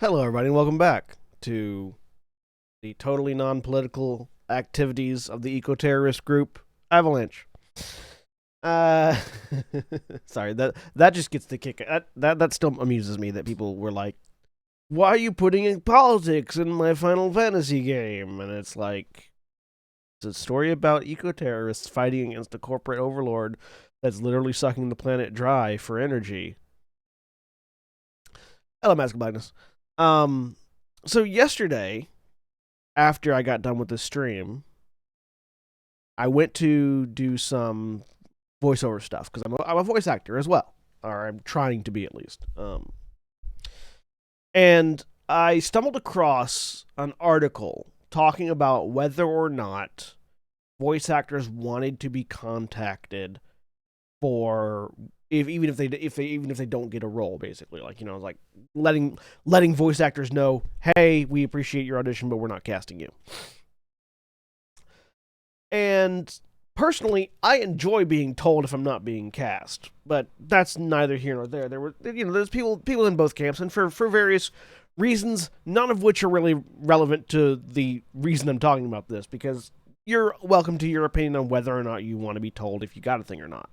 Hello, everybody, and welcome back to the totally non-political activities of the eco-terrorist group Avalanche. Uh, sorry, that just gets the kick. That still amuses me that people were like, "Why are you putting in politics in my Final Fantasy game?" And it's like, it's a story about eco-terrorists fighting against a corporate overlord that's literally sucking the planet dry for energy. Hello, Mask of Blackness. Um, so yesterday, after I got done with the stream, I went to do some voiceover stuff because I'm a voice actor as well, or I'm trying to be at least. And I stumbled across an article talking about whether or not voice actors wanted to be contacted for even if they don't get a role, basically, like, like letting voice actors know, hey, we appreciate your audition, but we're not casting you. And personally, I enjoy being told if I'm not being cast, but that's neither here nor there. There's people in both camps, and for various reasons, none of which are really relevant to the reason I'm talking about this, because you're welcome to your opinion on whether or not you want to be told if you got a thing or not.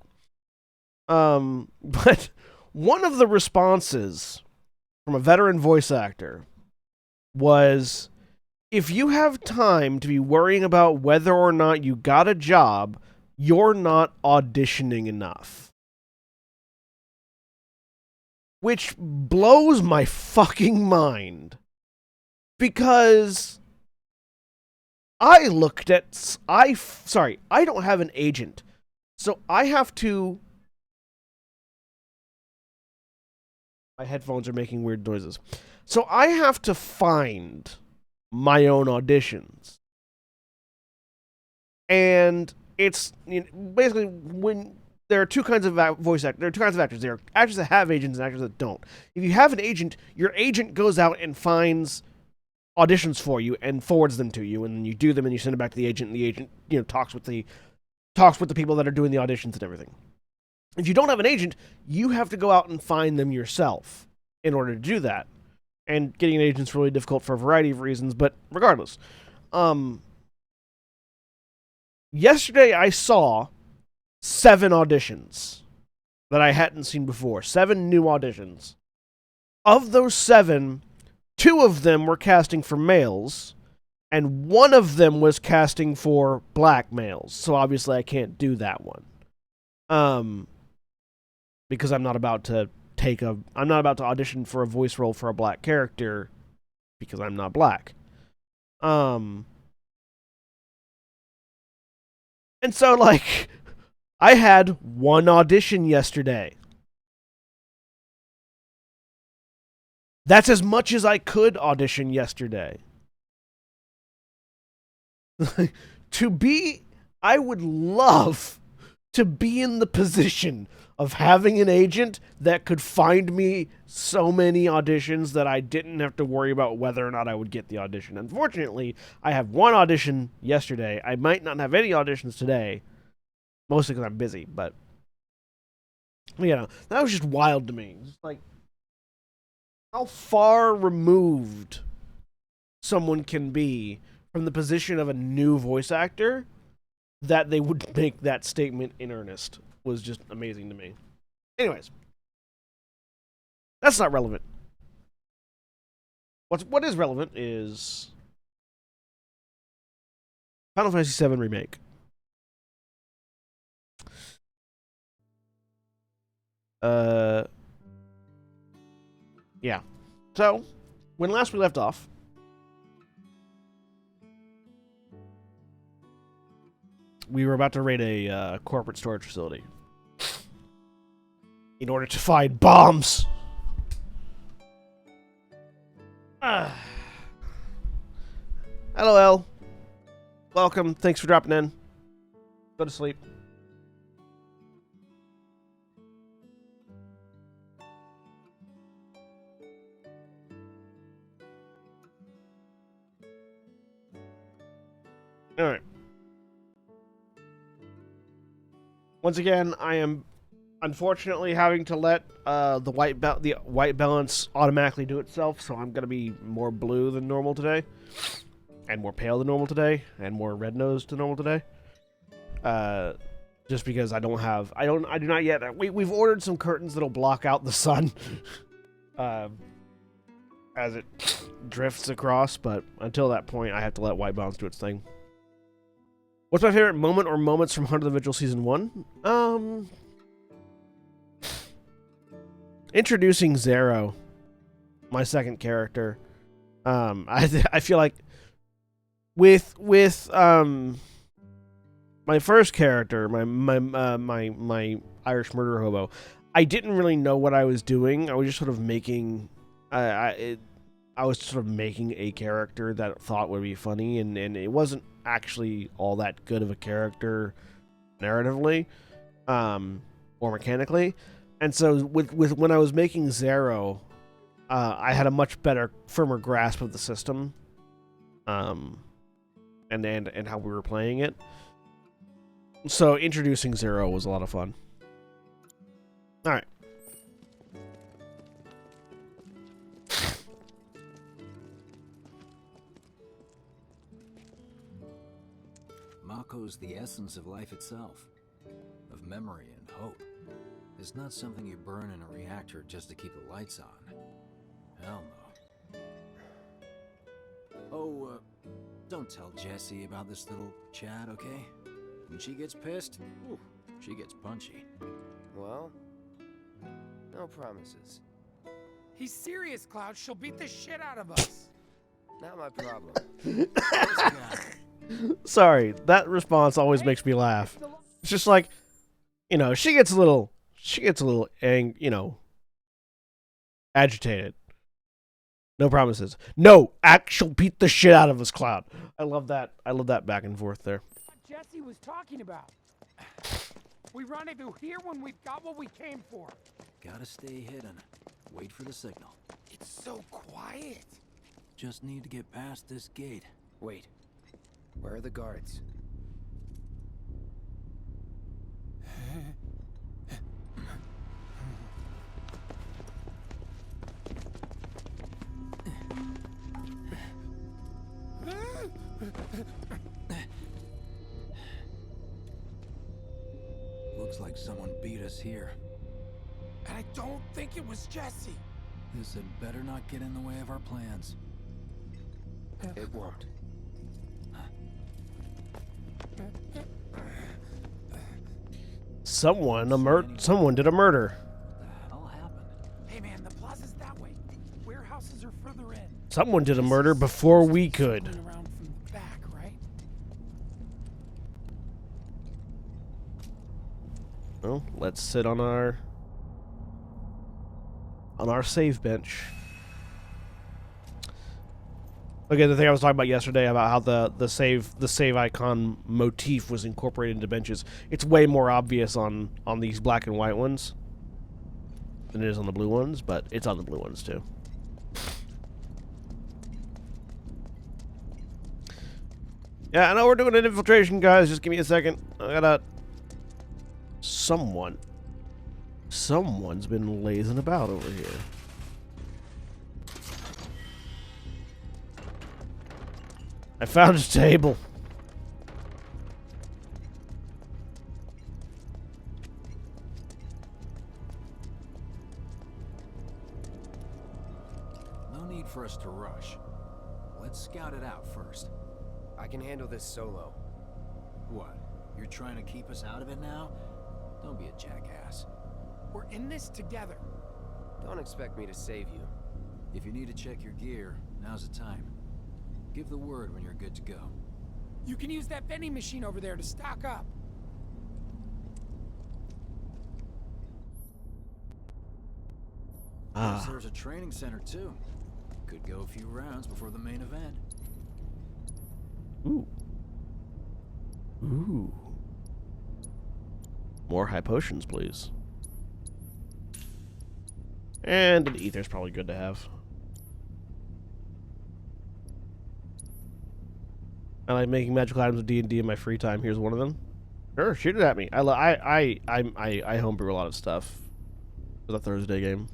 But one of the responses from a veteran voice actor was, if you have time to be worrying about whether or not you got a job, you're not auditioning enough. Which blows my fucking mind. Because I don't have an agent. So I have to. My headphones are making weird noises. So I have to find my own auditions. And it's basically when there are two kinds of voice actors. There are two kinds of actors. There are actors that have agents and actors that don't. If you have an agent, your agent goes out and finds auditions for you and forwards them to you, and then you do them and you send them back to the agent, and the agent talks with the people that are doing the auditions and everything. If you don't have an agent, you have to go out and find them yourself in order to do that. And getting an agent's really difficult for a variety of reasons, but regardless. Yesterday I saw 7 auditions that I hadn't seen before. 7 new auditions. Of those 7, 2 of them were casting for males, and 1 of them was casting for black males. So obviously I can't do that one. Because I'm not about to audition for a voice role for a black character because I'm not black. And so, like, I had 1 audition yesterday. That's as much as I could audition yesterday. I would love to be in the position of having an agent that could find me so many auditions that I didn't have to worry about whether or not I would get the audition. Unfortunately, I have 1 audition yesterday. I might not have any auditions today, mostly because I'm busy, but that was just wild to me. Just like how far removed someone can be from the position of a new voice actor that they would make that statement in earnest was just amazing to me. Anyways, that's not relevant. What is relevant is Final Fantasy VII Remake. Yeah. So, when last we left off, we were about to raid a corporate storage facility in order to find bombs. Hello, El. Welcome. Thanks for dropping in. Go to sleep. All right. Once again, I am unfortunately having to let the white balance automatically do itself, so I'm gonna be more blue than normal today, and more pale than normal today, and more red nosed than normal today. Just because I do not yet. We've ordered some curtains that'll block out the sun, as it drifts across. But until that point, I have to let white balance do its thing. What's my favorite moment or moments from Hunter the Vigil Season 1? Introducing Zero, my second character. I feel like with my first character, my Irish murder hobo, I didn't really know what I was doing. I was just sort of making I was sort of making a character that I thought would be funny, and it wasn't actually all that good of a character narratively, or mechanically. And so with when I was making Zero, I had a much better, firmer grasp of the system, and how we were playing it. So introducing Zero was a lot of fun. All right. Mako's the essence of life itself, of memory and hope. It's not something you burn in a reactor just to keep the lights on. Hell no. Oh, don't tell Jessie about this little chat, okay? When she gets pissed, ooh, she gets punchy. Well, no promises. He's serious, Cloud. She'll beat the shit out of us. Not my problem. Sorry, that response always makes me laugh. It's just like, she gets a little agitated. No promises. No, she'll beat the shit out of us, Cloud. I love that. I love that back and forth there. What Jesse was talking about. We rendezvous here when we've got what we came for. Gotta stay hidden. Wait for the signal. It's so quiet. Just need to get past this gate. Wait. Where are the guards? Looks like someone beat us here. And I don't think it was Jesse. This had better not get in the way of our plans. It won't. Someone did a murder. What the hell happened? Hey man, the plaza's that way. Warehouses are further in. Someone did a murder before we could. Circling around from the back, right? Well, let's sit on our save bench. Okay, the thing I was talking about yesterday about how the save icon motif was incorporated into benches. It's way more obvious on these black and white ones than it is on the blue ones, but it's on the blue ones too. Yeah, I know we're doing an infiltration, guys. Just give me a second. I gotta... Someone's been lazing about over here. I found a table. No need for us to rush. Let's scout it out first. I can handle this solo. What? You're trying to keep us out of it now? Don't be a jackass. We're in this together. Don't expect me to save you. If you need to check your gear, now's the time. Give the word when you're good to go. You can use that vending machine over there to stock up. Plus, there's a training center too. Could go a few rounds before the main event. Ooh. Ooh. More high potions, please. And an ether's probably good to have. I like making magical items with D&D in my free time. Here's one of them. Sure, shoot it at me. I homebrew a lot of stuff for the Thursday game.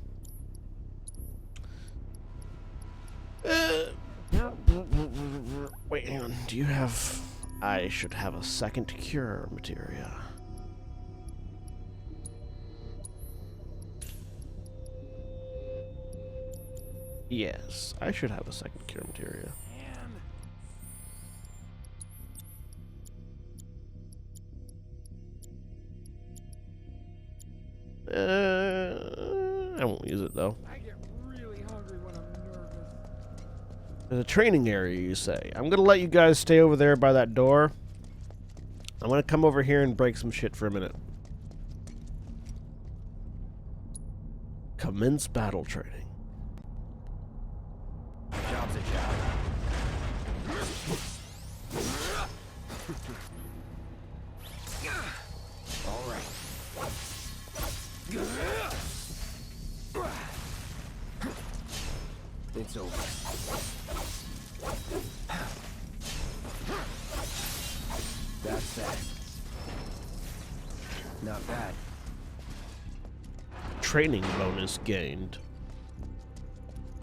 Wait, hang on. Do you have... I should have a second cure materia. Yes, I should have a second cure materia. I won't use it though. I get really hungry when I'm nervous. There's a training area, you say. I'm gonna let you guys stay over there by that door. I'm gonna come over here and break some shit for a minute. Commence battle training. Job's a job. All right. It's over. That's that. Not bad. Training bonus gained.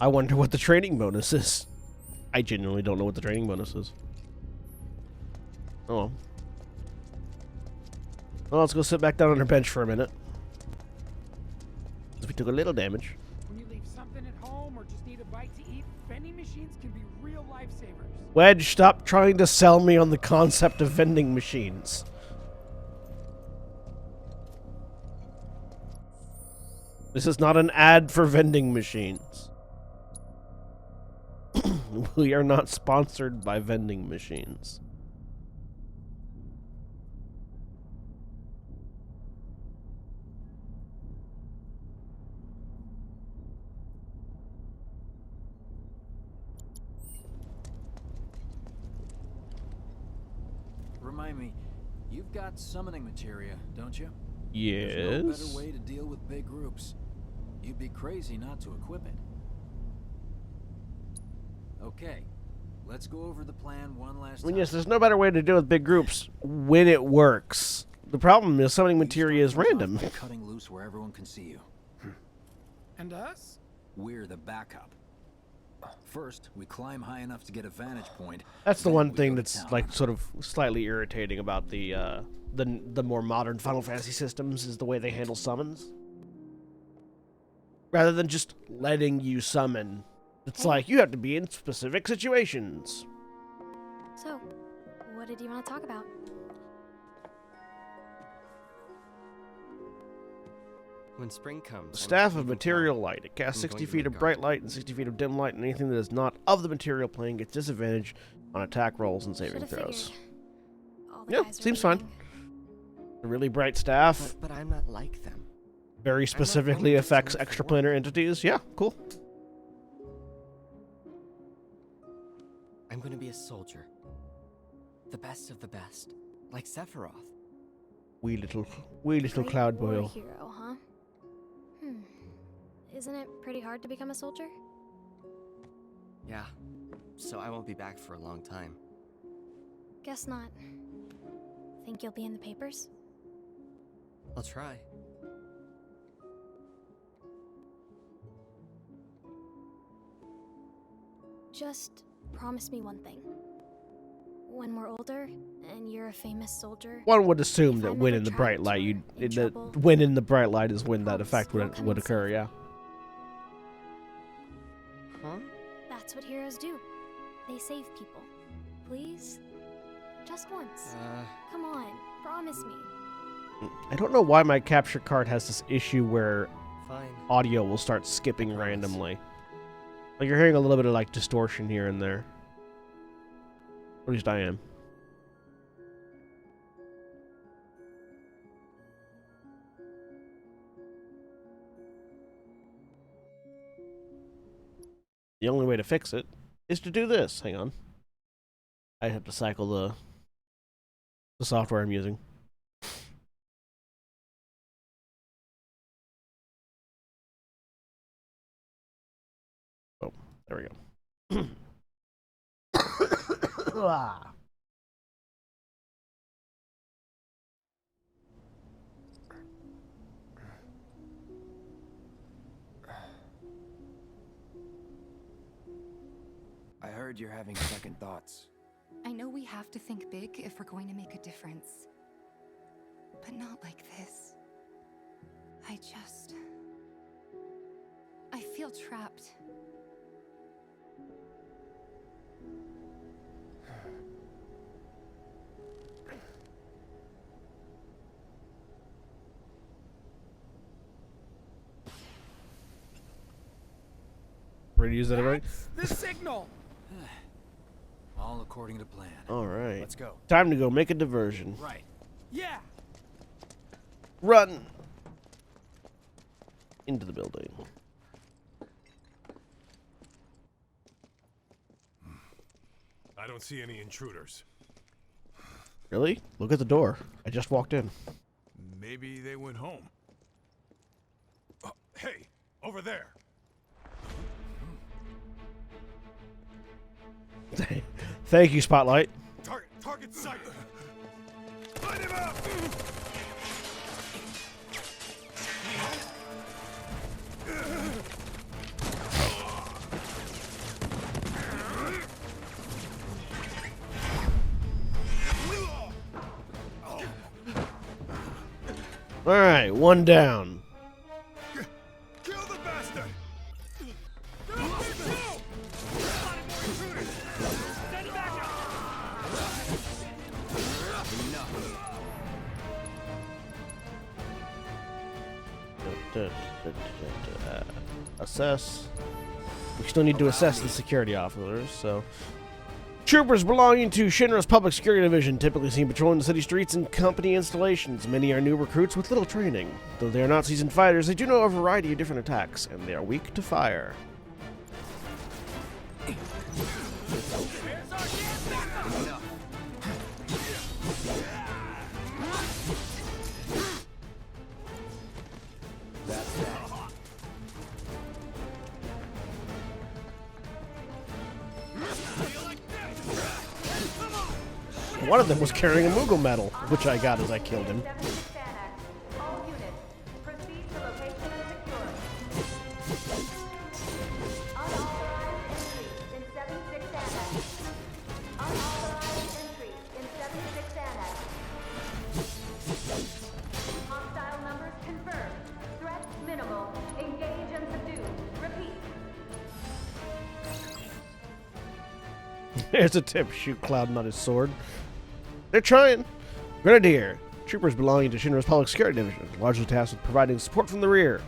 I wonder what the training bonus is. I genuinely don't know what the training bonus is. Oh well. Well, let's go sit back down on our bench for a minute. We took a little damage. When you leave something at home or just need a bite to eat, vending machines can be real lifesavers. Wedge, stop trying to sell me on the concept of vending machines. This is not an ad for vending machines. We are not sponsored by vending machines. Remind me, you've got summoning materia, don't you? Yes. There's no better way to deal with big groups. You'd be crazy not to equip it. Okay, let's go over the plan one last I mean, time. yes, there's no better way to deal with big groups when it works. The problem is summoning materia is random. Cutting loose where everyone can see you. And us? We're the backup. First, we climb high enough to get a vantage point. That's the then one we thing go to that's town. like sort of slightly irritating about the more modern Final Fantasy systems is the way they handle summons. Rather than just letting you summon, it's like you have to be in specific situations. So, what did you want to talk about? When spring comes, Staff of Material Light. It casts 60 feet of bright light and 60 feet of dim light, and anything that is not of the material plane gets disadvantage on attack rolls and saving Should've throws. figured. All the Yeah, guys are seems fine. leaving. A really bright staff but I'm not like them. very specifically affects extraplanar entities. Yeah, cool. I'm gonna be a soldier. The best of the best. Like Sephiroth. Wee little Great cloud war boil. hero, huh? Isn't it pretty hard to become a soldier? Yeah. So I won't be back for a long time. Guess not. Think you'll be in the papers? I'll try. Just promise me one thing. When we're older, and you're a famous soldier, One would assume If that I'm when ever in the bright trapped light, or you in the trouble, when in the bright light is when that promise effect you'll would come would and occur. save Yeah. Huh? that's what heroes do. They save people. Please? Just once. Come on, promise me. I don't know why my capture card has this issue where Fine. audio will start skipping I promise. randomly. Like you're hearing a little bit of like distortion here and there. At least I am. The only way to fix it is to do this. Hang on. I have to cycle the software I'm using. Oh, there we go. Ah. heard you're having second thoughts. I know we have to think big if we're going to make a difference. But not like this. I feel trapped. Ready to use that, everybody? The signal! All according to plan. All right. Let's go. Time to go make a diversion. Right. Yeah! Run! Into the building. I don't see any intruders. Really? Look at the door. I just walked in. Maybe they went home. Hey, over there. Thank you, Spotlight. Target sighted. Light him up. All right, one down. Kill the bastard. Assess. We still need to assess the security officers, so. Troopers belonging to Shinra's Public Security Division typically seen patrolling the city streets and company installations. Many are new recruits with little training. Though they are not seasoned fighters, they do know a variety of different attacks, and they are weak to fire. One of them was carrying a Moogle medal, which I got as I killed him. All units, proceed to location and secure. Unauthorized entry in 76 Annex. Unauthorized entry in 76 Annex. Hostile numbers confirmed. Threat minimal. Engage and subdue. Repeat. There's a tip. Shoot Cloud, not his sword. They're trying. Grenadier. Troopers belonging to Shinra's Public Security Division, largely tasked with providing support from the rear.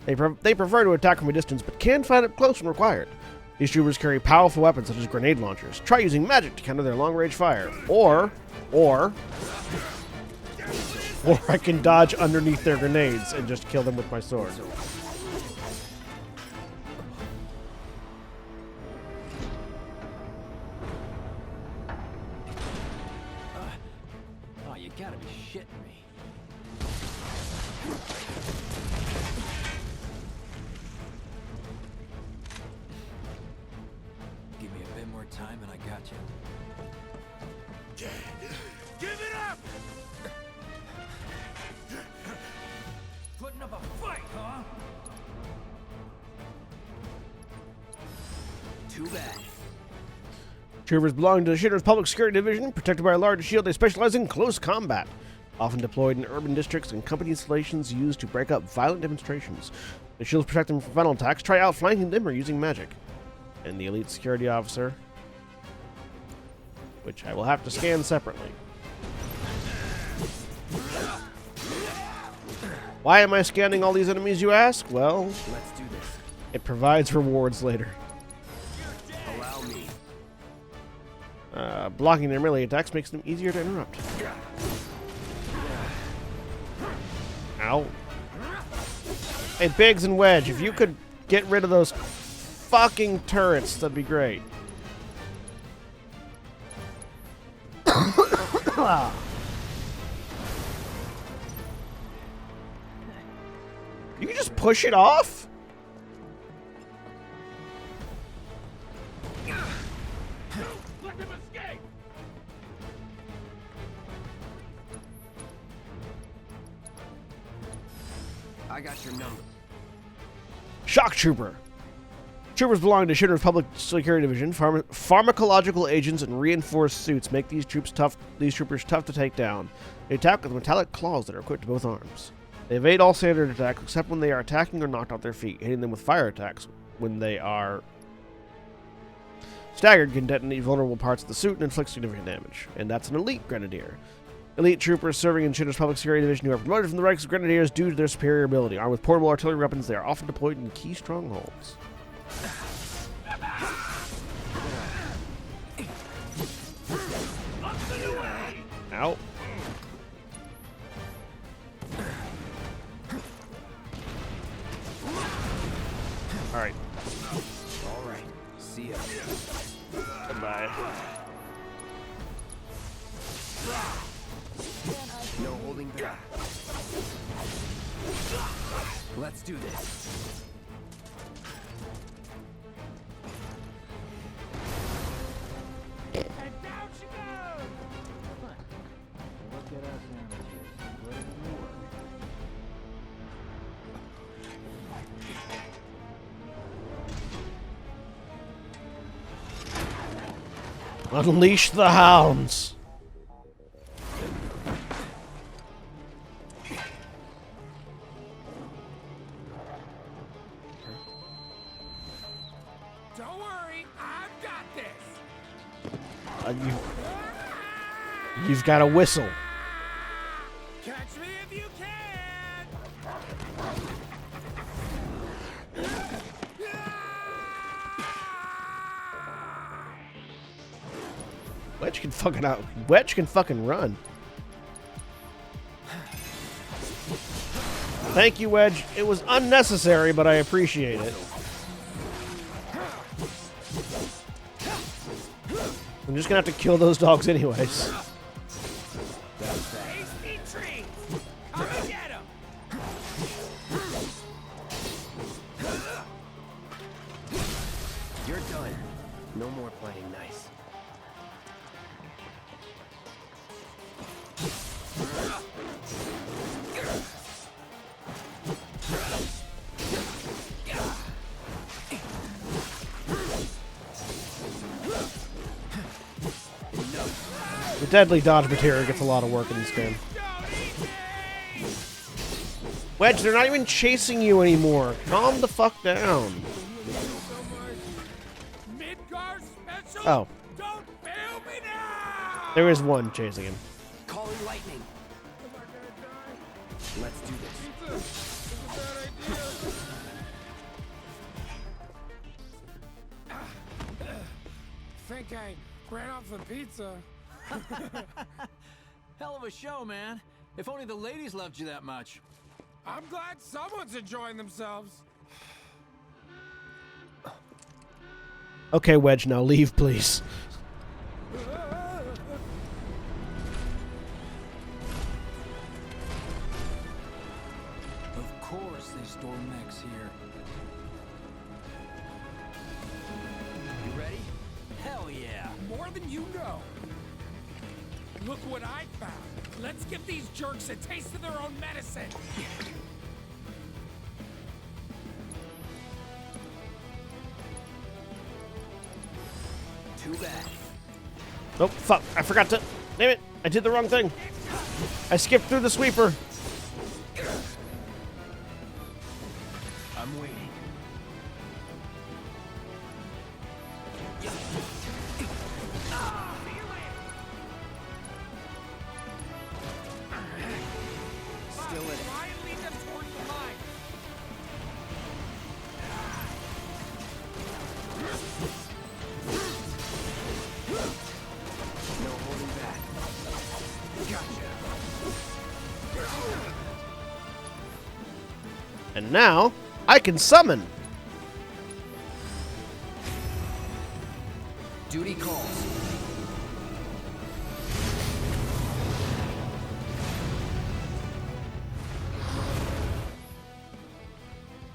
They prefer to attack from a distance, but can fight up close when required. These troopers carry powerful weapons such as grenade launchers. Try using magic to counter their long-range fire. Or I can dodge underneath their grenades and just kill them with my sword. Oh, you gotta be shitting me. Give me a bit more time and I got you. Give it up. Putting up a fight, huh? Too bad. Troopers belonging to the Shinra's Public Security Division, protected by a large shield, they specialize in close combat. Often deployed in urban districts and company installations used to break up violent demonstrations. The shields protect them from frontal attacks. Try outflanking them or using magic. And the elite security officer, which I will have to scan separately. Why am I scanning all these enemies, you ask? Well, Let's do this. it provides rewards later. Allow me. Blocking their melee attacks makes them easier to interrupt. Ow. Hey, Biggs and Wedge, if you could get rid of those fucking turrets, that'd be great. You can just push it off? Let them escape! I got your number. Shock Trooper. Troopers belonging to Shitter's Public Security Division, pharmacological agents, and reinforced suits make these troopers tough to take down. They attack with metallic claws that are equipped to both arms. They evade all standard attacks except when they are attacking or knocked off their feet, hitting them with fire attacks when they are staggered can detonate vulnerable parts of the suit and inflict significant damage. And that's an elite grenadier. Elite troopers serving in Shitter's Public Security Division who are promoted from the ranks of grenadiers due to their superior ability. Armed with portable artillery weapons, they are often deployed in key strongholds. Ow. Alright. Alright, see ya. Goodbye. No holding back. Let's do this. And down she goes! Look at us amateurs. Put in the work. Unleash the hounds. Don't worry, I've got this! You've got a whistle. Catch me if you can! Wedge can fucking run. Thank you, Wedge. It was unnecessary, but I appreciate it. I'm just gonna have to kill those dogs anyways. Tasty treats! Come and get 'em! You're done. No more playing nice. The deadly dodge material gets a lot of work in this game. Wedge, they're not even chasing you anymore. Calm the fuck down. Midgar special? Oh, Don't fail me now! there is one chasing him. Calling lightning. Let's do this. Think I ran off the pizza. Hell of a show, man. If only the ladies loved you that much. I'm glad someone's enjoying themselves. Okay, Wedge, now leave, please. Of course they store mechs here. You ready? Hell yeah. More than you know. Look what I found. Let's give these jerks a taste of their own medicine. Too bad. Oh, fuck. I forgot to... Damn it. I did the wrong thing. I skipped through the sweeper. I'm waiting. Still in it. Try and lead them towards the line. No holding back. Gotcha. And now, I can summon. Duty calls.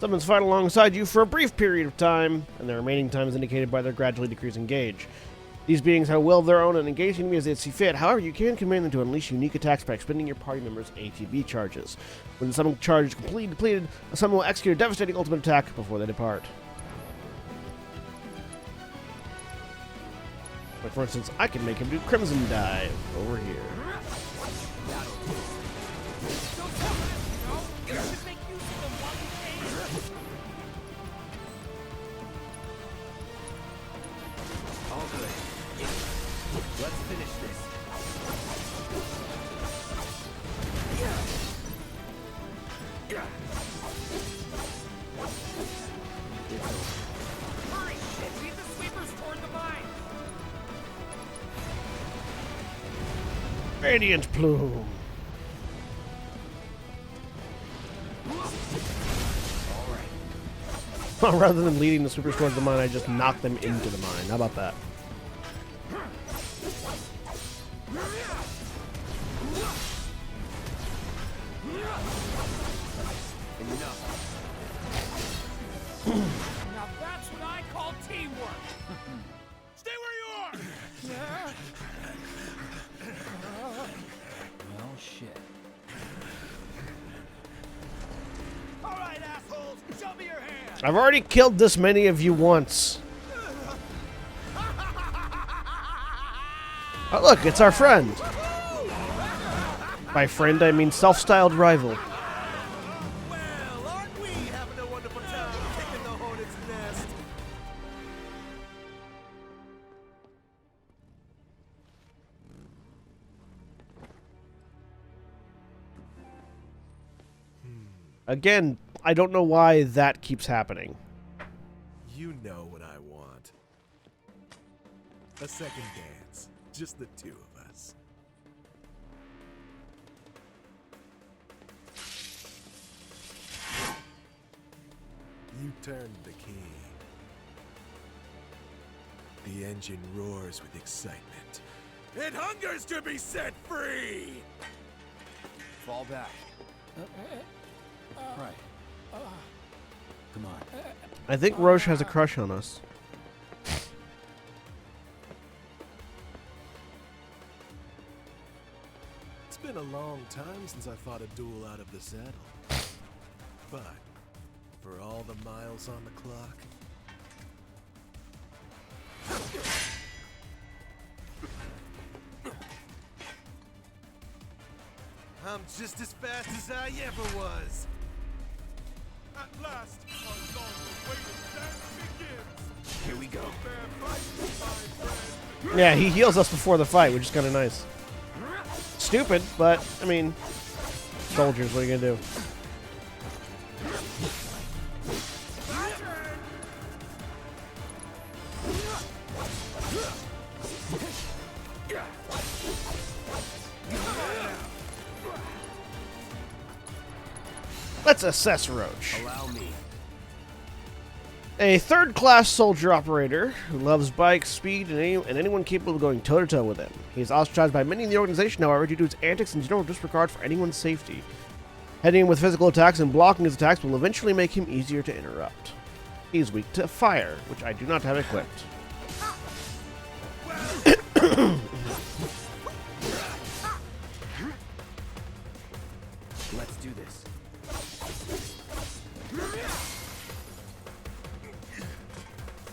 Summons fight alongside you for a brief period of time, and their remaining time is indicated by their gradually decreasing gauge. These beings have a will of their own and engage enemies as they see fit. However, you can command them to unleash unique attacks by expending your party members' ATB charges. When the summon charge is completely depleted, a summon will execute a devastating ultimate attack before they depart. Like, for instance, I can make him do Crimson Dive over here. All good. Let's finish this. Hurry! Lead the sweepers toward the mine! Radiant Plume. Rather than leading the sweepers towards the mine, I just knock them into the mine. How about that? Now that's what I call teamwork! Stay where you are! Well, shit. All right, assholes, show me your hand. I've already killed this many of you once. Oh, look, it's our friend. By friend, I mean self-styled rival. Well, aren't we having a wonderful time kicking the hornet's nest? Again, I don't know why that keeps happening. You know what I want. A second dance. Just the two of us. You turned the key. The engine roars with excitement. It hungers to be set free! Fall back. Right. Come on. I think Roche has a crush on us. It's been a long time since I fought a duel out of the saddle. But, for all the miles on the clock, I'm just as fast as I ever was. At last, our long-awaited dance begins. Here we go. Fair fight, my friend. Yeah, he heals us before the fight, which is kind of nice. Stupid, but, I mean, soldiers, what are you going to do? Let's assess Roach. Allow me. A third-class soldier operator who loves bikes, speed, and anyone capable of going toe-to-toe with him. He is ostracized by many in the organization, however, due to his antics and general disregard for anyone's safety. Heading in with physical attacks and blocking his attacks will eventually make him easier to interrupt. He is weak to fire, which I do not have equipped. Let's do this.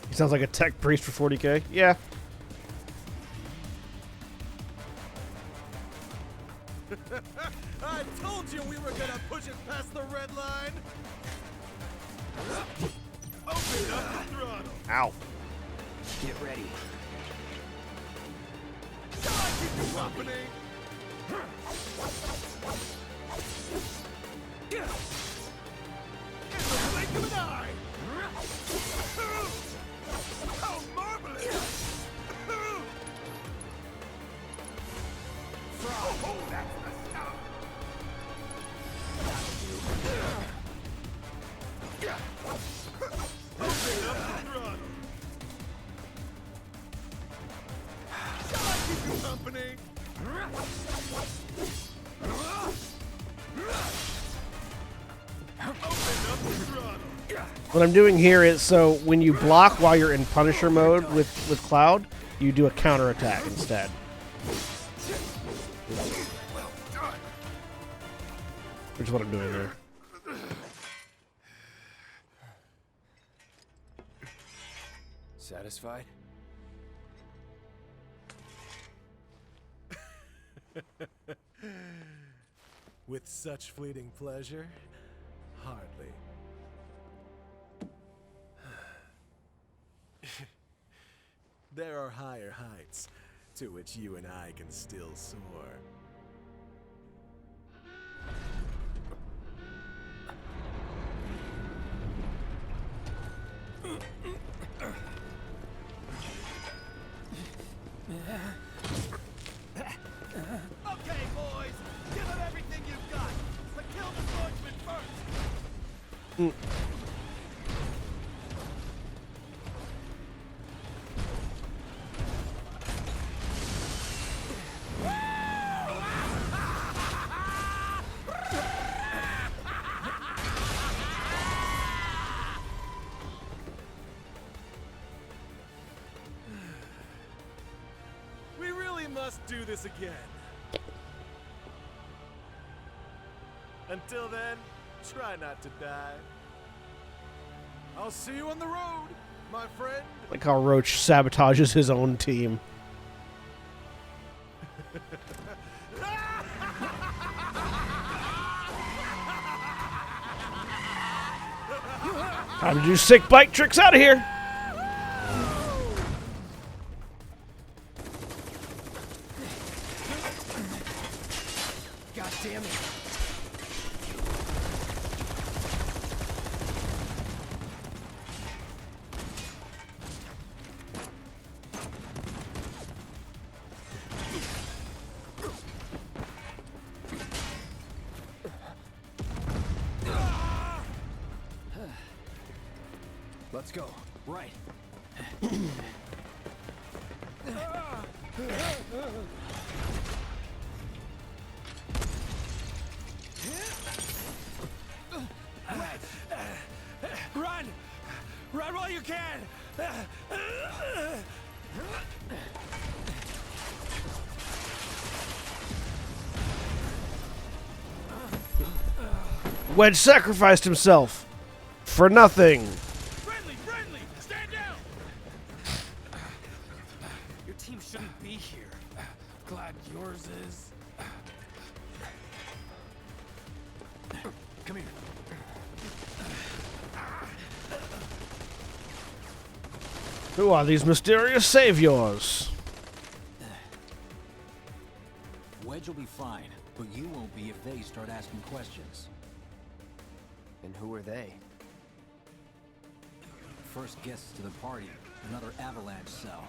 He sounds like a tech priest for 40k. Yeah. I told you we were gonna push it past the red line. Open up the throttle. Ow. Get ready. Shall I keep you company? In the blink of an eye. How marvelous! Oh, that's the stuff. Open up the throttle. Shall I keep you company? Open up the throttle. What I'm doing here is, so when you block while you're in Punisher mode with Cloud, you do a counterattack instead. Which is what I'm doing there. Satisfied? With such fleeting pleasure? Hardly. There are higher heights to which you and I can still soar. Okay, boys, give them everything you've got, but kill the swordsman first. We really must do this again. Until then, try not to die. I'll see you on the road, my friend. Like how Roach sabotages his own team. Time to do sick bike tricks out of here. God damn it. Let's go. Right. Run! Run while you can! Wedge sacrificed himself for nothing. Friendly! Friendly! Stand down! Your team shouldn't be here. Glad yours is. Come here. Who are these mysterious saviors? Wedge will be fine, but you won't be if they start asking questions. And who are they? First guests to the party, another avalanche cell.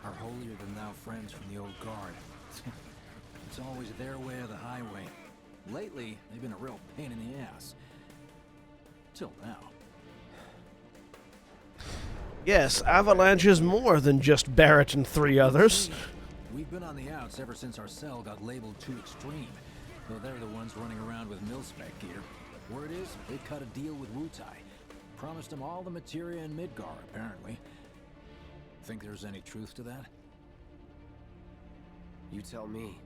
Our holier-than-thou friends from the old guard. It's always their way or the highway. Lately, they've been a real pain in the ass. Till now. Yes, Avalanche is more than just Barrett and 3 others. We've been on the outs ever since our cell got labeled too extreme. Though they're the ones running around with mil-spec gear. Word is, they cut a deal with Wutai. Promised them all the materia in Midgar, apparently. Think there's any truth to that? You tell me.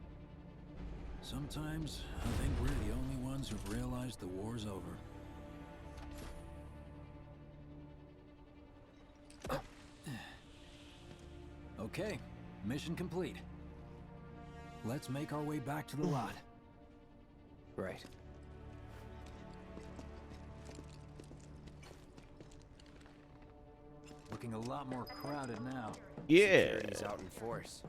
Sometimes, I think we're the only ones who've realized the war's over. Okay, mission complete. Let's make our way back to the lot. Right. Looking a lot more crowded now. Yeah. Security's out in force.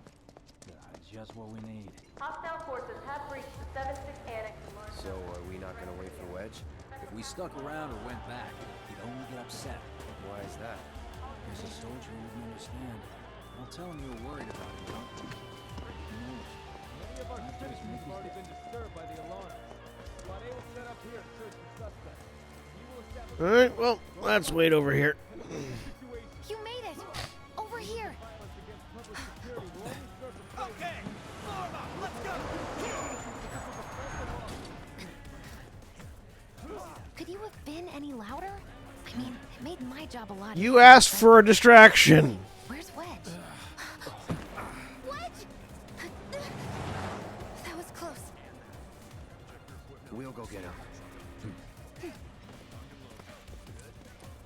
Just what we need. Hostile forces have breached the 7-6 annex. So are we not gonna wait for Wedge? If we stuck around or went back, he'd only get upset. Why is that? There's a soldier who wouldn't understand. I'll tell him you were worried about him, don't you? Who knows? Many of our citizens have already been disturbed by the alarm. But they will set up here and search for suspects. We will establish Alright, well, let's wait over here. You made it! Over here! violence against public security will only serve to play Okay, form up, let's go! Could you have been any louder? I mean, it made my job a lot You easier, asked but- for a distraction. Where's Wedge? Wedge! That was close. We'll go get him.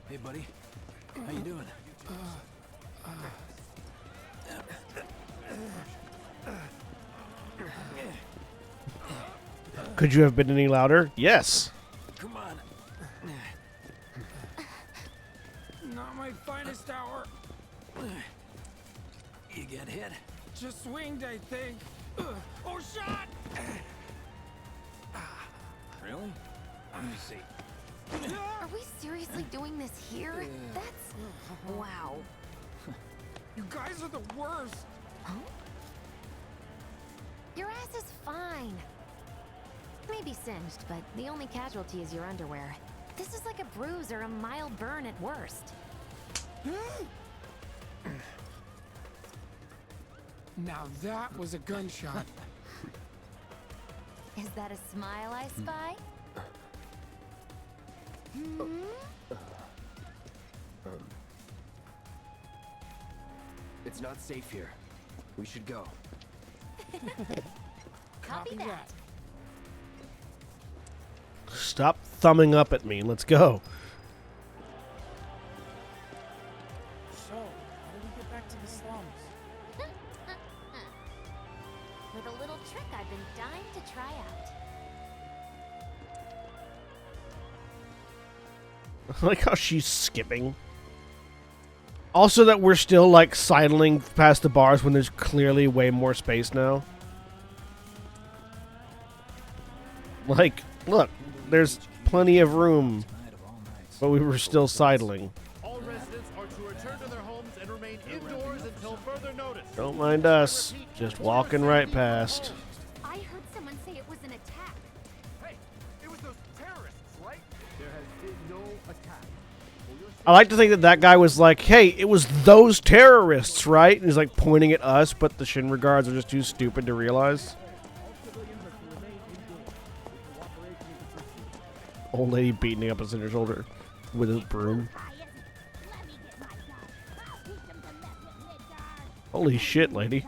Hey, buddy. How you doing? Could you have been any louder? Yes. Come on. Not my finest hour. You get hit? Just swinged, I think. Oh, shot! Really? Let me see. Are we seriously doing this here? That's... wow. You guys are the worst. Huh? Your ass is fine. Maybe singed, but the only casualty is your underwear. This is like a bruise or a mild burn at worst. Now that was a gunshot. Is that a smile I spy? It's not safe here. We should go. Copy that. Stop thumbing up at me. Let's go. So, how do we get back to the slums? With a little trick I've been dying to try out. I like how she's skipping. Also that we're still like sidling past the bars when there's clearly way more space now. Like, look, there's plenty of room, but we were still sidling. All residents are to return to their homes and remain indoors until further notice. Don't mind us, just walking right past. I heard someone say it was an attack. Hey, it was those terrorists, right? There has been no attack. I like to think that that guy was like, hey, it was those terrorists, right? And he's like pointing at us, but the Shinra guards are just too stupid to realize. Old lady beating up us in her shoulder with a broom. Holy shit, lady.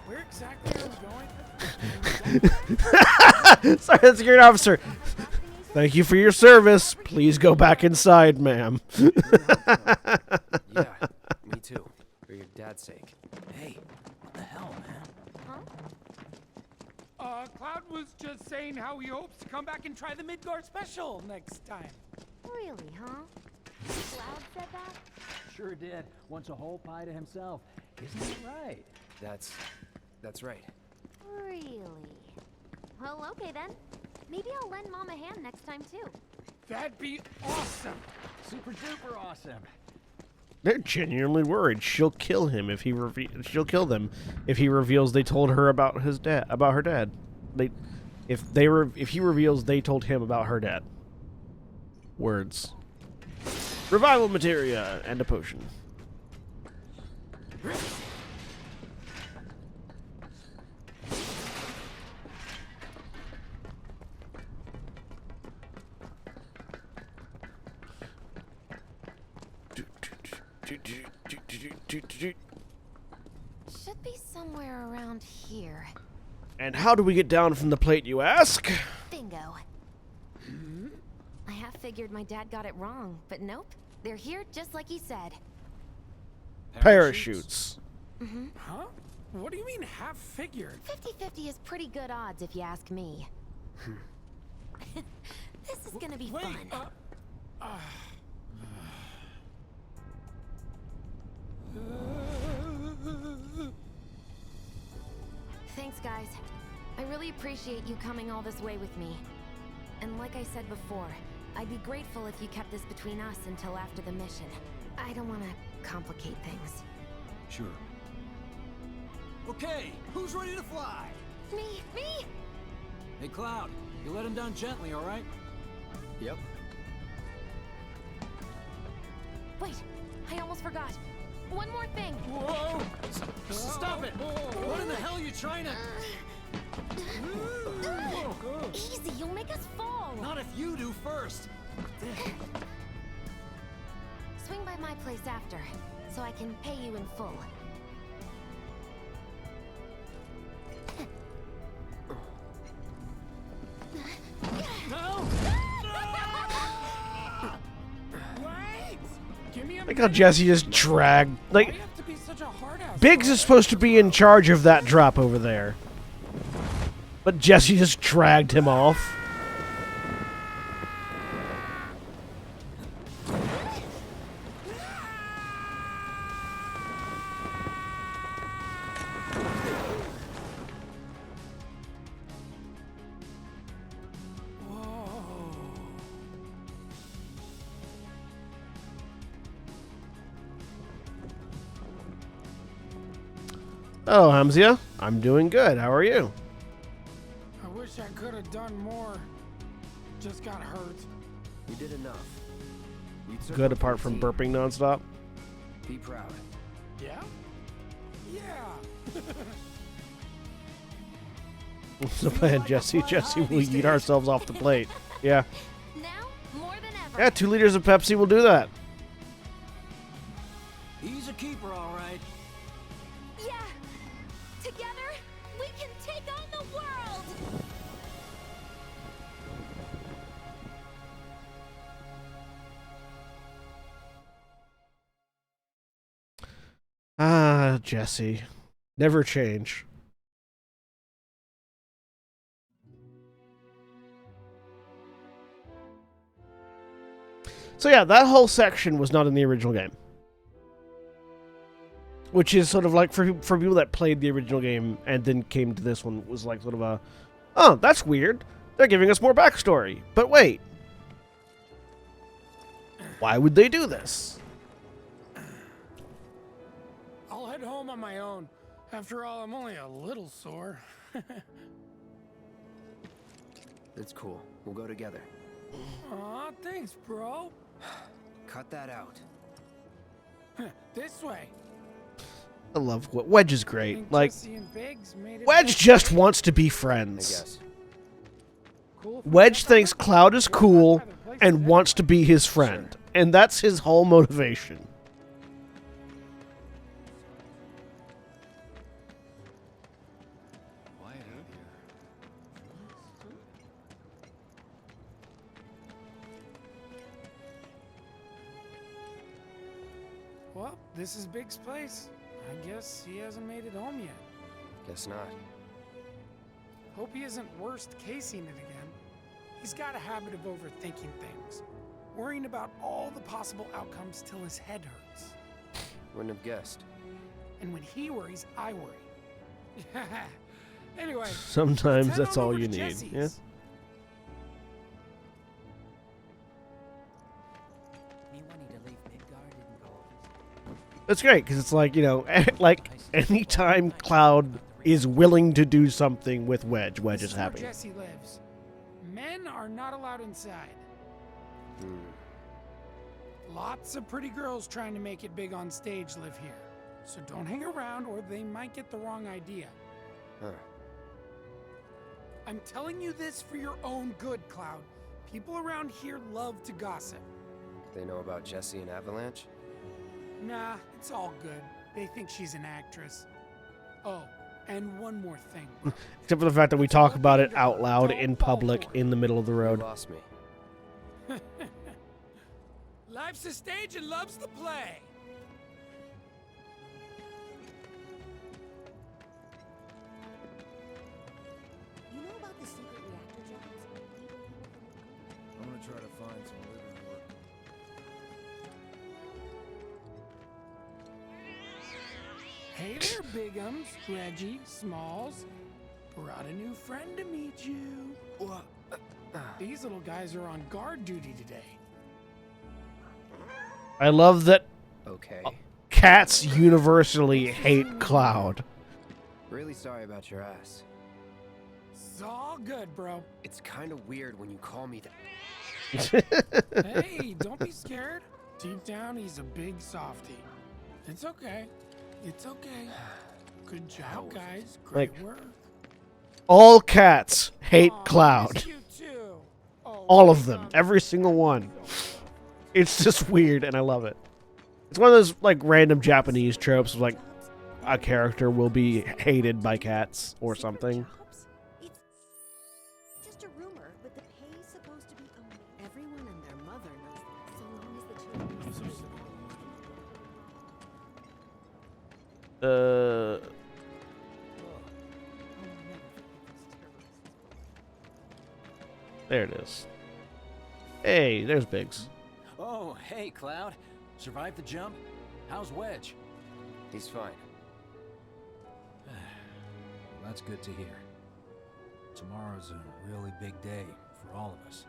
Where exactly are we going? Sorry, that's a great officer. Thank you for your service. Please go back inside, ma'am. Yeah, me too. For your dad's sake. Hey, what the hell, man? Cloud was just saying how he hopes to come back and try the Midgar special next time. Really, huh? Cloud said that? Sure did. Wants a whole pie to himself. Isn't that right? That's right. Really? Well, okay then. Maybe I'll lend Mom a hand next time too. That'd be awesome. Super duper awesome. They're genuinely worried she'll kill him if he she'll kill them if he reveals they told her about his dad, about her dad. If he reveals they told him about her dad. Words. Revival materia and a potion. Should be somewhere around here. And how do we get down from the plate, you ask? Bingo. I half figured my dad got it wrong, but nope. They're here just like he said. Parachutes. Huh? What do you mean half figured? 50-50 is pretty good odds if you ask me. This is gonna be fun. Thanks, guys. I really appreciate you coming all this way with me. And like I said before, I'd be grateful if you kept this between us until after the mission. I don't want to complicate things. Sure. Okay, who's ready to fly? Me! Hey, Cloud, you let him down gently, all right? Yep. Wait, I almost forgot. One more thing. Whoa! Stop it! What in the hell are you trying to... Easy, you'll make us fall. Not if you do first. Swing by my place after, so I can pay you in full. No! Wait! Give me a Like how minute. Jesse just dragged. Why Like, you have to be such a hard ass? Biggs is supposed to be in charge of that drop over there. But Jesse just dragged him off. Oh, Hamzia. I'm doing good. How are you? I wish I could have done more. Just got hurt. You did enough. You took Good, up apart for the from team. burping nonstop. Be proud. Yeah? Yeah. So bad, Jesse. Jesse, we eat ourselves off the plate. Yeah. Now, more than ever. Yeah, 2 liters of Pepsi will do that. He's a keeper, all right. Yeah. Together, we can take on the world. Ah, Jesse. Never change. So yeah, that whole section was not in the original game. Which is sort of like, for people that played the original game and then came to this one, was like sort of a, oh, that's weird. They're giving us more backstory. But wait. Why would they do this? I'll head home on my own. After all, I'm only a little sore. It's cool. We'll go together. Aw, thanks, bro. Cut that out. This way. I love Wedge is great. Think Like, Jesse and Biggs made it Wedge back? just wants to be I friends. guess. Cool if we Wedge check on thinks them? Cloud is We'll cool try their places and anyway. wants to be his friend. And that's his whole motivation. Quiet out here. Well, this is Big's place. I guess he hasn't made it home yet. Guess not. Hope he isn't worst casing it again. He's got a habit of overthinking things, worrying about all the possible outcomes till his head hurts. Wouldn't have guessed. And when he worries, I worry. Anyway, Sometimes head that's on all over you to need. Jesse's. Yeah. That's great because it's like, you know, like anytime Cloud is willing to do something with Wedge, Wedge This is where happy. Jesse lives. Men are not allowed inside. Lots of pretty girls trying to make it big on stage live here. So don't hang around or they might get the wrong idea. Huh. I'm telling you this for your own good, Cloud. People around here love to gossip. They know about Jesse and Avalanche? Nah, it's all good. They think she's an actress. Oh, and one more thing. bro. Except for the fact that we talk about it out loud in public in the middle of the You road. lost me. Life's a stage and love's the play. You know about the secret reactor jobs? I'm gonna try to find some living work. Hey there, Bigums, Reggie, Smalls. Brought a new friend to meet you. These little guys are on guard duty today. I love that Okay. cats universally hate Cloud. Really sorry about your ass. It's all good, bro. It's kind of weird when you call me that. Hey, don't be scared. Deep down, he's a big softie. It's okay. It's okay. Good job, guys. Great Like, work. All cats hate Aw, I Cloud. miss you too. Oh, All of them. Bigums. Every single one. It's just weird and I love it. It's one of those like random Japanese tropes of like a character will be hated by cats or something. Jobs? It's just a rumor, but the pay's supposed to be amazing. Everyone and their mother knows that, so long as the children are safe. There it is. Hey, there's Biggs. Oh, hey, Cloud. Survived the jump? How's Wedge? He's fine. That's good to hear. Tomorrow's a really big day for all of us.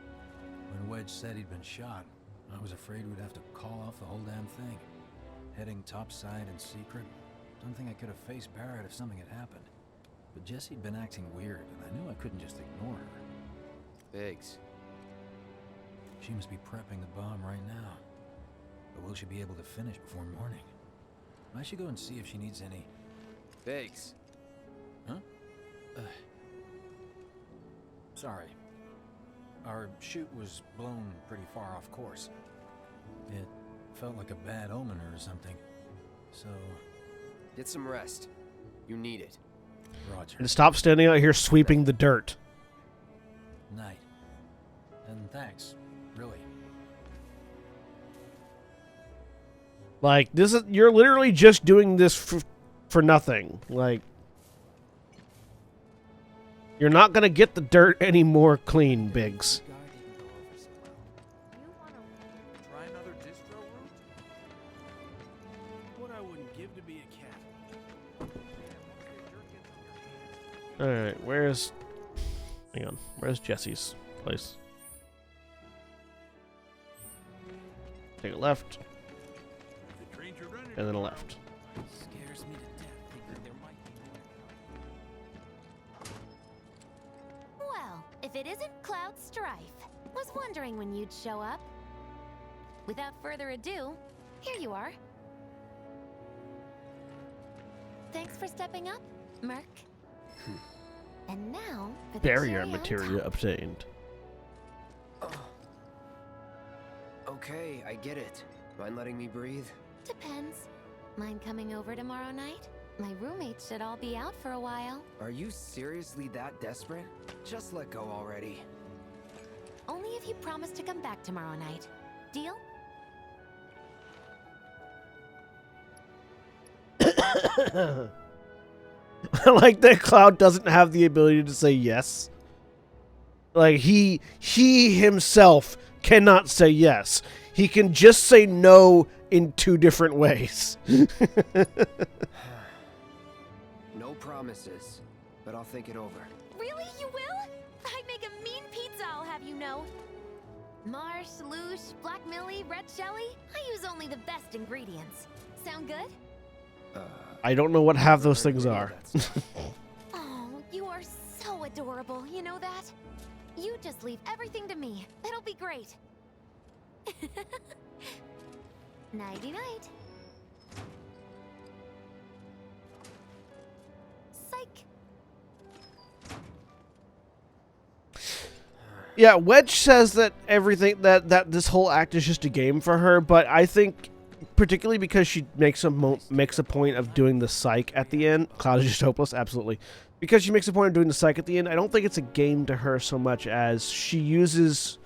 When Wedge said he'd been shot, I was afraid we'd have to call off the whole damn thing. Heading topside in secret. Don't think I could have faced Barrett if something had happened. But Jessie'd been acting weird, and I knew I couldn't just ignore her. Biggs. She must be prepping the bomb right now. But will she be able to finish before morning? I should go and see if she needs any... Biggs. Huh? Sorry. Our shoot was blown pretty far off course. It felt like a bad omen or something. So... Get some rest. You need it. Roger. And stop standing out here sweeping the dirt. Night. And thanks, really. Like, this is, you're literally just doing this for nothing. Like, you're not gonna get the dirt any more clean, Biggs. Try another distro route? What I wouldn't give to be a cat. Alright, where's... Hang on. Where's Jesse's place? Take a left. And then a left. Scares me to death thinking there might be more. Well, if it isn't Cloud Strife. Was wondering when you'd show up. Without further ado, here you are. Thanks for stepping up, Merc. And now for the Barrier cherry on material top. obtained. Okay, I get it. Mind letting me breathe? Depends. Mind coming over tomorrow night? My roommates should all be out for a while. Are you seriously that desperate? Just let go already. Only if you promise to come back tomorrow night. Deal? I like that Cloud doesn't have the ability to say yes. Like, he himself cannot say yes. He can just say no in two different ways. No promises, but I'll think it over. Really? You will? I'd make a mean pizza, I'll have you know. Marsh, Loosh, Black Millie, Red Shelly. I use only the best ingredients. Sound good? I don't know what half those things are. Oh, you are so adorable, you know that? You just leave everything to me. It'll be great. Nighty-night. Psych. Yeah, Wedge says that everything that this whole act is just a game for her, but I think particularly because she makes a point of doing the psych at the end. Cloud is just hopeless, absolutely. Because she makes a point of doing the psych at the end, I don't think it's a game to her so much as she uses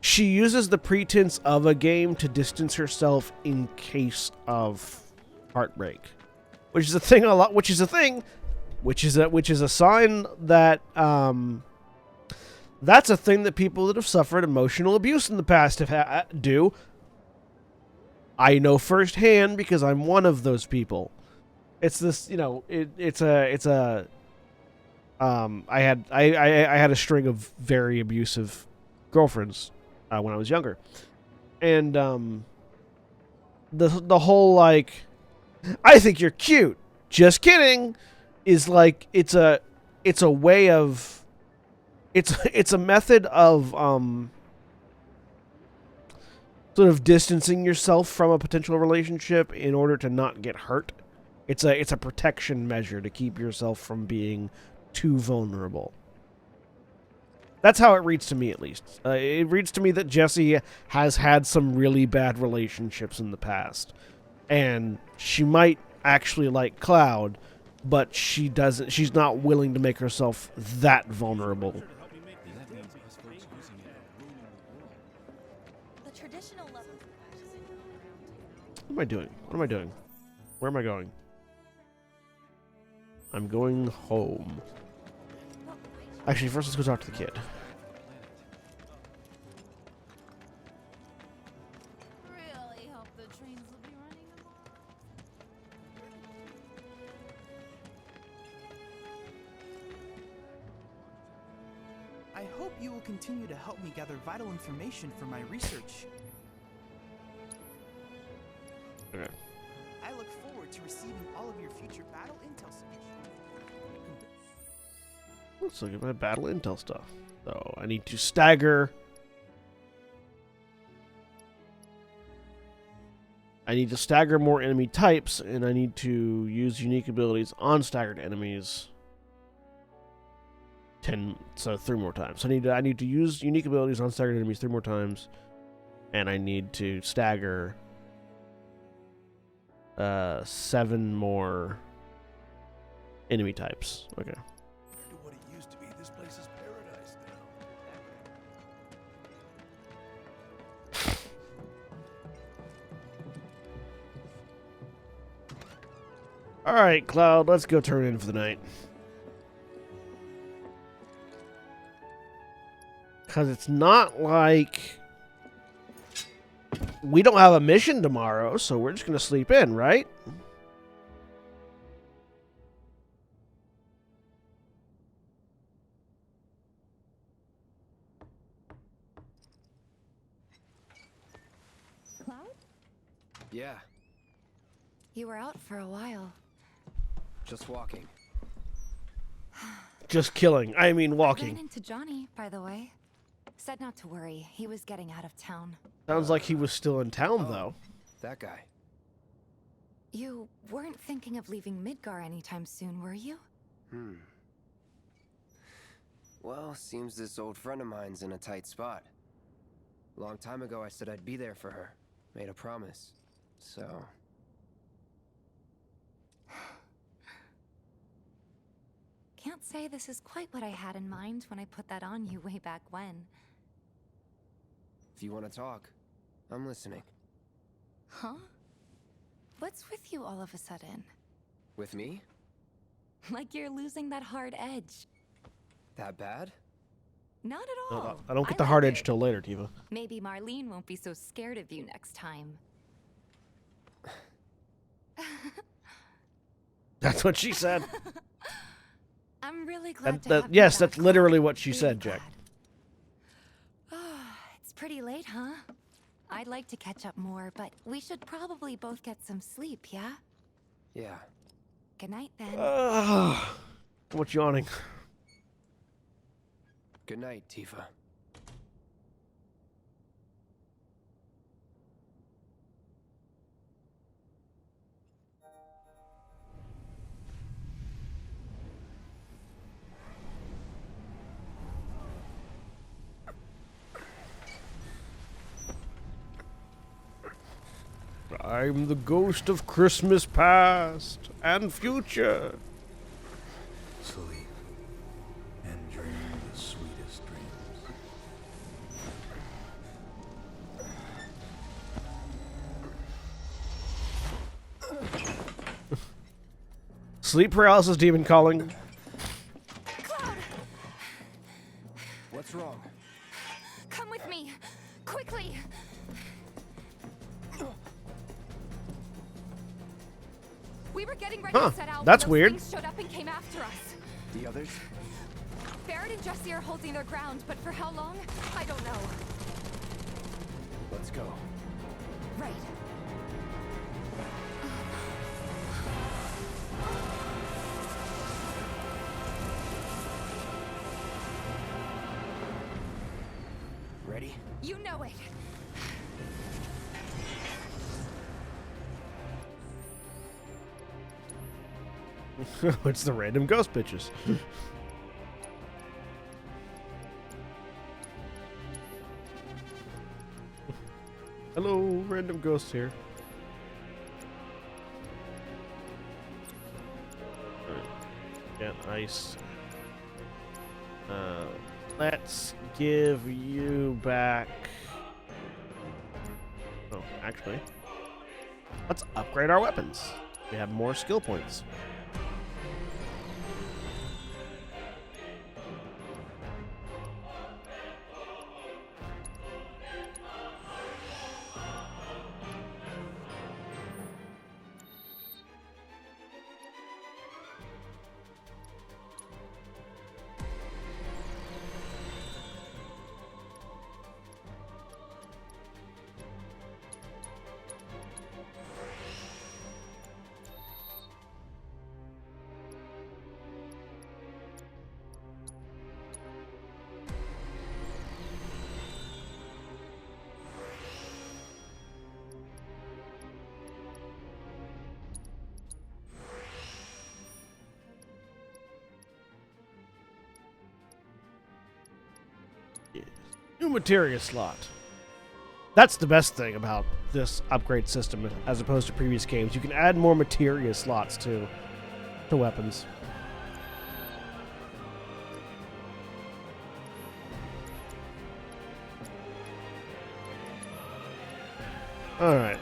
the pretense of a game to distance herself in case of heartbreak, which is a thing a lot. Which is a sign that that's a thing that people that have suffered emotional abuse in the past do. I know firsthand because I'm one of those people. It's this, you know, I had a string of very abusive girlfriends when I was younger, and the whole like, I think you're cute, just kidding, is like it's a way of it's a method of sort of distancing yourself from a potential relationship in order to not get hurt. It's a protection measure to keep yourself from being too vulnerable. That's how it reads to me, at least. It reads to me that Jessie has had some really bad relationships in the past, and she might actually like Cloud, but she doesn't. She's not willing to make herself that vulnerable. The traditional level. What am I doing? What am I doing? Where am I going? I'm going home. Actually, first let's go talk to the kid. Really hope the trains will be running tomorrow. I hope you will continue to help me gather vital information for my research. Okay. I look forward to receiving all of your future battle intel submissions. Let's look at my battle intel stuff. So I need to stagger. I need to stagger more enemy types, and I need to use unique abilities on staggered enemies. 3 more times. So I need to use unique abilities on staggered enemies 3 more times, and I need to stagger 7 more enemy types. Okay. Compared to what it used to be, this place is paradise now. All right, Cloud. Let's go turn in for the night. Because it's not like we don't have a mission tomorrow, so we're just going to sleep in, right? Cloud? Yeah, You were out for a while. just walking. Just killing. I mean Ran walking. into Johnny, by the way. Said not to worry. He was getting out of town. Sounds like he was still in town, though. That guy. You weren't thinking of leaving Midgar anytime soon, were you? Well, seems this old friend of mine's in a tight spot. Long time ago, I said I'd be there for her. Made a promise. So... Can't say this is quite what I had in mind when I put that on you way back when. If you want to talk, I'm listening. Huh? What's with you all of a sudden? With me? Like you're losing that hard edge. That bad? Not at all. I don't get the hard edge till later, Tiva. Maybe Marlene won't be so scared of you next time. That's what she said. I'm really glad to have you Yes, back, that's literally what she Really said, Jack. It's pretty late, huh? I'd like to catch up more, but we should probably both get some sleep, yeah? Yeah. Good night, then. What's yawning? Good night, Tifa. I'm the ghost of Christmas past and future. Sleep and dream the sweetest dreams. Sleep paralysis demon calling. Cloud! What's wrong? Come with me! Quickly! We were getting ready to set out That's when those weird. things showed up and came after us. The others? Barrett and Jesse are holding their ground, but for how long? I don't know. Let's go. Right. Ready? You know it. It's the random ghost bitches. Hello, random ghosts here. Alright. Get ice. Let's give you back. Oh, actually, let's upgrade our weapons. We have more skill points. New materia slot. That's the best thing about this upgrade system as opposed to previous games. You can add more materia slots to weapons. Alright.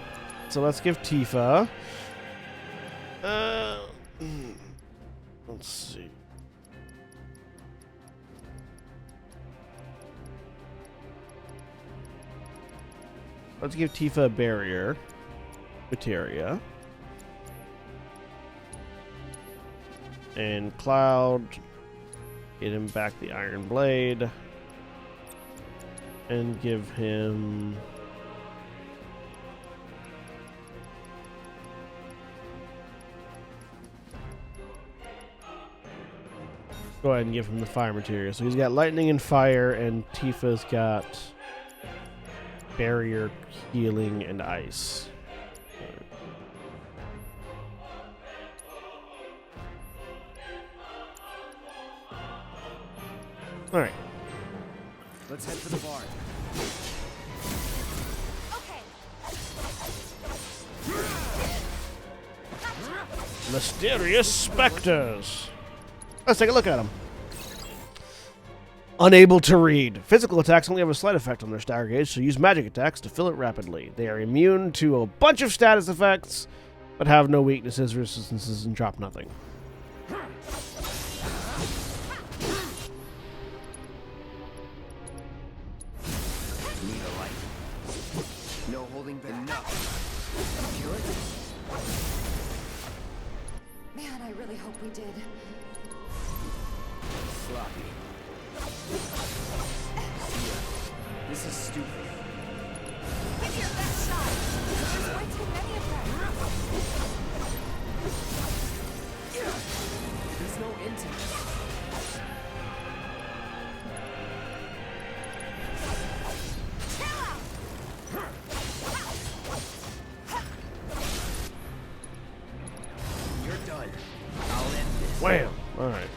So let's give Tifa. Let's see. Let's give Tifa a barrier. Materia. And Cloud. Get him back the Iron Blade. And give him... Go ahead and give him the fire materia. So he's got lightning and fire, and Tifa's got barrier, healing, and ice. Alright. Let's head for the bar. Mysterious specters. Let's take a look at them. Unable to read. Physical attacks only have a slight effect on their stagger gauge, so use magic attacks to fill it rapidly. They are immune to a bunch of status effects, but have no weaknesses, resistances, and drop nothing. Need a light. No holding back. Enough. Feel it? Man, I really hope we did. Sloppy. This is stupid. Give your best shot. There's way too many of them. There's no end to this. You're done. I'll end this. Wham! Alright.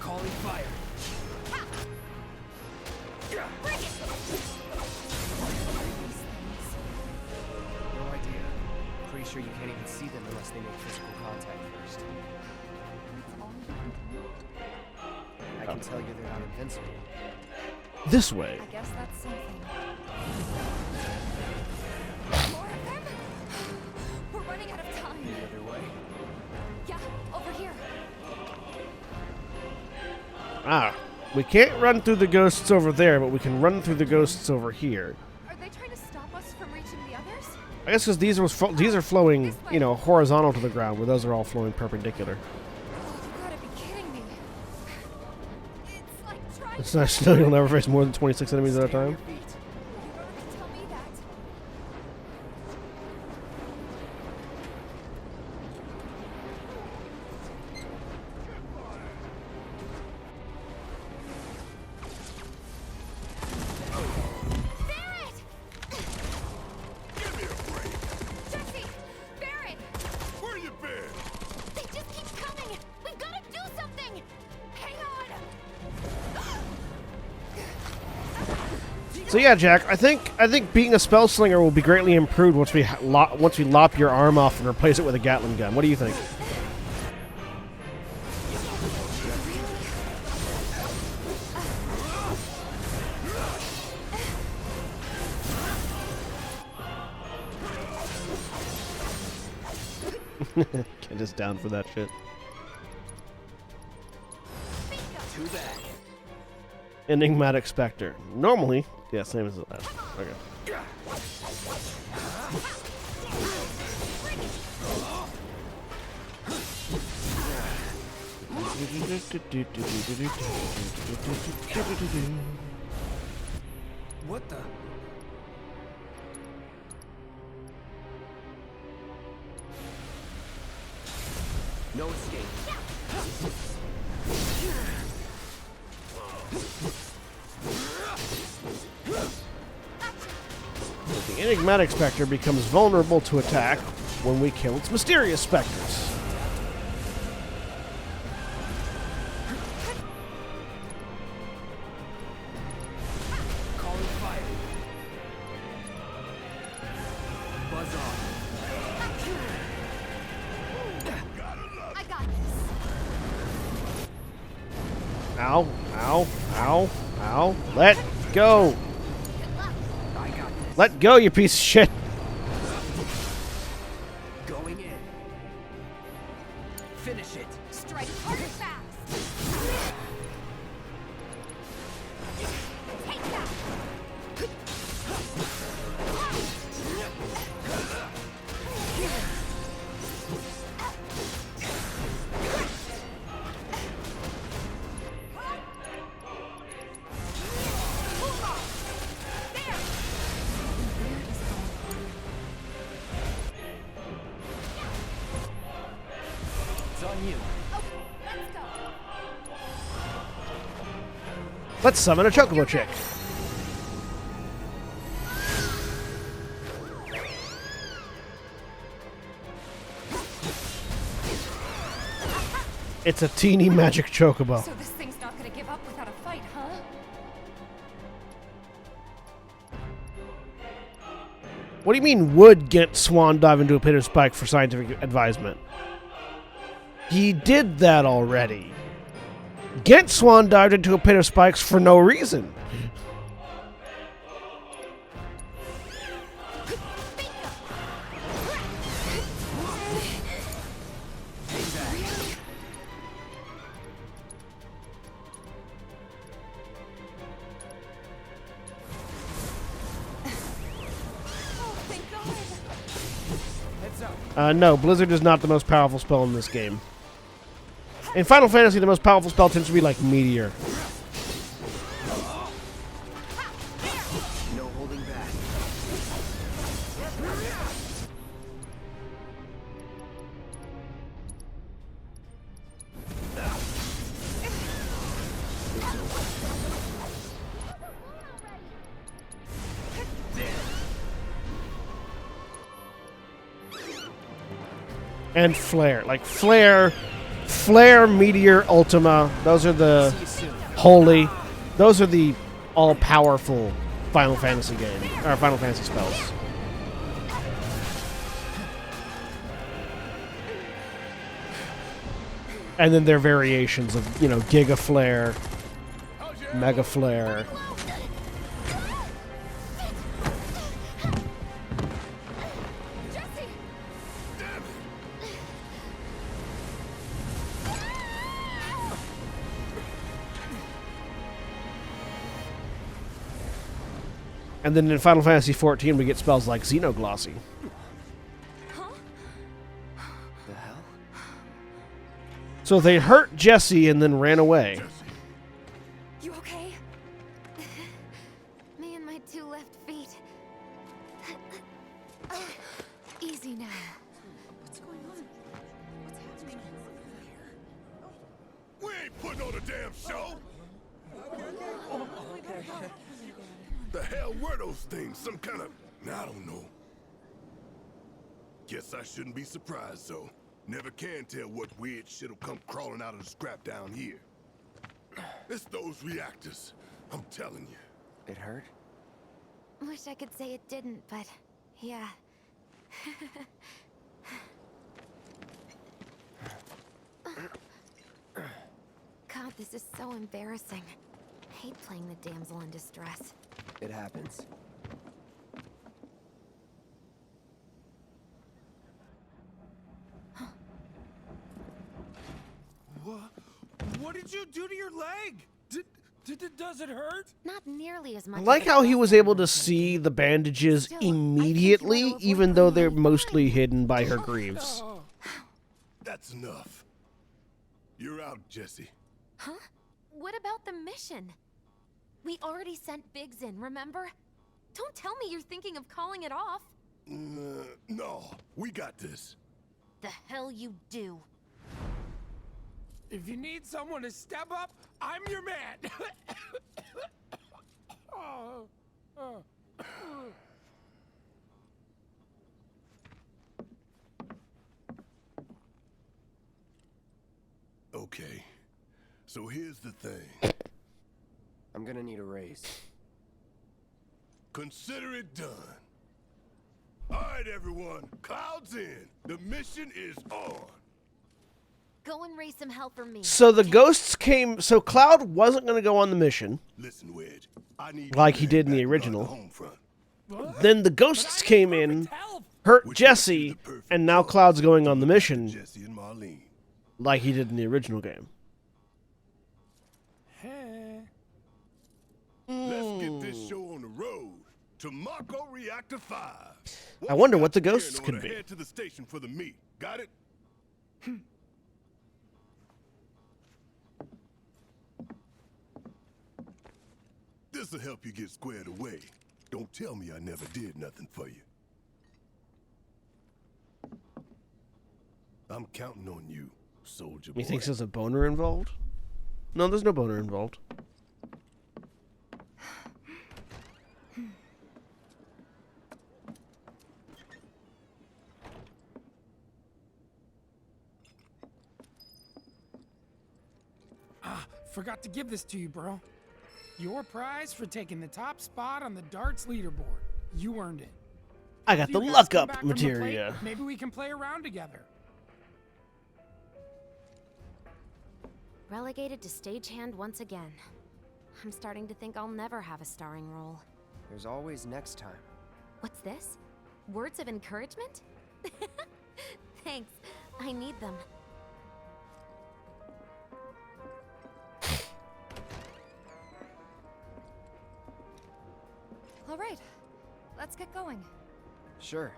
Calling fire. No idea. Pretty sure you can't even see them unless they make physical contact first. I can tell you they're not invincible. This way. I guess that's something. More of them? We're running out of time. The other way. Yeah, over here. Ah. We can't run through the ghosts over there, but we can run through the ghosts over here. Are they trying to stop us from reaching the others? I guess because these are flowing, you know, horizontal to the ground, where those are all flowing perpendicular. Oh, you gotta be kidding me. It's like trying It's nice to know you'll never face more than 26 enemies at a time. You don't have to tell me that. Jesse! Barrett! Where you been? They just keep coming! We've gotta do something! Hang on! So yeah, Jack, I think being a spell slinger will be greatly improved once we lop your arm off and replace it with a Gatling gun. What do you think? Kid is down for that shit. Too bad. Enigmatic Spectre. Normally, yeah, same as the last. Okay. What the? No escape. The Enigmatic Spectre becomes vulnerable to attack when we kill its mysterious specters. Ow. Let go. Let go, you piece of shit. Going in. Finish it. Strike hard and fast. Take that. It's on you. Let's go. Let's summon a chocobo chick. It's a teeny magic chocobo. So this thing's not gonna give up without a fight, huh? What do you mean would get Swan dive into a pit of spike for scientific advisement? He did that already. Gent Swan dived into a pit of spikes for no reason. No, Blizzard is not the most powerful spell in this game. In Final Fantasy, the most powerful spell tends to be like Meteor. No holding back. And Flare. Like Flare, Meteor, Ultima. Those are the holy. Those are the all-powerful Final Fantasy game. Or Final Fantasy spells. And then their variations of, you know, Giga Flare, Mega Flare. And then in Final Fantasy XIV, we get spells like Xenoglossy. The hell? So they hurt Jesse and then ran away. You okay? Me and my two left feet. Easy now. What's going on? What's happening? We ain't putting on a damn show! The hell were those things? Some kind of... I don't know. Guess I shouldn't be surprised, though. Never can tell what weird shit'll come crawling out of the scrap down here. It's those reactors. I'm telling you. It hurt? Wish I could say it didn't, but yeah. God, this is so embarrassing. I hate playing the damsel in distress. It happens. What did you do to your leg? Does it hurt? Not nearly as I much. like how he was able to see the bandages immediately, even though they're mostly hidden by her greaves. That's enough. You're out, Jesse. Huh? What about the mission? We already sent Biggs in, remember? Don't tell me you're thinking of calling it off. No, we got this. The hell you do. If you need someone to step up, I'm your man. Okay, so here's the thing. I'm gonna need a raise. Consider it done. All right, everyone, clouds in. The mission is on. Go and raise some hell for me. So the ghosts came. So Cloud wasn't going to go on the mission. Listen, Wedge. I need like he did in the original. Then the ghosts came in, hurt Jesse, and now Cloud's going on the mission like he did in the original game. Let's get this show on the road to Marco Reactor 5. I wonder what the ghosts could be. Head to the station for the meet. Got it? This'll help you get squared away. Don't tell me I never did nothing for you. I'm counting on you, soldier boy. He thinks there's a boner involved? No, there's no boner involved. Forgot to give this to you, bro. Your prize for taking the top spot on the darts leaderboard. You earned it. I got If the you guys luck come up back from the plate, materia. Maybe we can play around together. Relegated to stagehand once again. I'm starting to think I'll never have a starring role. There's always next time. What's this? Words of encouragement? Thanks. I need them. All right, let's get going. Sure.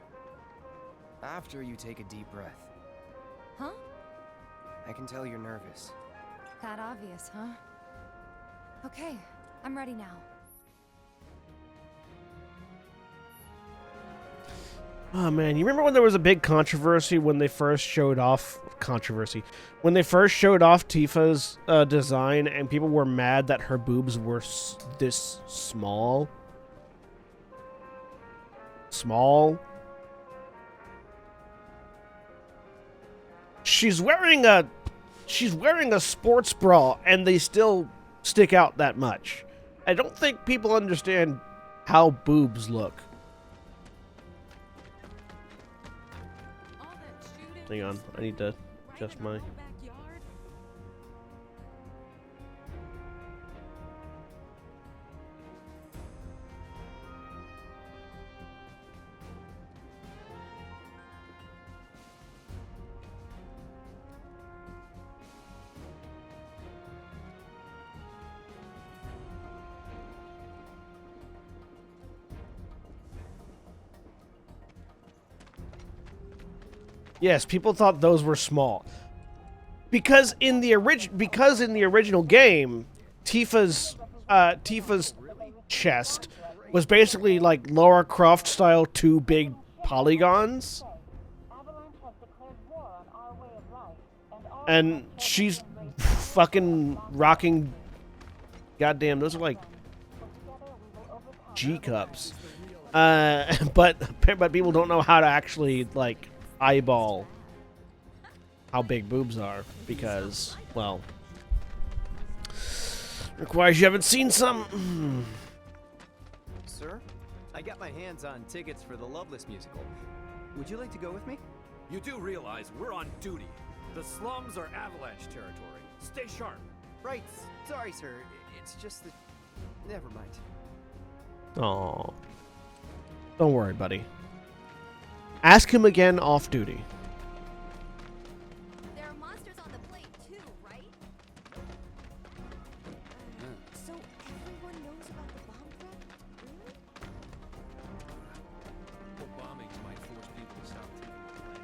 After you take a deep breath. Huh? I can tell you're nervous. That obvious, huh? Okay, I'm ready now. Oh man, you remember when there was a big controversy when they first showed off when they first showed off Tifa's design, and people were mad that her boobs were this small? She's wearing a sports bra and they still stick out that much. I don't think people understand how boobs look. Hang on, I need to adjust my... Yes, people thought those were small. Because in the original game, Tifa's chest was basically like Lara Croft style 2 big polygons. And she's fucking rocking, goddamn, those are like G cups. But people don't know how to actually like eyeball how big boobs are because, well, requires you haven't seen some. Sir, I got my hands on tickets for the Loveless musical. Would you like to go with me? You do realize we're on duty. The slums are Avalanche territory. Stay sharp. Right. Sorry, sir. It's just that... Never mind. Aw. Don't worry, buddy. Ask him again off duty. There are monsters on the plate too, right? So everyone knows about the bomb threat? Really? Well, bombings might force people to stop taking the play.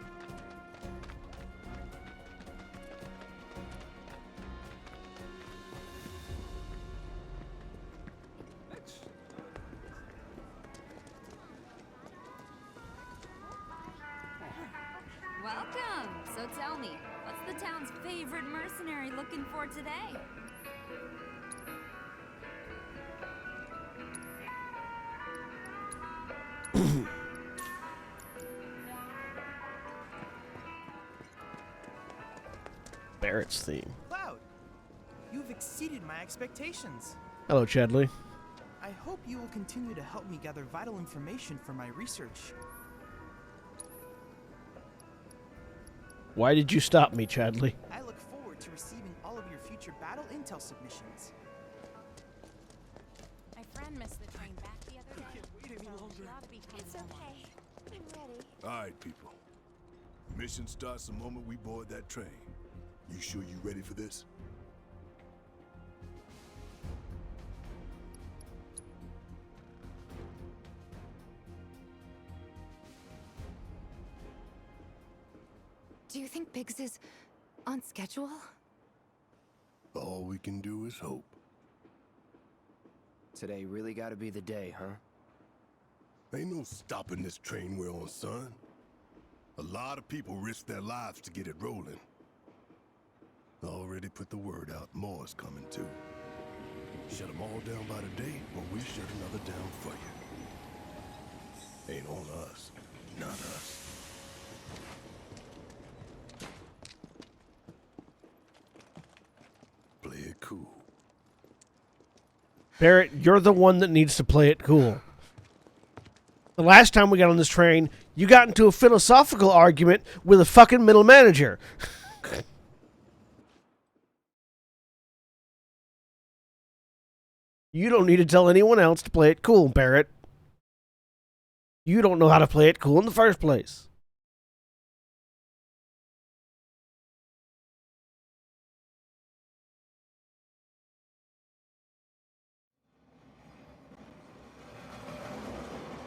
Welcome! So tell me, what's the town's favorite mercenary looking for today? Barrett's theme. Cloud, you've exceeded my expectations. Hello, Chadley. I hope you will continue to help me gather vital information for my research. Why did you stop me, Chadley? I look your battle intel submissions. My friend missed the train back the other day. I can't wait any longer. She ought to be It's coming home. okay. I'm ready. All right, people. Mission starts the moment we board that train. You sure you ready for this? Do you think Biggs is on schedule? All we can do is hope. Today really gotta be the day, huh? Ain't no stopping this train we're on, son. A lot of people risk their lives to get it rolling. Already put the word out, more's coming too. Shut them all down by the day, or we shut another down for you. Ain't on us, not us. Play it cool. Barrett, you're the one that needs to play it cool. The last time we got on this train, you got into a philosophical argument with a fucking middle manager. You don't need to tell anyone else to play it cool, Barrett. You don't know how to play it cool in the first place.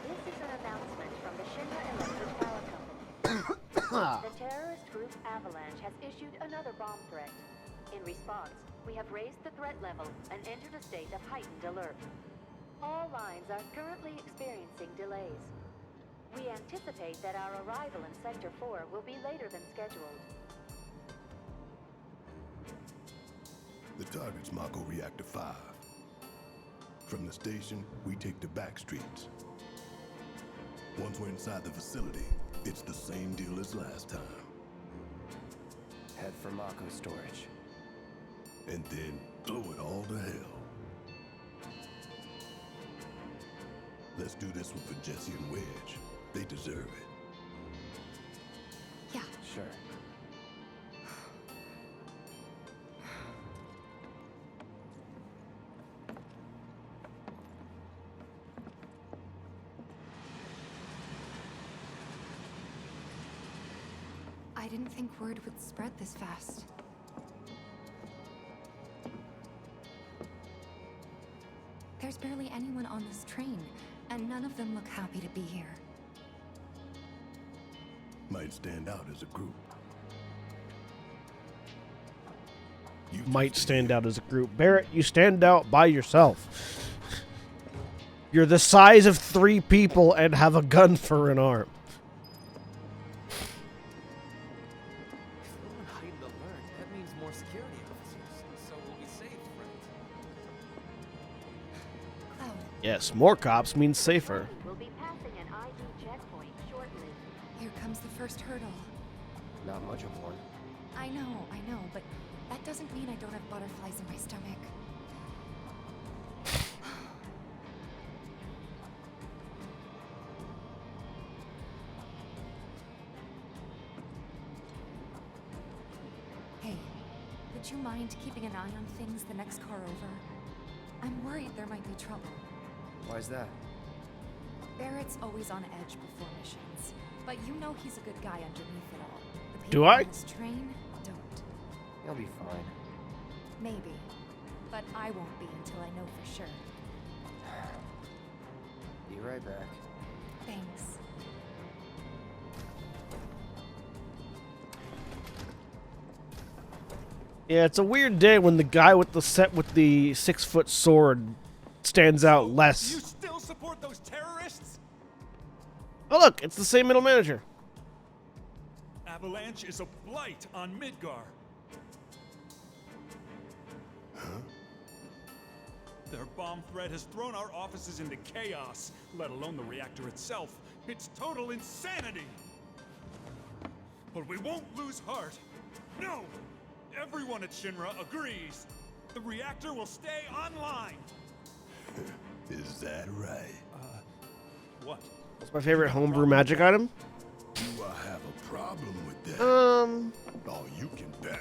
This is an announcement from the Shinra Electric Power Company. The terrorist group Avalanche has issued another bomb threat. In response, we have raised the threat level and entered a state of heightened alert. All lines are currently experiencing delays. We anticipate that our arrival in Sector 4 will be later than scheduled. The target's Mako Reactor 5. From the station, we take the back streets. Once we're inside the facility, it's the same deal as last time. Head for Mako storage. And then blow it all to hell. Let's do this one for Jesse and Wedge. They deserve it. Yeah. Sure. I didn't think word would spread this fast. There's barely anyone on this train, and none of them look happy to be here. Might stand out as a group. Might stand out as a group. Barrett, you stand out by yourself. You're the size of 3 people and have a gun for an arm. If we're on heightened alert, that means more security officers, so we'll be safe, right? Cloud, Yes, more cops means safer. We'll be passing an ID checkpoint shortly. here comes the first hurdle. Not much of one. I know, but that doesn't mean I don't have butterflies in my stomach. Hey, would you mind keeping an eye on things the next car over? I'm worried there might be trouble. Why's that? Barrett's always on edge before missions, but you know he's a good guy underneath it all. The Do people I? on this train don't. You'll be fine. Maybe, but I won't be until I know for sure. Be right back. Thanks. Yeah, it's a weird day when the guy with the 6-foot sword stands out You less. still support those terrorists? Oh look, it's the same middle manager. Avalanche is a blight on Midgar. Their bomb threat has thrown our offices into chaos, let alone the reactor itself. It's total insanity! But we won't lose heart. No! Everyone at Shinra agrees. The reactor will stay online. Is that right? What? That's my favorite homebrew magic item. Do I have a problem with that? Um, Oh, you can bet.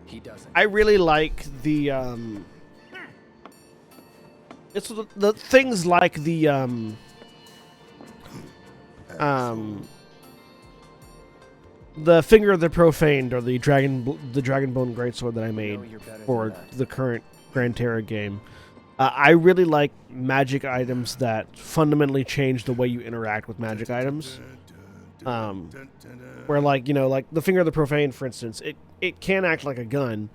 He doesn't. I really like the it's the things like the Finger of the Profaned, or the Dragonbone Greatsword that I made for the current Gran Terra game. I really like magic items that fundamentally change the way you interact with magic items. Where, like, you know, like the Finger of the Profane, for instance, it can act like a gun,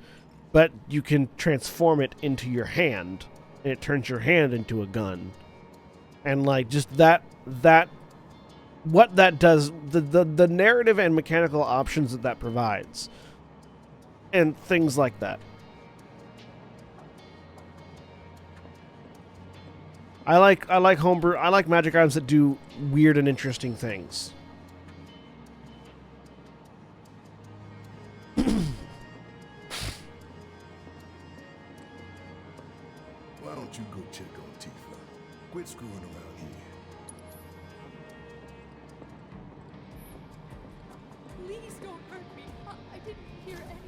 but you can transform it into your hand, and it turns your hand into a gun. And, like, just what that does, the narrative and mechanical options that provides, and things like that. I like homebrew. I like magic items that do weird and interesting things. Why don't you go check on Tifa? Quit screwing around here. Please don't hurt me. I didn't hear anything.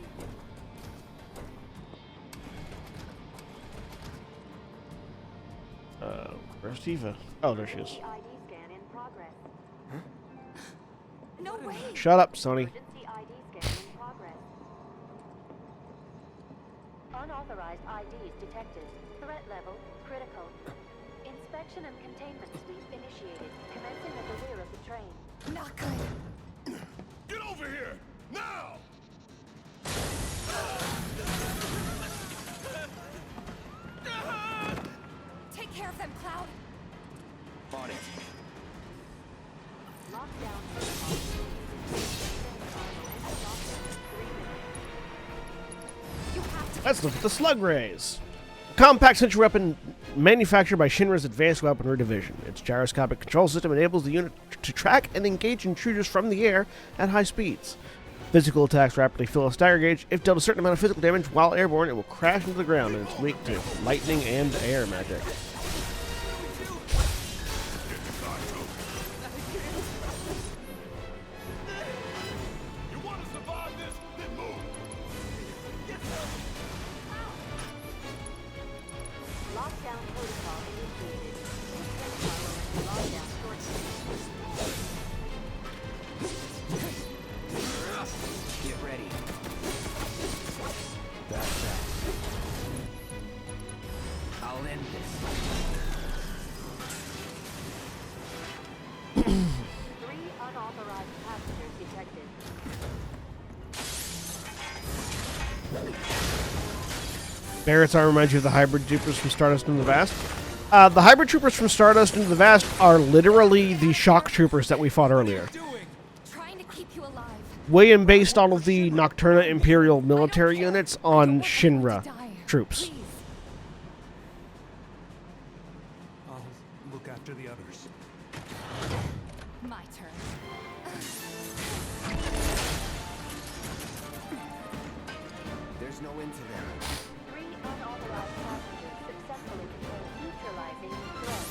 Where's Tifa? Oh, there she is. ID scan in progress. No way. Shut up, Sonny. Emergency ID scan in progress. Unauthorized IDs detected. Threat level critical. Inspection and containment sweep initiated. Commencing at the rear of the train. Not good. Get over here! Now! Take care of them, Cloud. On it. Let's look at the Slug Rays. A compact sentry weapon manufactured by Shinra's Advanced Weaponry Division. Its gyroscopic control system enables the unit to track and engage intruders from the air at high speeds. Physical attacks rapidly fill a stagger gauge. If dealt a certain amount of physical damage while airborne, it will crash into the ground, and it's weak to lightning and air magic. Lockdown protocol initiated. Lockdown shortly. Get ready. That's that. I'll end this. 3 unauthorized passengers detected. Barrett's arm reminds you of the Hybrid Troopers from Stardust Into the Vast. The Hybrid Troopers from Stardust Into the Vast are literally the shock troopers that we fought earlier. Trying to keep you alive. William based all of the Nocturna Imperial military units on Shinra troops. Please. I'll look after the others. My turn. There's no end to them. 3 unauthorized passengers successfully contained, neutralizing threat.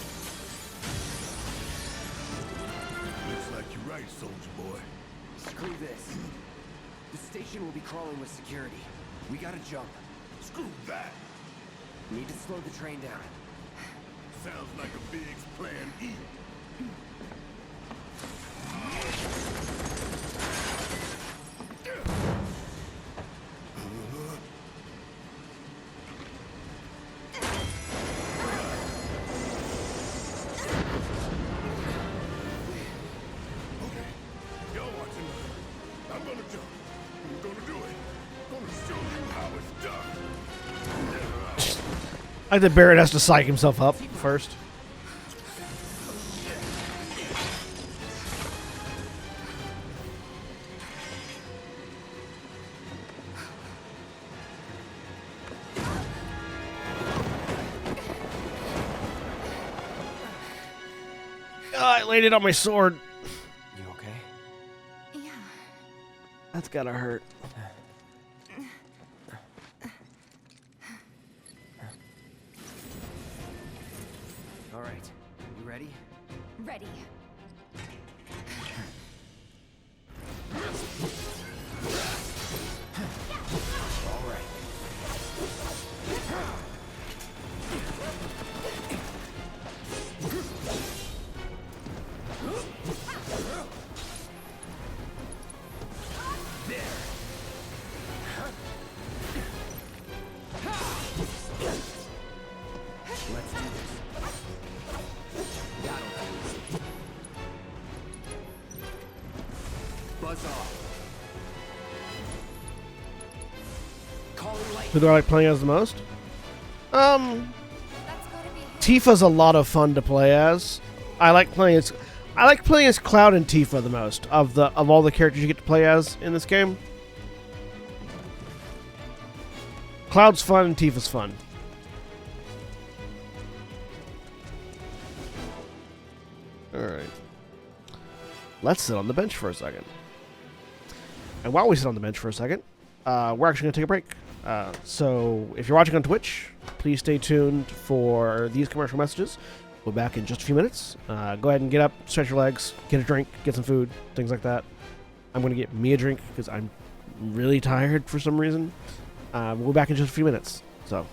Looks like you're right, soldier boy. Screw this. The station will be crawling with security. We gotta jump. Screw that! Need to slow the train down. Sounds like a big plan E. Okay, y'all watching. I'm gonna jump. I'm gonna do it. Gonna show you how it's done. I think Barrett has to psych himself up first. I laid it on my sword. You okay? Yeah. That's gotta hurt. All right. You ready? Ready. All right. Let's do this. That'll do. Buzz off. Calling light. Who do I like playing as the most? Tifa's a lot of fun to play as. I like playing as Cloud and Tifa the most of all the characters you get to play as in this game. Cloud's fun and Tifa's fun. Alright. Let's sit on the bench for a second. And while we sit on the bench for a second, we're actually going to take a break. So if you're watching on Twitch, please stay tuned for these commercial messages. We'll be back in just a few minutes. Go ahead and get up, stretch your legs, get a drink, get some food, things like that. I'm going to get me a drink because I'm really tired for some reason. We'll be back in just a few minutes. So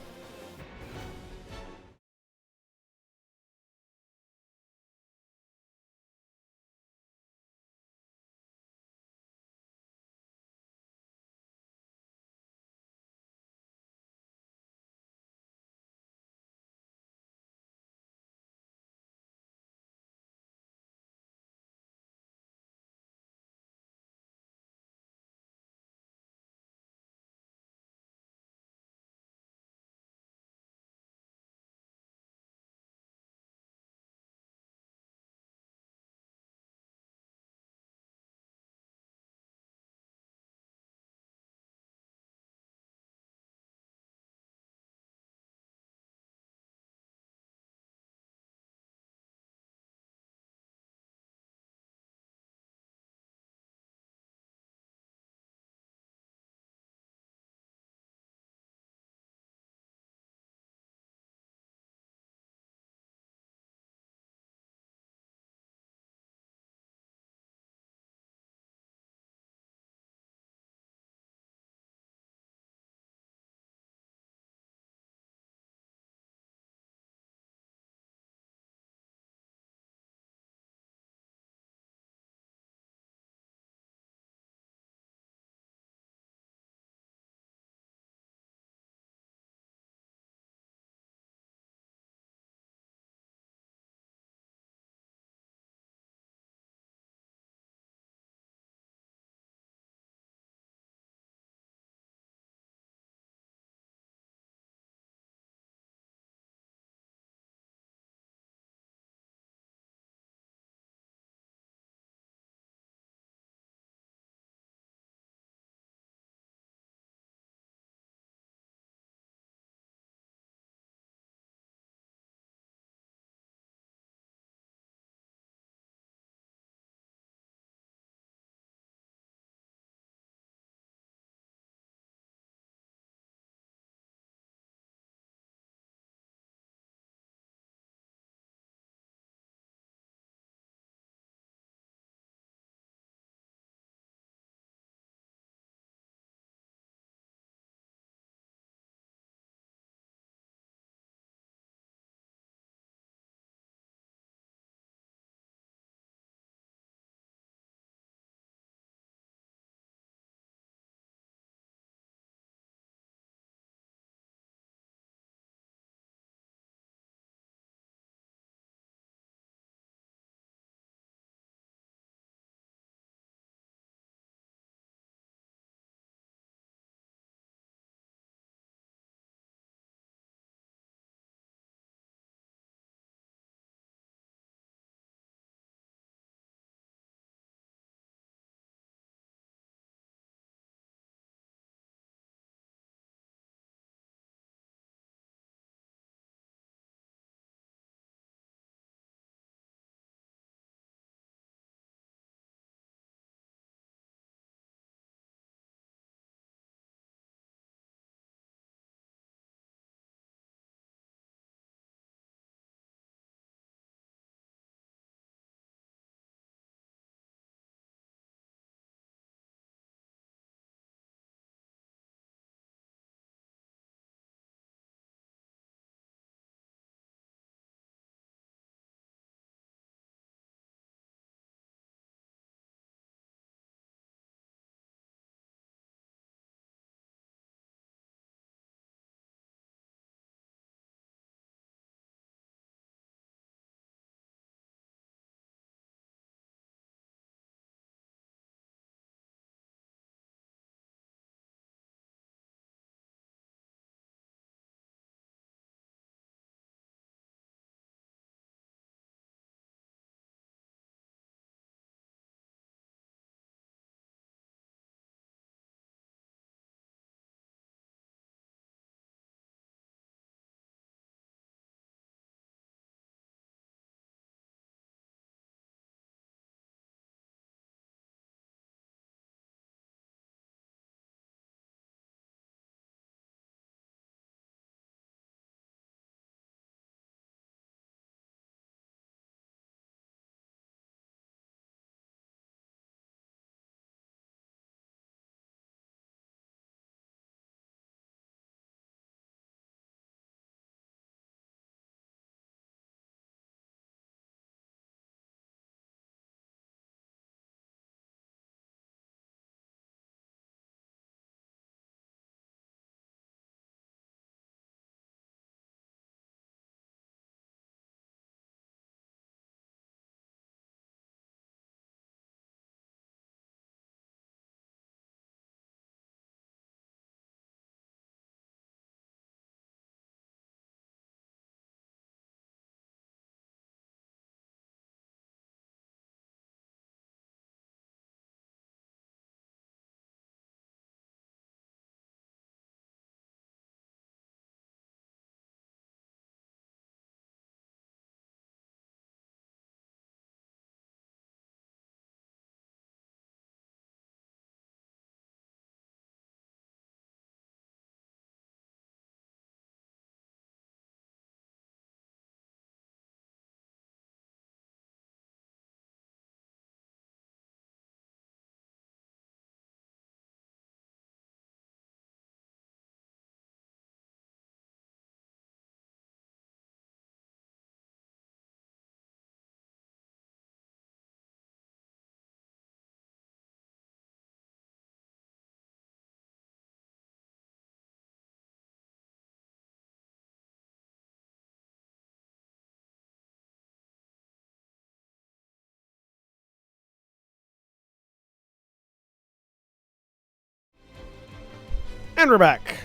And we're back.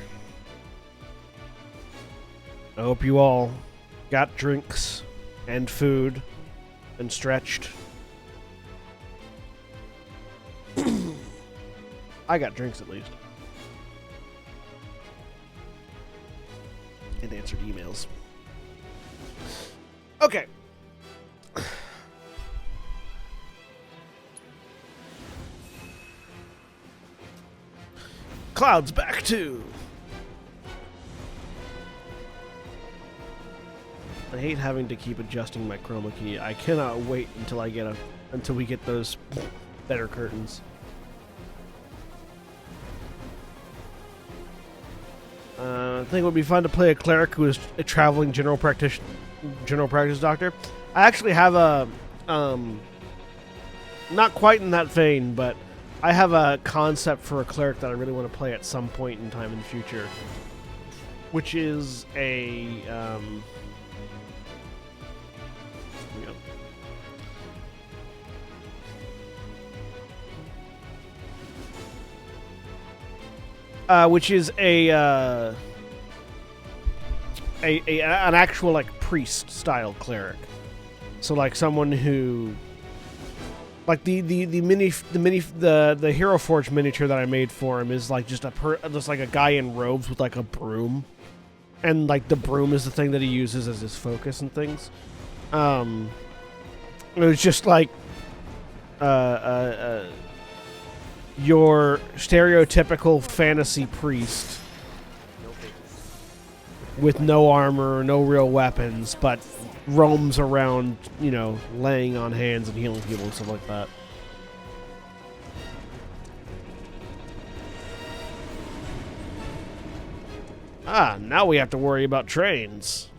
I hope you all got drinks and food and stretched. I got drinks at least. And answered emails. Okay. Cloud's back too. I hate having to keep adjusting my chroma key. I cannot wait until we get those better curtains. I think it would be fun to play a cleric who is a traveling general practice doctor. I actually have a not quite in that vein, but I have a concept for a cleric that I really want to play at some point in time in the future, which is a an actual like priest style cleric. So like someone who, like the Hero Forge miniature that I made for him is like just like a guy in robes with like a broom, and like the broom is the thing that he uses as his focus and things. It was just like your stereotypical fantasy priest with no armor, no real weapons, but roams around, you know, laying on hands and healing people and stuff like that. Ah, now we have to worry about trains.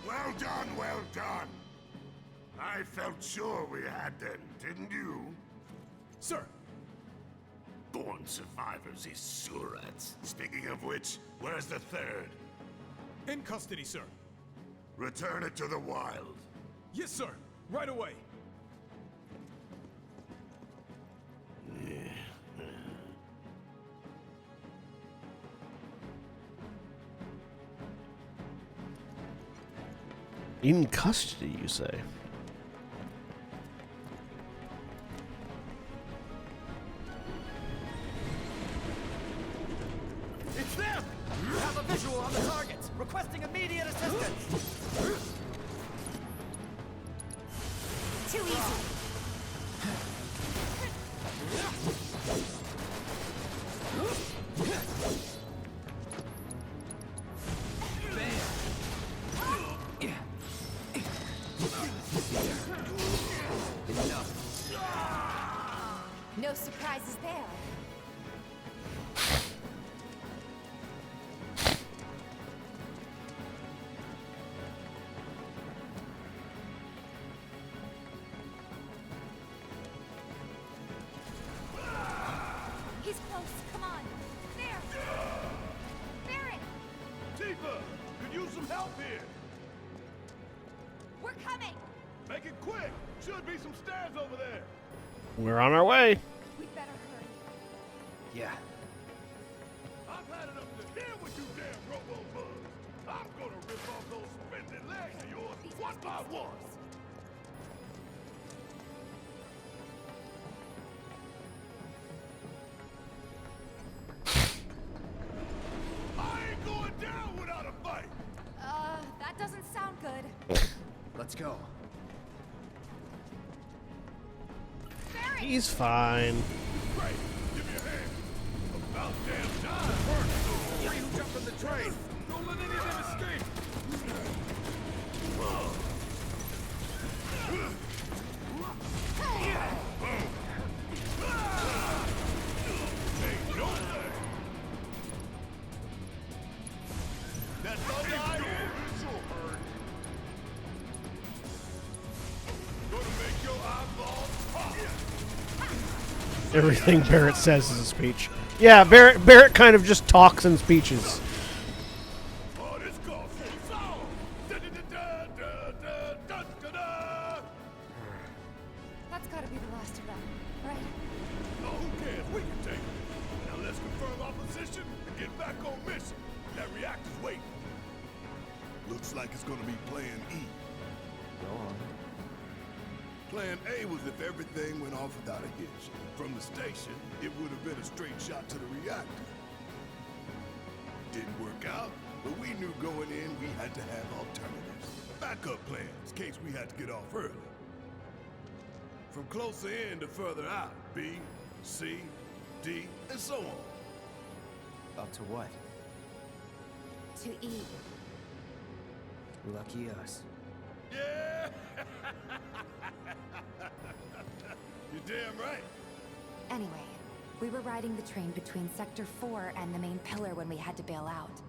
Well done, well done. I felt sure we had them, didn't you? Sir! Born survivors, these surats. Speaking of which, where's the third? In custody, sir. Return it to the wild. Yes, sir. Right away. In custody, you say? It's them! You have a visual on the targets, requesting immediate assistance! Too easy. No surprises there. He's close. Come on. There. Barrett. Tifa, could use some help here. We're coming. Make it quick. Should be some stairs over there. We're on our way. We better hurry. Yeah. I've had enough to hear with you damn robo-bugs. I'm gonna rip off those spindly legs of yours one by one. I ain't going down without a fight. That doesn't sound good. Let's go. He's fine. Great, give me a hand. About damn time. First, three who jumped on the train. Don't let any of them escape. Hey, don't say. That's all right. This'll hurt. Gonna make your eyeballs pop. Everything Barrett says is a speech. Yeah, Barrett kind of just talks in speeches. Oh, this calls for a song. Da-da-da-da-da-da-da. like it's gonna be Plan E. Go on. Plan A was if everything went off without a hitch. From the station, it would have been a straight shot to the reactor. Didn't work out, but we knew going in we had to have alternatives. Backup plans, in case we had to get off early. From closer in to further out, B, C, D, and so on. Up to what? To eat. Lucky us. Yeah! You're damn right. Anyway, we were riding the train between Sector 4 and the main pillar when we had to bail out.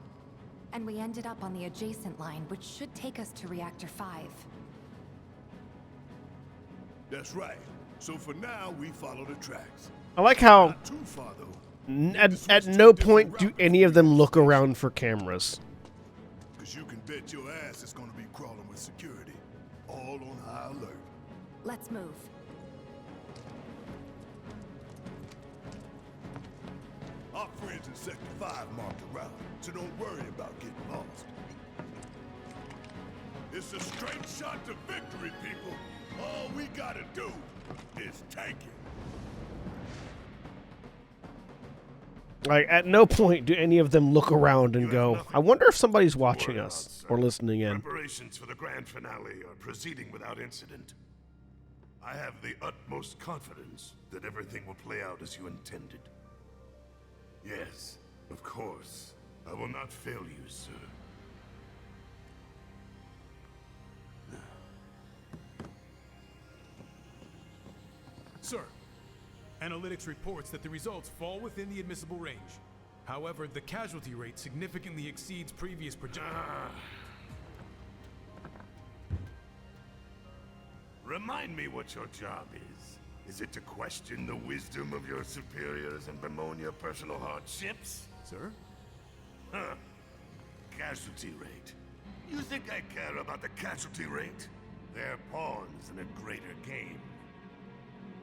And we ended up on the adjacent line, which should take us to Reactor 5. That's right. So for now, we follow the tracks. I like how Not too far, though. at no point do any of them look around for cameras. Because you can bet your ass it's going to be crawling with security. All on high alert. Let's move. Our friends in Sector 5 marked the route, so don't worry about getting lost. It's a straight shot to victory, people. All we gotta do is take it. Like, at no point do any of them look around and go, I wonder if somebody's watching us or listening in. Preparations for the grand finale are proceeding without incident. I have the utmost confidence that everything will play out as you intended. Yes, of course. I will not fail you, sir. Sir, analytics reports that the results fall within the admissible range. However, the casualty rate significantly exceeds previous projections. Remind me what your job is. Is it to question the wisdom of your superiors and bemoan your personal hardships? Sir? Huh. Casualty rate. You think I care about the casualty rate? They're pawns in a greater game.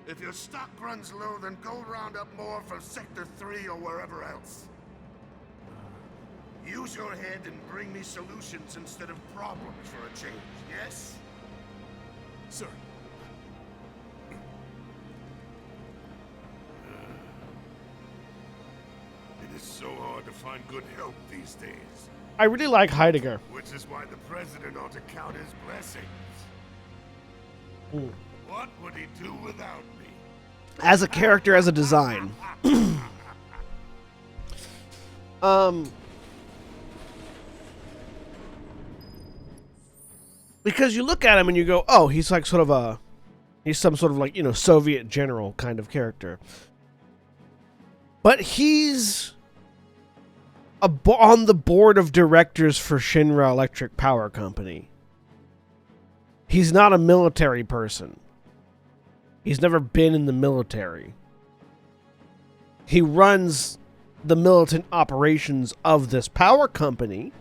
If your stock runs low, then go round up more from Sector 3 or wherever else. Use your head and bring me solutions instead of problems for a change, yes? Sir. It is so hard to find good help these days. I really like Heidegger. Which is why the president ought to count his blessings. Mm. What would he do without me? As a character, as a design. Because you look at him and you go, oh, he's like he's some sort of like, Soviet general kind of character. But he's on the board of directors for Shinra Electric Power Company. He's not a military person. He's never been in the military. He runs the militant operations of this power company,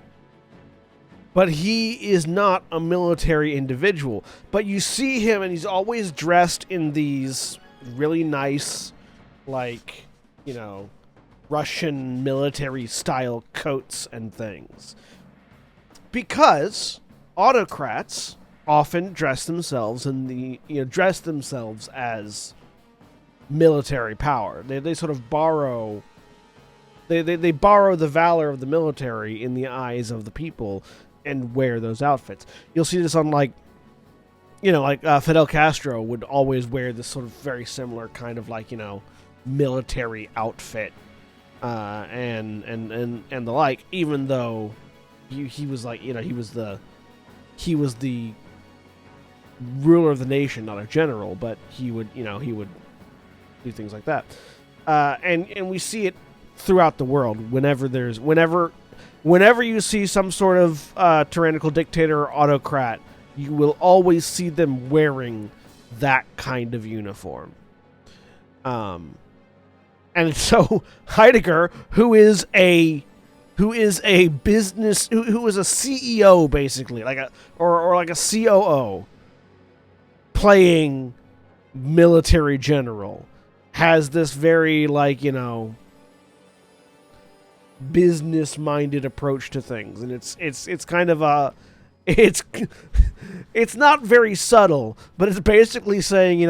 but he is not a military individual. But you see him and he's always dressed in these really nice, like, Russian military style coats and things. Because autocrats often dress themselves as military power. They sort of borrow they borrow the valor of the military in the eyes of the people and wear those outfits. You'll see this on Fidel Castro would always wear this sort of very similar kind of military outfit and the like, even though he was he was the ruler of the nation, not a general, but he would do things like that. And we see it throughout the world. Whenever you see some sort of tyrannical dictator or autocrat, you will always see them wearing that kind of uniform. And so Heidegger, who is a business, who is a CEO basically, like a COO, playing military general, has this very business-minded approach to things, and it's kind of It's not very subtle, but it's basically saying,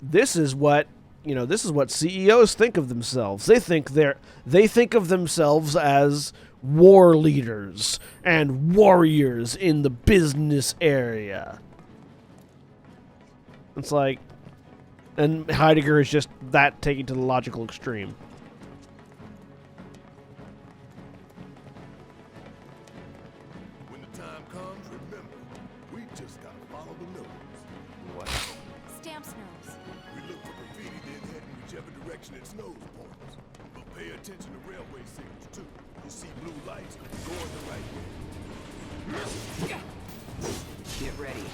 this is what CEOs think of themselves. They think of themselves as war leaders and warriors in the business area. It's like, and Heidegger is just that taken to the logical extreme. When the time comes, remember, we just gotta follow the nose. What? Stamp's nose. We look for graffiti, then head in whichever direction its nose points. But pay attention to railway signals too. You see blue lights, go in the right way. Get ready.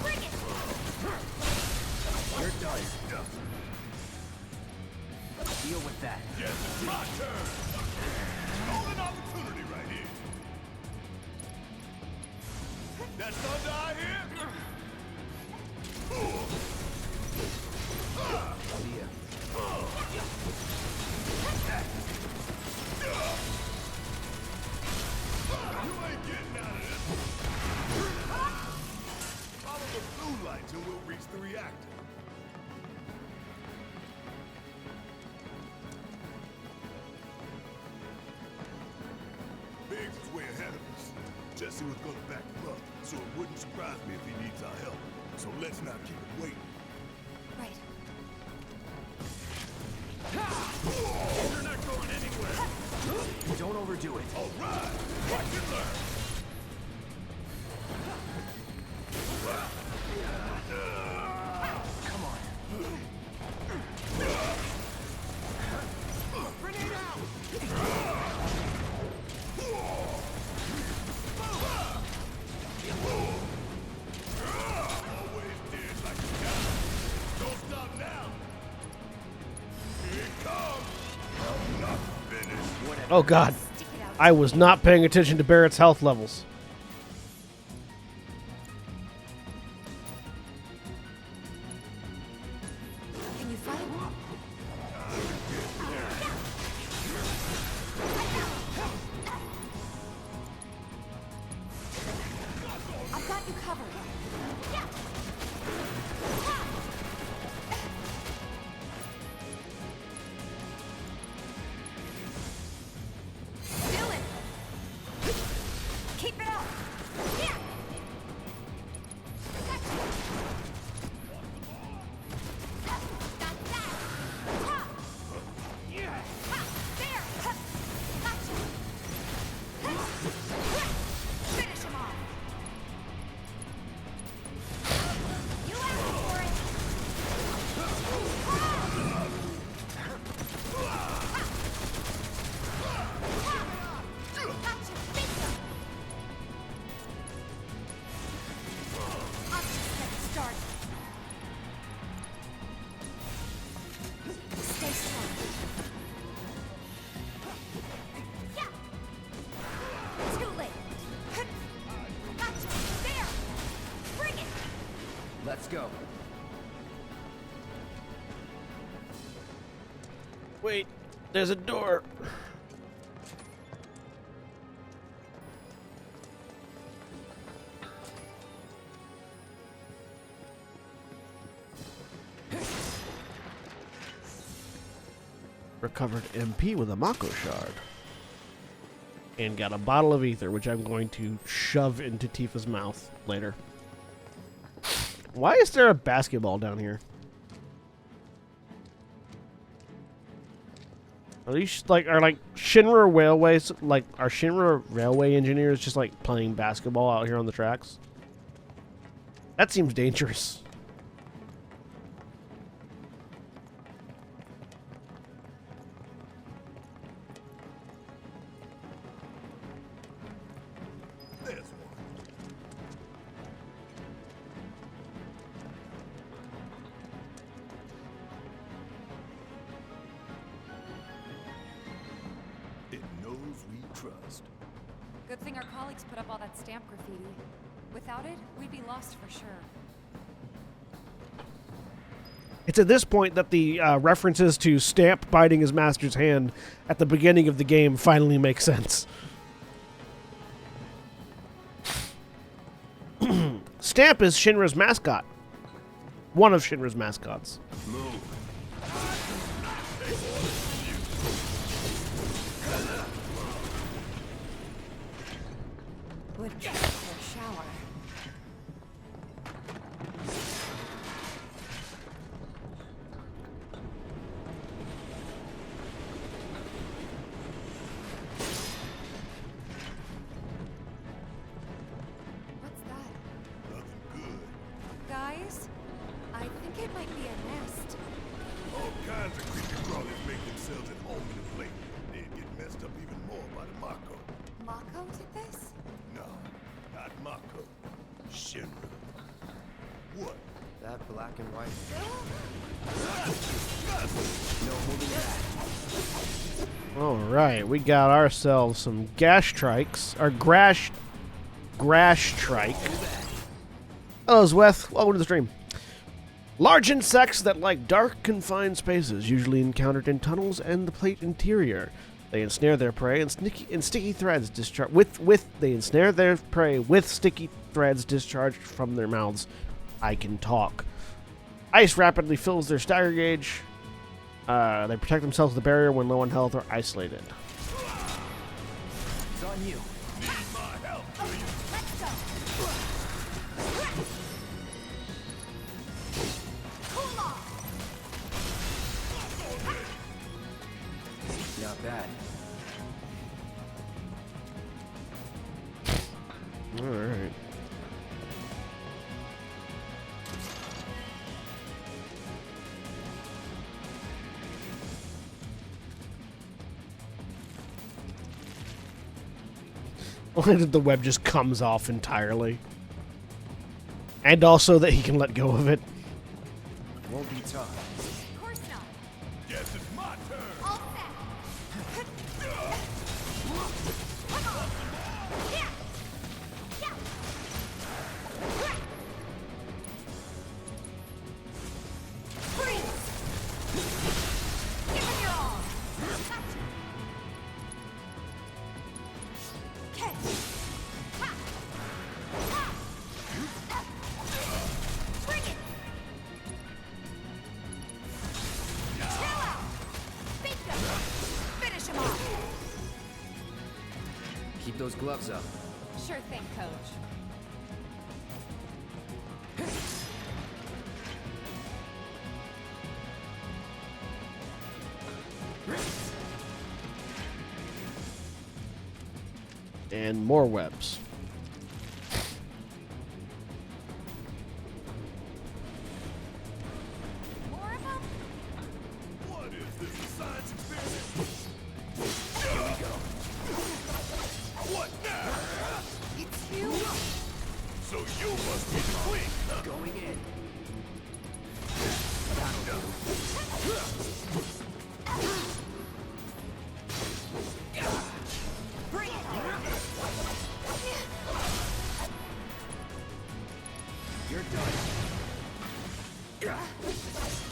Bring it! You're done. Deal with that. Yes, it's my turn. Golden opportunity right here. That thunder I hear? See ya. You ain't getting out of this. Follow the blue lights and we'll reach the reactor. Biggs is way ahead of us. Jesse was gonna back him up, so it wouldn't surprise me if he needs our help. So let's not keep him waiting. Right. You're not going anywhere. Don't overdo it. All right, watch and learn. Come on. Grenade out! Always did like a guy. Don't stop now. Here it comes. I'm not finished. Oh God, I was not paying attention to Barrett's health levels. Can you fight? I've got you covered. Dylan! Keep it up! Yeah! Finish him off! You asked for it! Gotcha! Bingo! I'll just get started. Stay strong. Yeah! Too late. Gotcha! There! Bring it! Let's go. Wait, there's a door. Recovered MP with a Mako shard. And got a bottle of ether, which I'm going to shove into Tifa's mouth later. Why is there a basketball down here? Are these are Shinra railways, are Shinra railway engineers just like playing basketball out here on the tracks? That seems dangerous. There's one. It knows we trust. Good thing our colleagues put up all that stamp graffiti. Without it, we'd be lost for sure. It's at this point that the references to Stamp biting his master's hand at the beginning of the game finally make sense. Stamp is Shinra's mascot. One of Shinra's mascots. Would get for a shower. What's that? Nothing good. Guys, I think it might be a nest. All kinds of creepy crawlers make themselves at home in the lake. They'd get messed up even more by the Mako. Mako did this? No, not Mako. Shinra. What? That black and white. No holding back. All right, we got ourselves some gash trikes, or grash trike. Hello, Zweth. Welcome to the stream. Large insects that like dark, confined spaces, usually encountered in tunnels and the plate interior. They ensnare their prey and sticky threads discharge They ensnare their prey with sticky threads discharged from their mouths. I can talk. Ice rapidly fills their stagger gauge. They protect themselves with the barrier when low on health or isolated. It's on you. Need my help, do you? Let's go. Cool off. Not bad. All right. The web just comes off entirely. And also that he can let go of it. Won't be tough. Of course not. Guess it's my turn. All set. Come on. Yeah. Yeah. Freeze. Give him your all. Catch. Ha. Ha. Bring it. Chill out. Bingo. Finish him off. Keep those gloves up. Sure thing, coach. And more webs. More of them? What is this, a science experiment? Here we go. What now? It's you. So you must be the queen, huh? Going in. Bring it. You're done.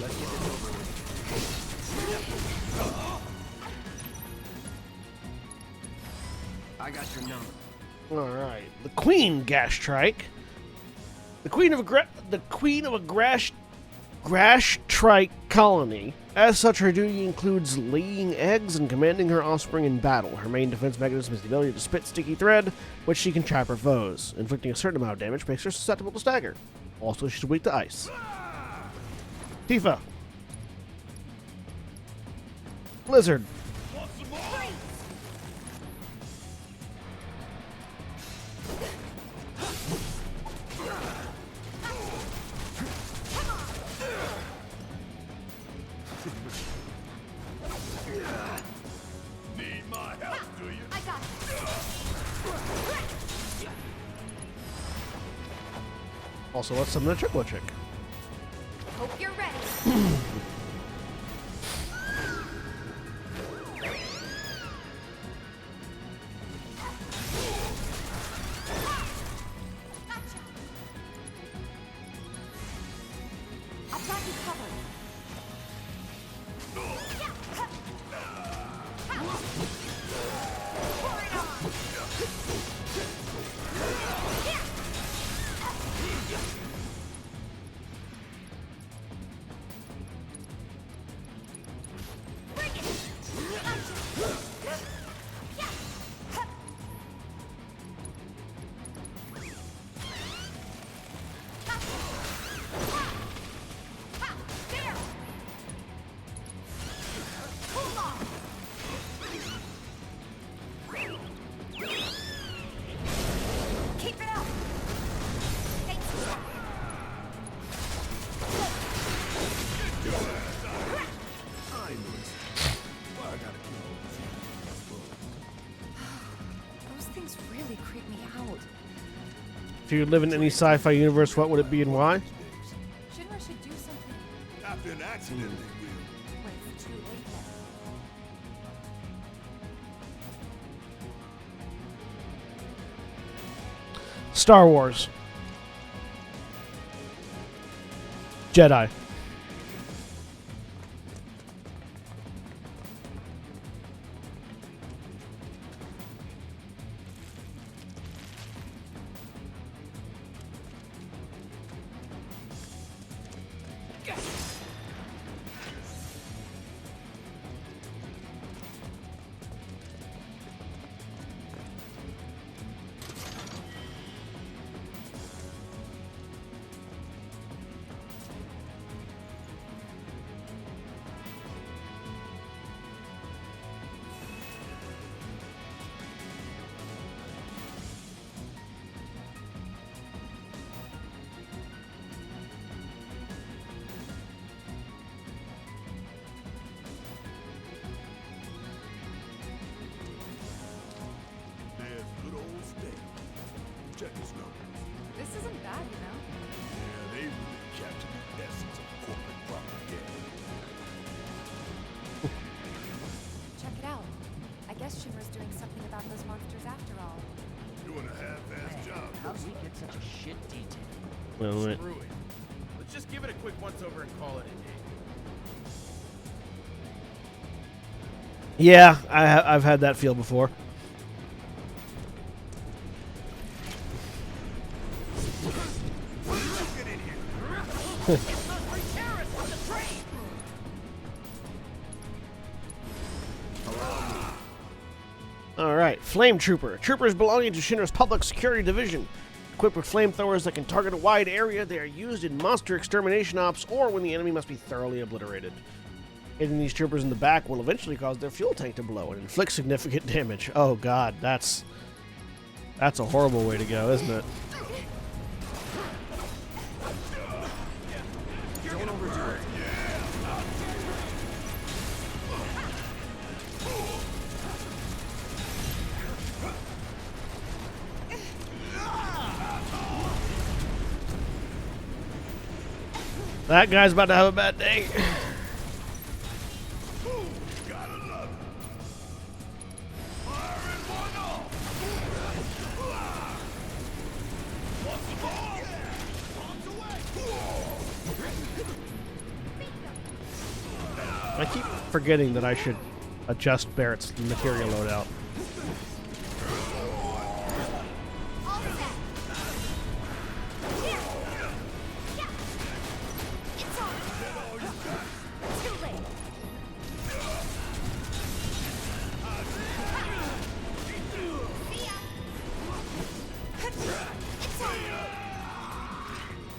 Let's get this over with. I got your number. All right, the Queen Gash Trike. The Queen of a Grash Trike colony. As such, her duty includes laying eggs and commanding her offspring in battle. Her main defense mechanism is the ability to spit sticky thread, which she can trap her foes. Inflicting a certain amount of damage makes her susceptible to stagger. Also, she's weak to ice. Tifa. Blizzard. Want some more? Need my help, do you? I got it. Also, let's summon a triple chick. Hope you're ready. I've got you covered. If you could live in any sci-fi universe, what would it be and why? Shinra should do something. After an accident, they will. When it's too late then. Star Wars. Jedi. There's good old steak. Check his numbers. This isn't bad, you know? Yeah, they really captured the essence of corporate propaganda. Check it out. I guess Shinra's doing something about those monsters after all. Doing a half-assed job. How did we get such a shit detail? Well, Screw it. Let's just give it a quick once-over and call it a day. Yeah, I've had that feel before. All right, Flame Trooper. Troopers belonging to Shinra's Public Security Division. Equipped with flamethrowers that can target a wide area, they are used in monster extermination ops or when the enemy must be thoroughly obliterated. Hitting these troopers in the back will eventually cause their fuel tank to blow and inflict significant damage. Oh god, that's a horrible way to go, isn't it? Don't overdo it. That guy's about to have a bad day. I keep forgetting that I should adjust Barrett's material loadout.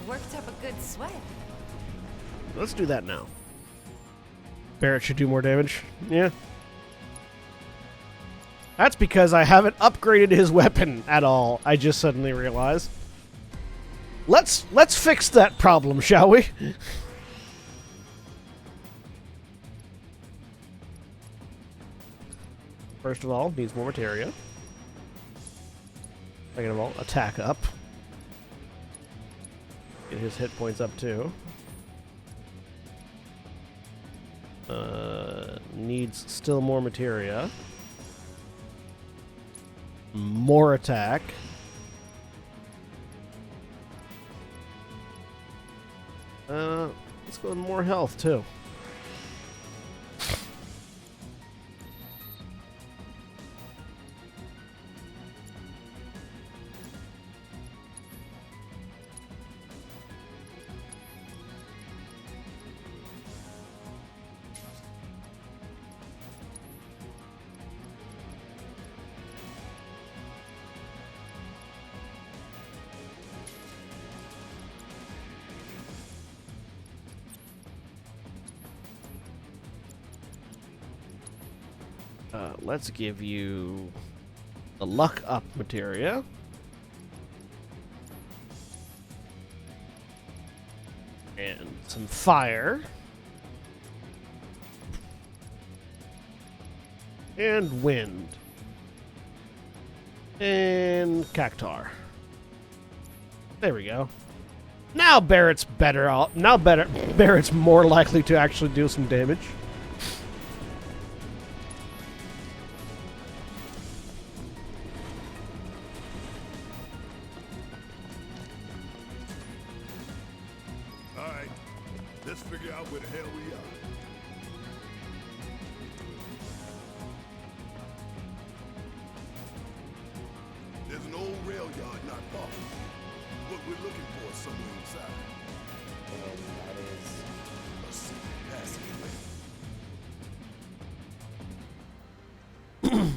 Worked up a good sweat. Let's do that now. Barrett should do more damage. Yeah. That's because I haven't upgraded his weapon at all. I just suddenly realized. Let's fix that problem, shall we? First of all, needs more materia. Second of all, attack up. Get his hit points up too. Needs still more materia. More attack. Let's go with more health too. Let's give you the luck up materia. And some fire. And wind. And cactar. There we go. Now Barrett's better. Now Barrett's more likely to actually do some damage. Alright, let's figure out where the hell we are. There's an old rail yard not far. What we're looking for is somewhere inside. And that is a secret passageway.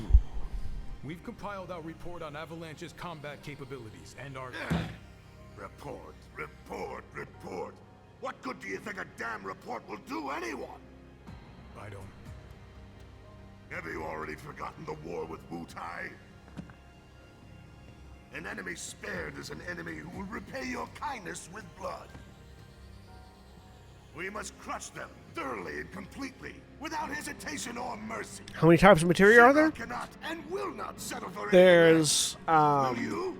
We've compiled our report on Avalanche's combat capabilities and our... Report, report, report. What good do you think a damn report will do anyone? I don't... Have you already forgotten the war with Wu-Tai? An enemy spared is an enemy who will repay your kindness with blood. We must crush them thoroughly and completely, without hesitation or mercy. How many types of materia are there? Cannot and will not settle for There's Will you?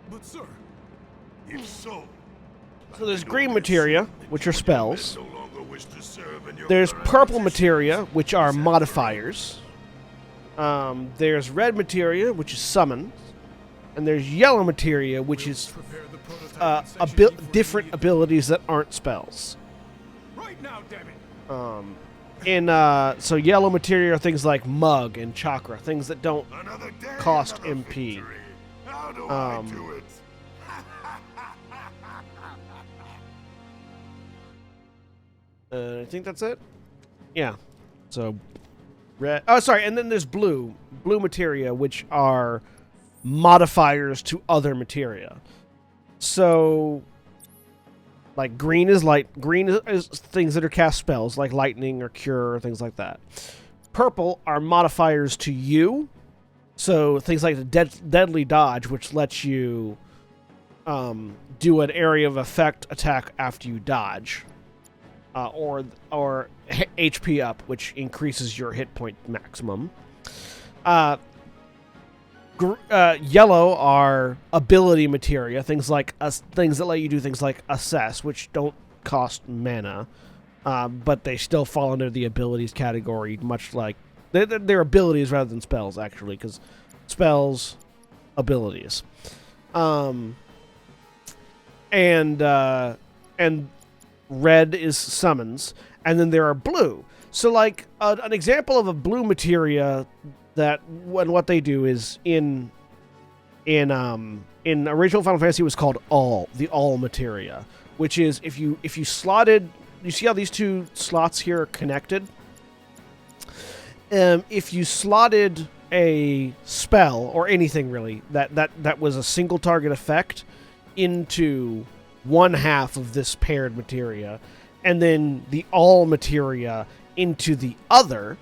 But sir... If so... So there's green materia, which are spells. There's purple materia, which are modifiers. There's red materia, which is summons. And there's yellow materia, which is different abilities that aren't spells. Right now, damn it! So yellow materia are things like Mug and Chakra, things that don't cost MP. How do I do it? I think that's it. Yeah. So red. Oh, sorry. And then there's blue materia, which are modifiers to other materia. So, like green is things that are cast spells, like lightning or cure or things like that. Purple are modifiers to you. So things like the deadly dodge, which lets you do an area of effect attack after you dodge. Or HP up, which increases your hit point maximum. Yellow are ability materia, things that let you do things like assess, which don't cost mana, but they still fall under the abilities category, much like they're abilities rather than spells, actually, because spells, abilities, and red is summons, and then there are blue. So, like, an example of a blue materia that what they do is in original Final Fantasy it was called the all materia, which is if you slotted, you see how these two slots here are connected? If you slotted a spell or anything really that was a single target effect into one half of this paired materia, and then the all materia into the other,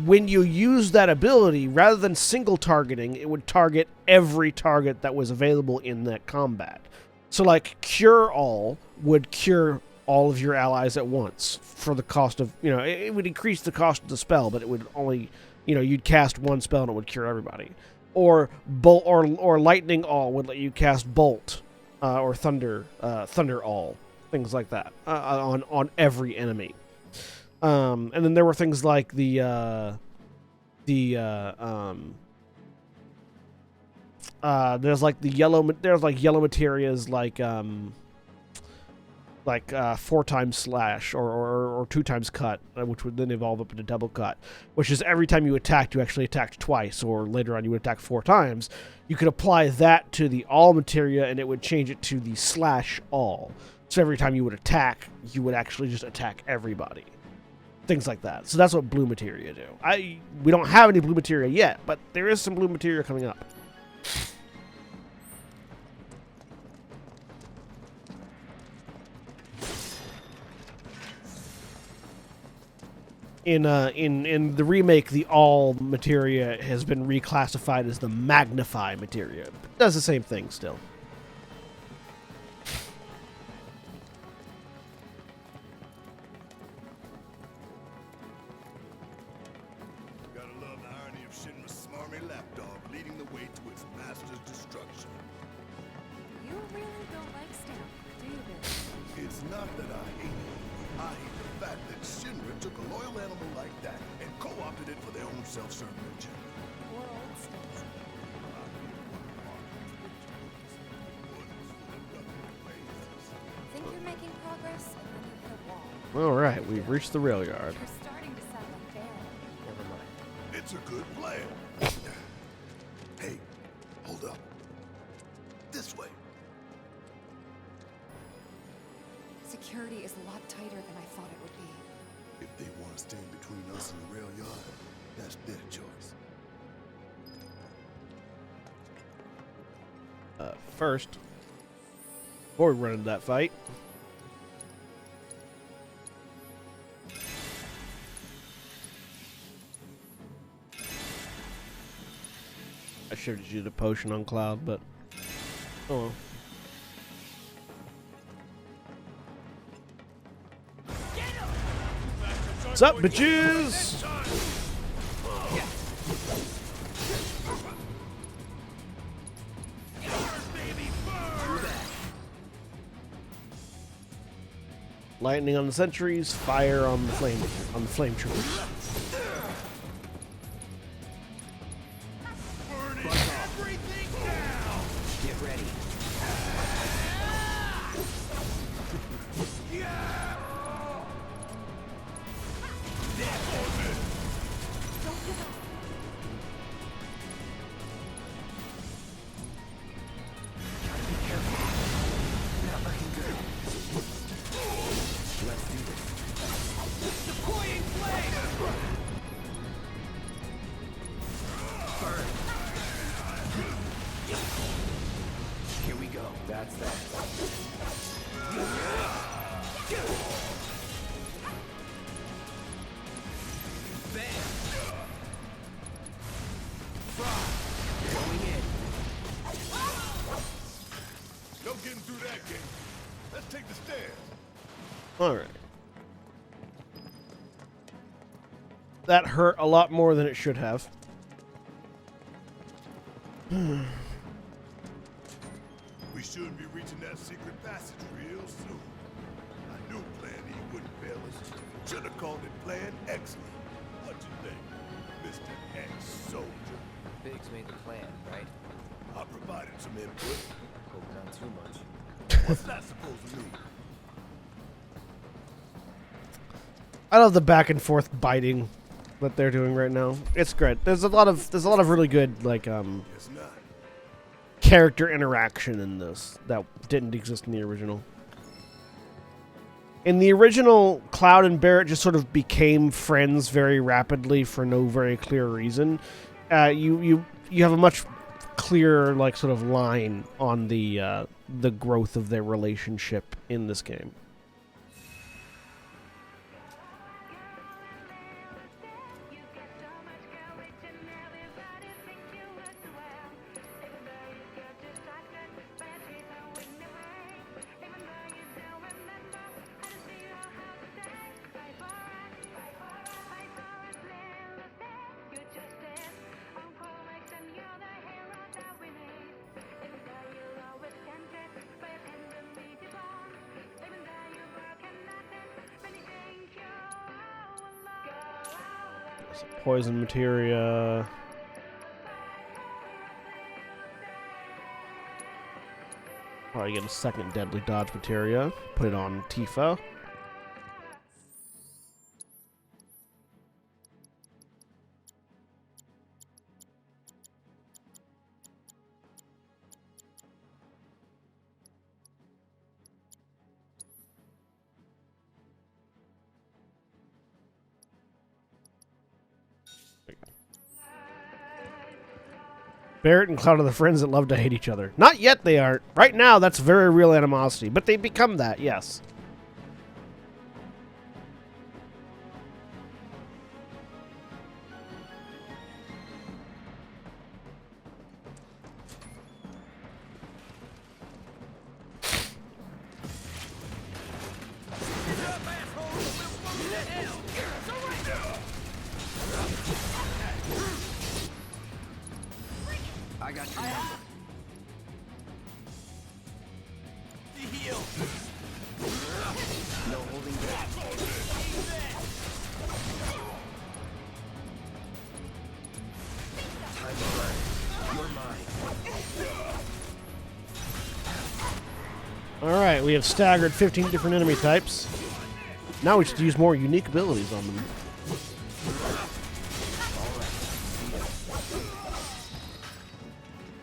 when you use that ability, rather than single targeting, it would target every target that was available in that combat. So, like, Cure All would cure all of your allies at once for the cost of, it would increase the cost of the spell, but it would only, you'd cast one spell and it would cure everybody. Or Bolt or Lightning All would let you cast Bolt. Or Thunder All, things like that, on every enemy. And then there were things like there's yellow materias like 4 times slash or 2 times cut, which would then evolve up into double cut, which is every time you attacked, you actually attacked twice, or later on you would attack 4 times. You could apply that to the all materia, and it would change it to the slash all. So every time you would attack, you would actually just attack everybody. Things like that. So that's what blue materia do. We don't have any blue materia yet, but there is some blue materia coming up. In the remake, the all materia has been reclassified as the magnify materia. It does the same thing still. Gotta love the irony of Shinra's smarmy lapdog leading the way to its master's destruction. You really don't like Stamp, do you, Bill? It's not that I hate it. I hate the fact that Shinra took a loyal animal like that and co-opted it for their own self-serving agenda. Poor old Stamp. Think you're making progress, and then you hit a wall. All right, we've reached the rail yard. You're starting to sound like Baron. Never mind. It's a good plan. Hey, hold up. This way. Security is a lot tighter than I thought it would be. If they want to stand between us and the rail yard, that's their choice. First, before we run into that fight, I should have used a potion on Cloud, but oh well. What's up, bitches? Lightning on the sentries, fire on the flame troopers. Get ready. Here we go. That's that. Going in. No getting through that gate. Let's take the stairs. All right. That hurt a lot more than it should have. We should be reaching that secret passage real soon. I knew Plan E wouldn't fail us. Should have called it Plan Excellent. What you think, Mr. Ex-Soldier? Biggs made the plan, right? I provided some input. Hope not too much. What's that supposed to mean? I love the back and forth biting that they're doing right now. It's great. There's a lot of really good like It's not. character interaction in this that didn't exist in the original. In the original, Cloud and Barrett just sort of became friends very rapidly for no very clear reason. You have a much clearer like sort of line on the growth of their relationship in this game. Poison materia. Probably get a second deadly dodge materia. Put it on Tifa. Barrett and Cloud are the friends that love to hate each other. Not yet they aren't. Right now, that's very real animosity. But they become that, yes. got your number. Heal. No holding back. Time to run. You're mine. Alright, we have staggered 15 different enemy types. Now we should use more unique abilities on them.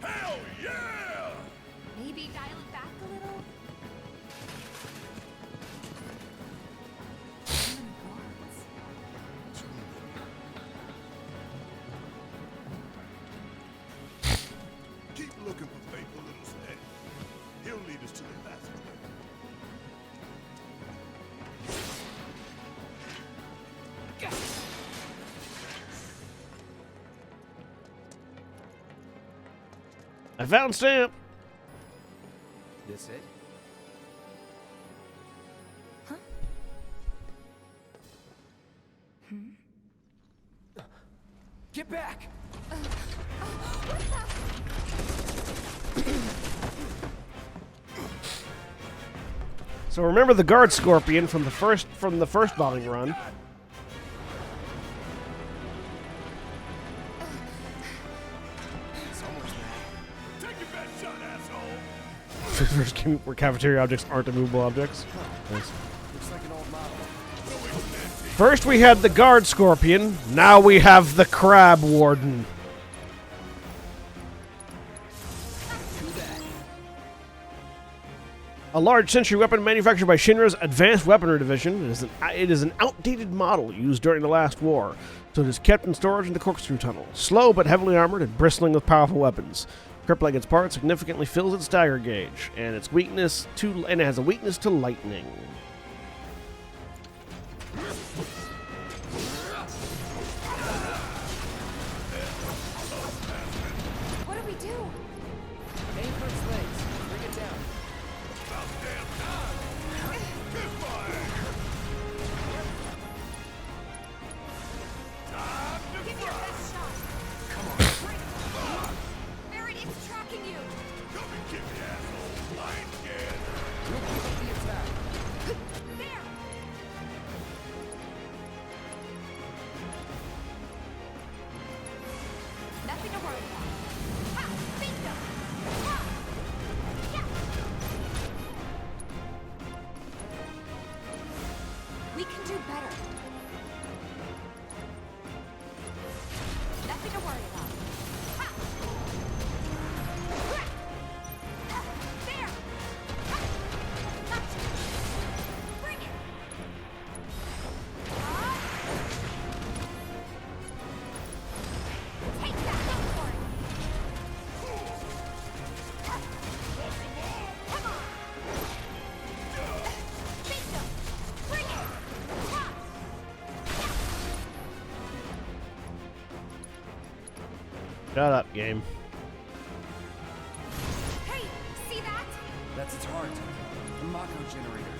Hell yeah! Maybe dial it back a little? Keep looking for faithful little Snake. He'll lead us to the passageway. I found Stamp! This it? Get back! So remember the guard scorpion from the first bombing run. It's almost there. Take your best shot, asshole! First game where cafeteria objects aren't immovable objects. Nice. Looks like an old model. First we had the guard scorpion, now we have the crab warden. A large sentry weapon manufactured by Shinra's Advanced Weaponry Division. It is an outdated model used during the last war, so it is kept in storage in the corkscrew tunnel. Slow but heavily armored and bristling with powerful weapons. Crippling its parts significantly fills its dagger gauge, and it has a weakness to lightning. What do we do? Aim for its legs. Bring it down. Give me your best shot. Come on. Meridian's tracking you. Come and get me, asshole! I ain't scared! We'll keep up the attack. There. Nothing to worry about. Ha! Bingo! Ha! Yeah! We can do better. Nothing to worry about. Ha! There! Ha! Gotcha! Bring it! Take that! Go for it! Come on! Bingo! Bring it! Ha! Shut up, game. Hey! See that? That's its heart. The Mako generator.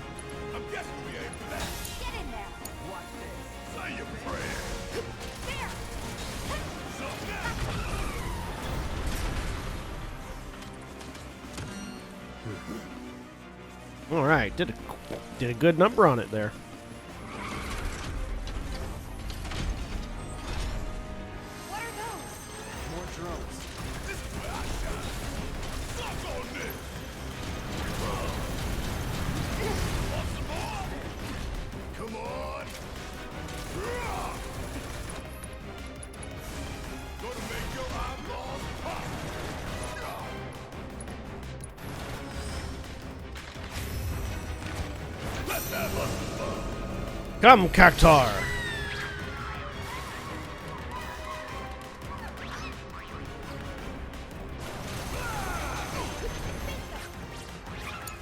I'm guessing we aim for that! Get in there! Watch this. Say your prayer! There! All right, did a good number on it there. What are those? More drones. This is where I shine! Suck on this! Want some more? Come on! Gonna make your eyeballs pop! Let's have us some fun! Come, Cactar!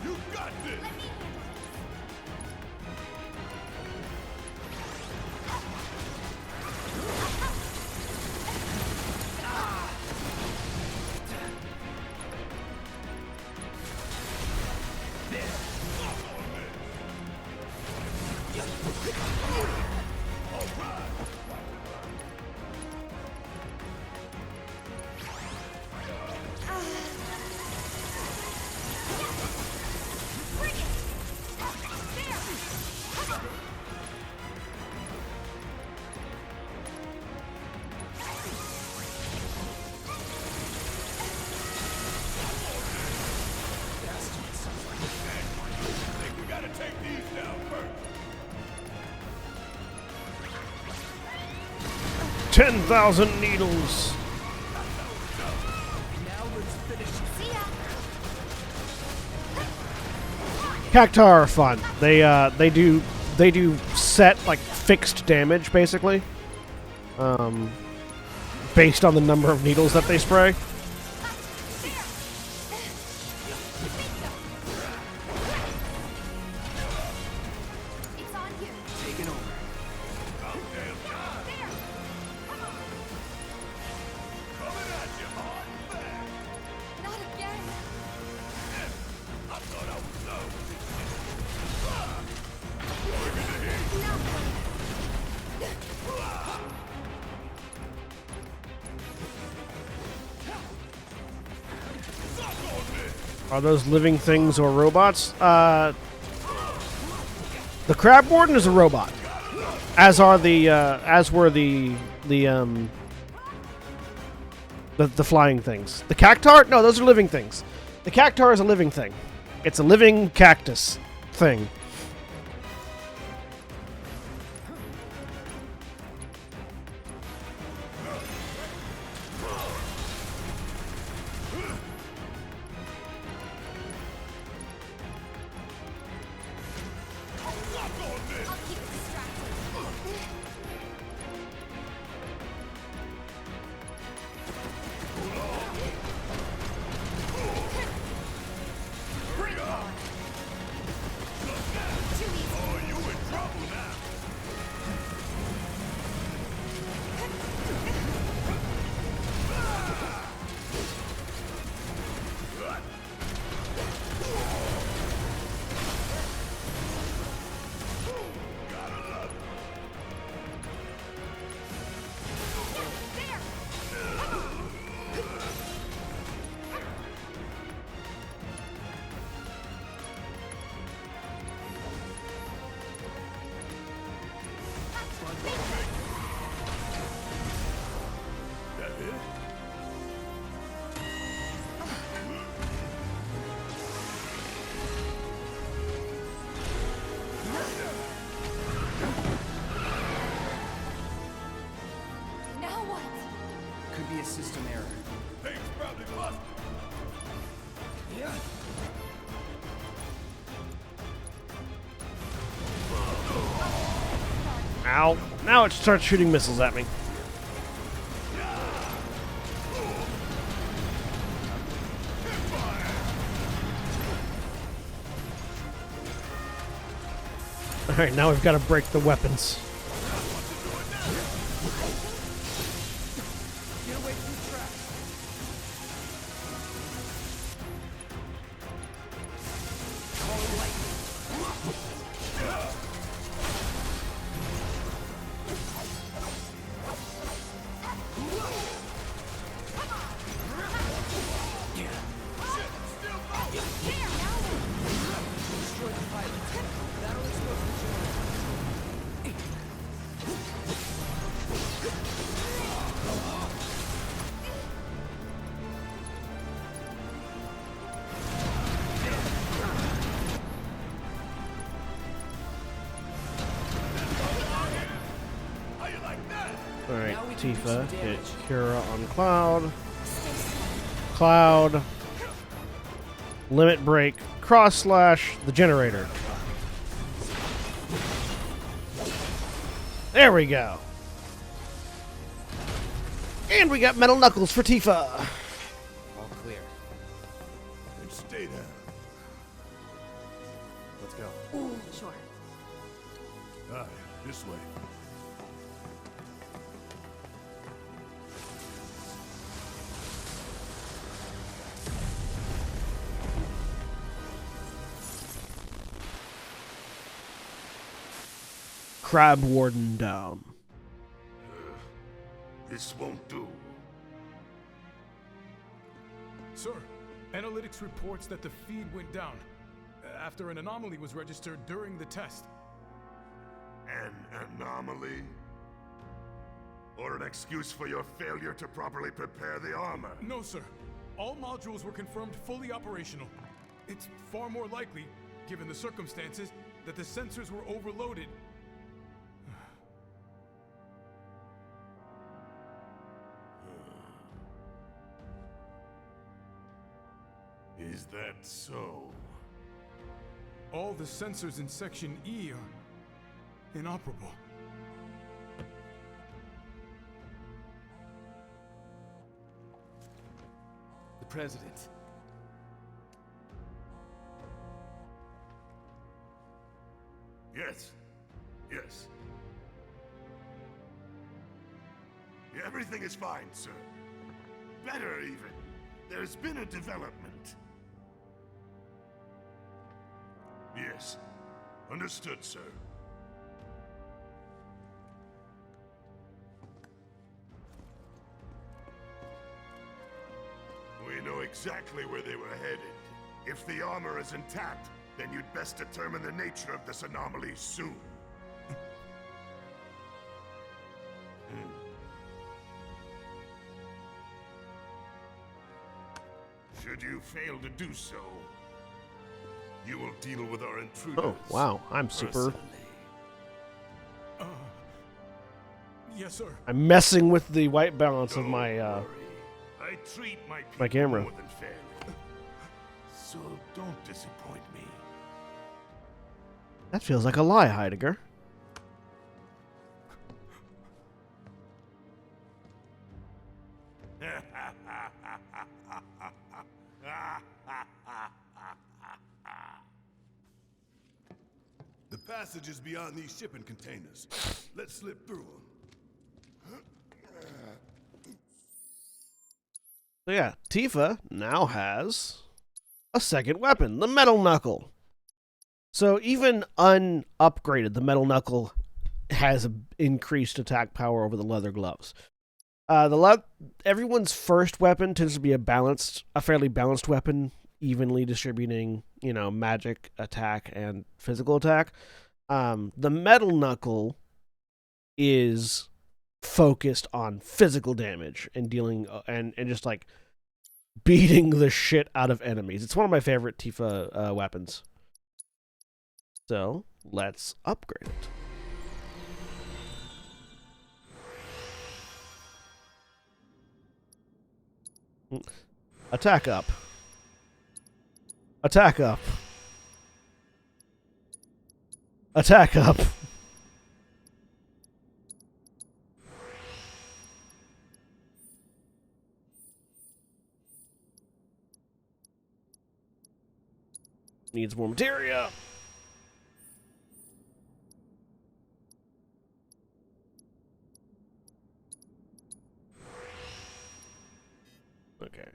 You got this! 10,000 needles. Cactar are fun. They do set like fixed damage basically, based on the number of needles that they spray. Are those living things or robots? The Crab Warden is a robot, as are as were the flying things. The Cactar? No, those are living things. The Cactar is a living thing. It's a living cactus thing. System error. Things probably busted. Yeah. Ow. Now it starts shooting missiles at me. Alright, now we've got to break the weapons. Alright, Tifa, hit Kira on Cloud. Cloud. Limit break. Cross slash the generator. There we go. And we got Metal Knuckles for Tifa. All clear. And stay down. Let's go. Sure. All right, this way. Crab Warden down. This won't do. Sir, analytics reports that the feed went down after an anomaly was registered during the test. An anomaly? Or an excuse for your failure to properly prepare the armor? No, sir. All modules were confirmed fully operational. It's far more likely, given the circumstances, that the sensors were overloaded. Is that so? All the sensors in Section E are inoperable. The President. Yes. Yes. Everything is fine, sir. Better, even. There's been a development. Yes. Understood, sir. We know exactly where they were headed. If the armor is intact, then you'd best determine the nature of this anomaly soon. Should you fail to do so, you will deal with our intruders. Oh, wow. I'm super... Yes, sir. I'm messing with the white balance of my, I treat my people my camera. more than fairly. So don't disappoint me. That feels like a lie, Heidegger. The passage is beyond these shipping containers. Let's slip through them. So yeah, Tifa now has a second weapon, the Metal Knuckle. So even unupgraded, the Metal Knuckle has increased attack power over the leather gloves. Everyone's first weapon tends to be a fairly balanced weapon, evenly distributing, magic attack and physical attack. The Metal Knuckle is focused on physical damage and dealing and just like beating the shit out of enemies. It's one of my favorite Tifa weapons. So let's upgrade it. Attack up. Attack up. Attack up. Needs more materia. Okay.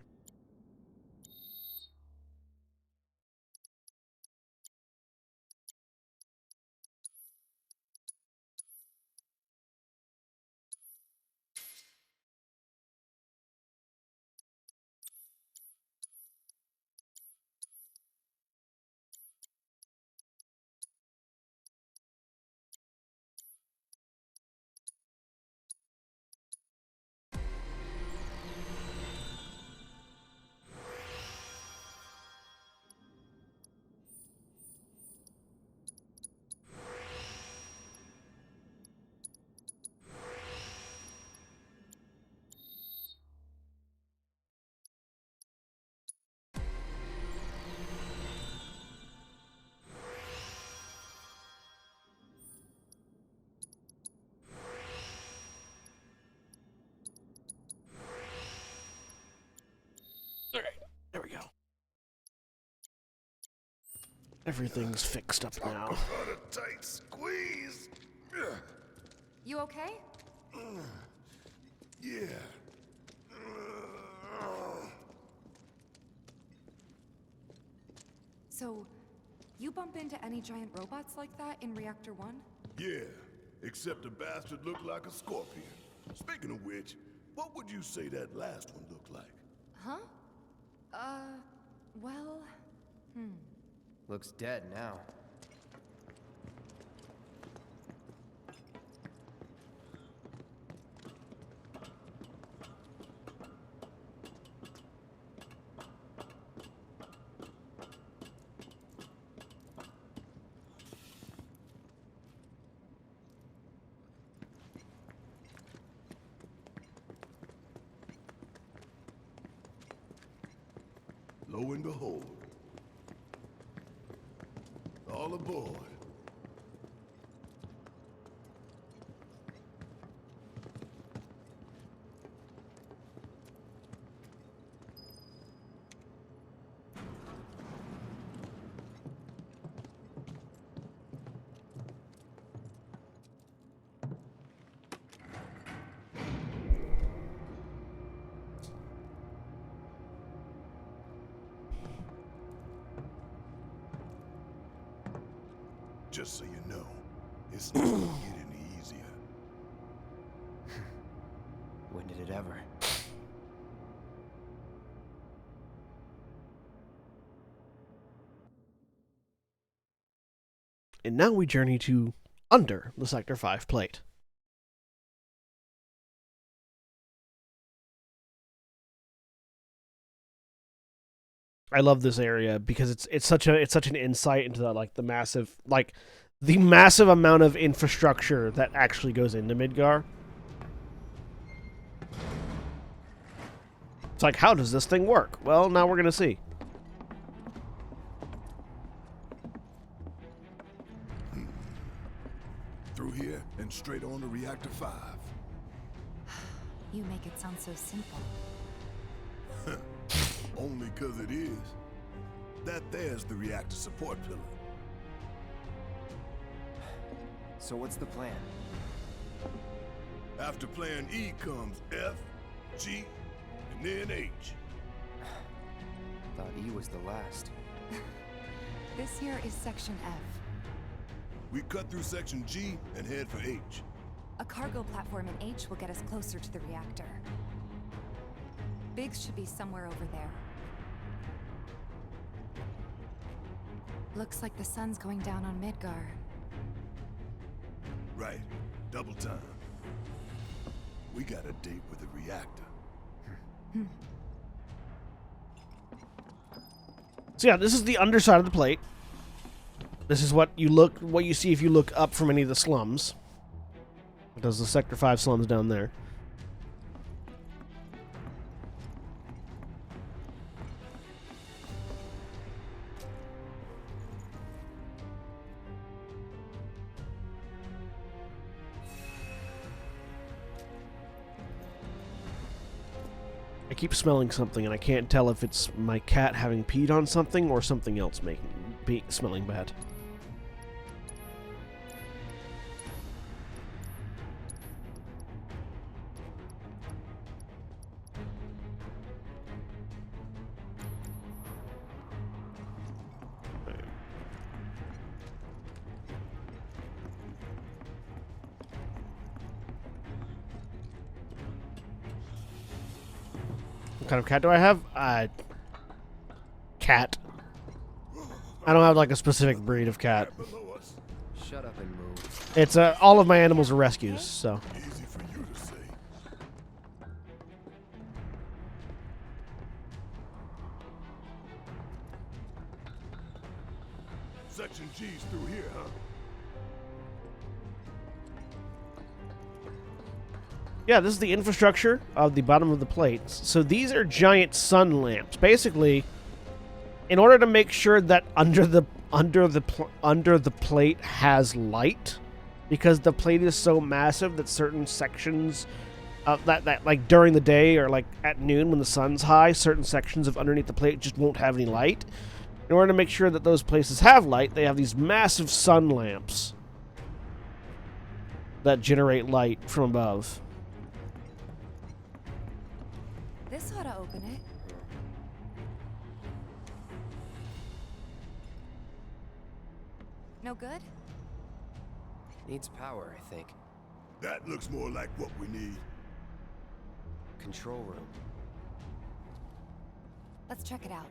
Alright, there we go. Everything's fixed up now. About a tight squeeze. You okay? Yeah. So, you bump into any giant robots like that in Reactor 1? Yeah, except the bastard looked like a scorpion. Speaking of which, what would you say that last one looked like? Huh? Well... Looks dead now. Lo and behold, All aboard. Just so you know, it's not gonna get any easier. When did it ever? And now we journey to under the Sector 5 plate. I love this area because it's such an insight into the massive amount of infrastructure that actually goes into Midgar. It's like, how does this thing work? Well, now we're gonna see. Through here and straight on to Reactor 5. You make it sound so simple. Only 'cause it is. That there's the reactor support pillar. So what's the plan? After plan E comes F, G, and then H. Thought E was the last. This here is Section F. We cut through Section G and head for H. A cargo platform in H will get us closer to the reactor. Biggs should be somewhere over there. Looks like the sun's going down on Midgar. Right. Double time. We got a date with the reactor. So yeah, this is the underside of the plate. This is what you see if you look up from any of the slums. There's the Sector 5 slums down there. I keep smelling something, and I can't tell if it's my cat having peed on something or something else smelling bad. What kind of cat do I have? Cat. I don't have like a specific breed of cat. Shut up and move. It's all of my animals are rescues, so. Easy for you to say. Section G's through here, huh? Yeah, this is the infrastructure of the bottom of the plates. So these are giant sun lamps. Basically, in order to make sure that under the plate has light, because the plate is so massive that certain sections of that like during the day or like at noon when the sun's high, certain sections of underneath the plate just won't have any light. In order to make sure that those places have light, they have these massive sun lamps that generate light from above. This ought to open it. No good? Needs power, I think. That looks more like what we need. Control room. Let's check it out.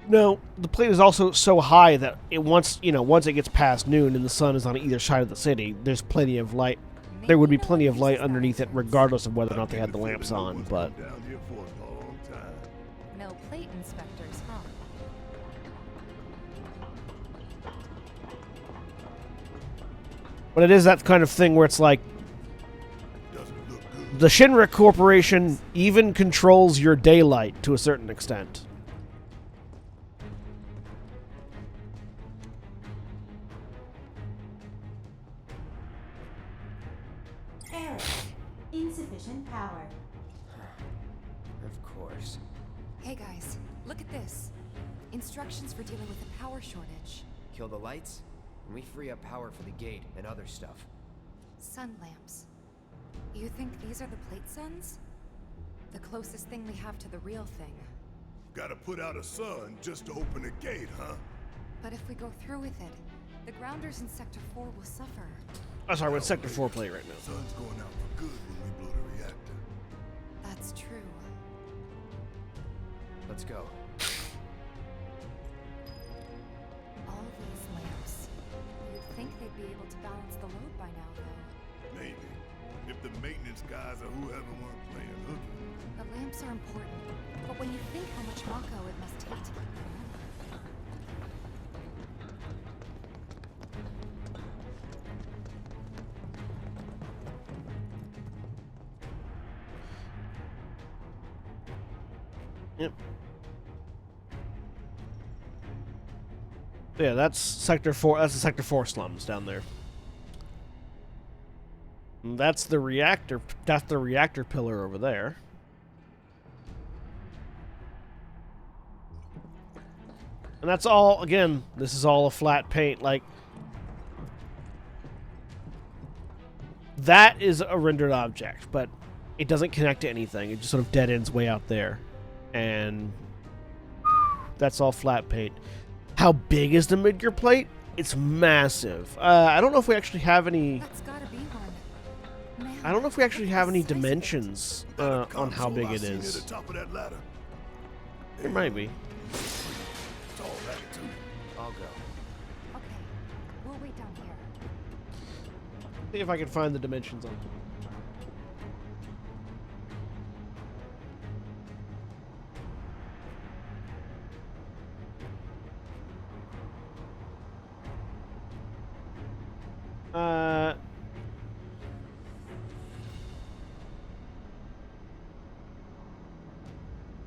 No, the plate is also so high that once it gets past noon and the sun is on either side of the city, there's plenty of light. There would be plenty of light underneath it, regardless of whether or not they had the lamps on. But Down here for a long time. No plate inspectors, huh? but it is that kind of thing where it's like the Shinra Corporation even controls your daylight to a certain extent. Error. Insufficient power. Of course. Hey guys, look at this. Instructions for dealing with a power shortage. Kill the lights, and we free up power for the gate and other stuff. Sun lamps. You think these are the plate suns? The closest thing we have to the real thing. Gotta put out a sun just to open a gate, huh? But if we go through with it, the grounders in Sector 4 will suffer. Oh, sorry, with Sector 4 play right now. Sun's going out for good when we blow the reactor. That's true. Let's go. All these lamps. You'd think they'd be able to balance the load by now, though. Maybe. If the maintenance guys or whoever weren't playing hooky. The lamps are important, but when you think how much Mako it must take to keep them on. Yep. Yeah, that's Sector 4. That's the Sector 4 slums down there. And that's the reactor. That's the reactor pillar over there. And that's all, again, this is all a flat paint. Like, that is a rendered object, but it doesn't connect to anything. It just sort of dead ends way out there. And that's all flat paint. How big is the Midgar plate? It's massive. I don't know if we actually have any... That's gotta be one. Man, I don't know if we actually have any dimensions on how big it is. At the top of that ladder. It might be. It's all that too. I'll go. Okay, we'll wait down here. See if I can find the dimensions on it.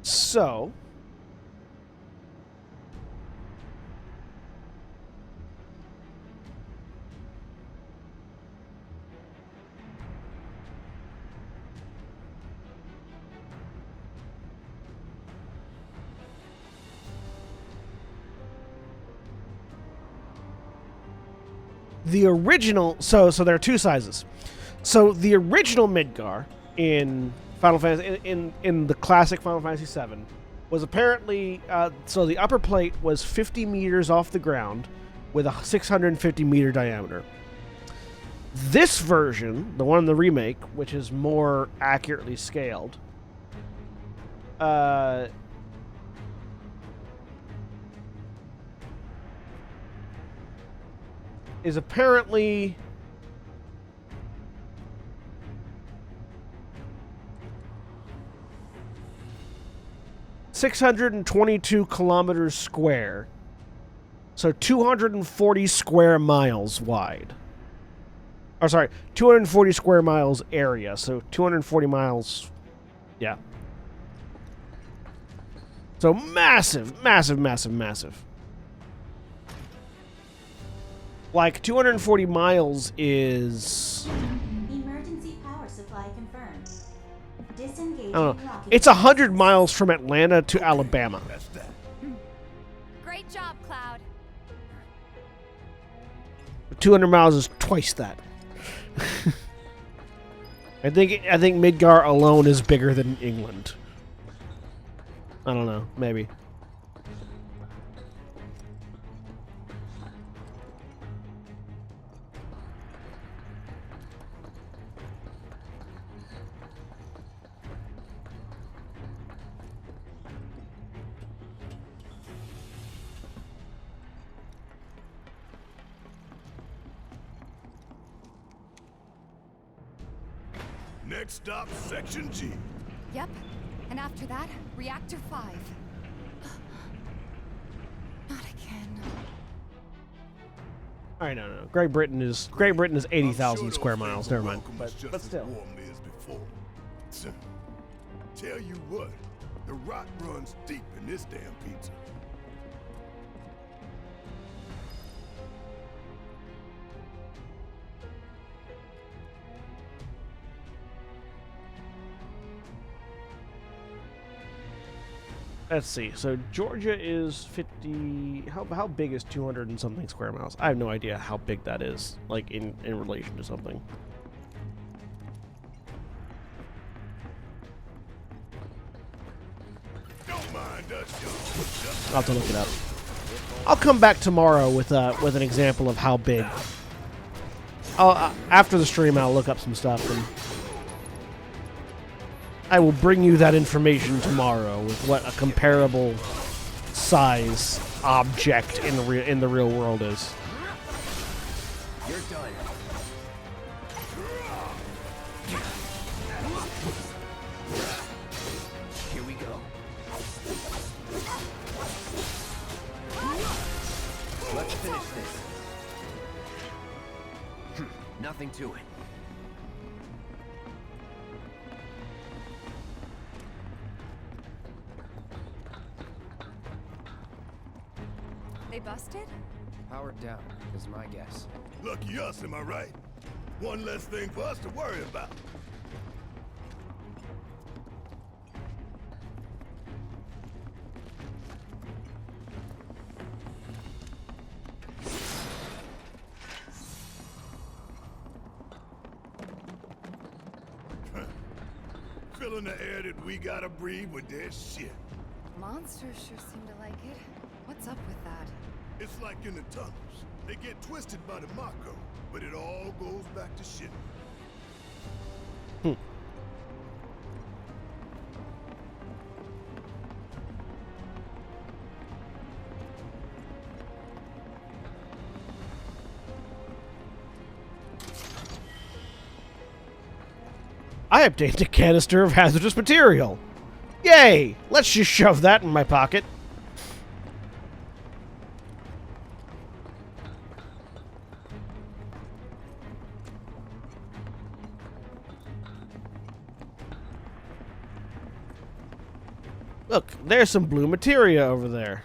So the original, so there are two sizes. So the original Midgar in Final Fantasy in the classic Final Fantasy VII was apparently so the upper plate was 50 meters off the ground with a 650 meter diameter. This version, the one in the remake, which is more accurately scaled, is apparently 622 kilometers square, so 240 square miles wide. Or sorry, 240 square miles area, so 240 miles, yeah. So massive, massive, massive, massive. Like 240 miles is... Emergency power supply confirmed. Disengaging I don't know. rocket. It's 100 miles from Atlanta to Alabama. That's that. Great job, Cloud. 200 miles is twice that. I think Midgar alone is bigger than England. I don't know. Maybe. Next stop, Section G. Yep, and after that, Reactor 5. Not again. All right, no. Great Britain is 80,000 square miles. Never mind. But As still. warmly as before. Tell you what, the rot runs deep in this damn pizza. Let's see. So Georgia is 50. How big is 200 and something square miles? I have no idea how big that is, like in relation to something. I'll have to look it up. I'll come back tomorrow with an example of how big. After the stream, I'll look up some stuff and I will bring you that information tomorrow with what a comparable size object in the real world is. You're done. Here we go. Let's finish this. Nothing to it. They busted? Powered down is my guess. Lucky us, am I right? One less thing for us to worry about. Filling the air that we gotta breathe with their shit. Monsters sure seem to like it. What's up with that? It's like in the tunnels. They get twisted by the Mako, but it all goes back to shit. I obtained a canister of hazardous material. Yay! Let's just shove that in my pocket. Look, there's some blue materia over there.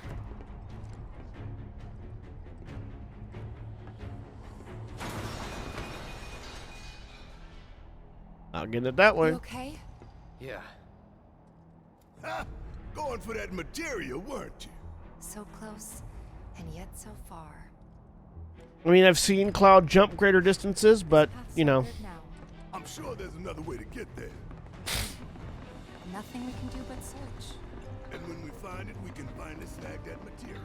I'll get it that way. You okay? Yeah. Ha! Going for that material, weren't you? So close, and yet so far. I mean, I've seen Cloud jump greater distances, but, you know. I'm sure there's another way to get there. Nothing we can do but search. And when we find it, we can finally snag that material.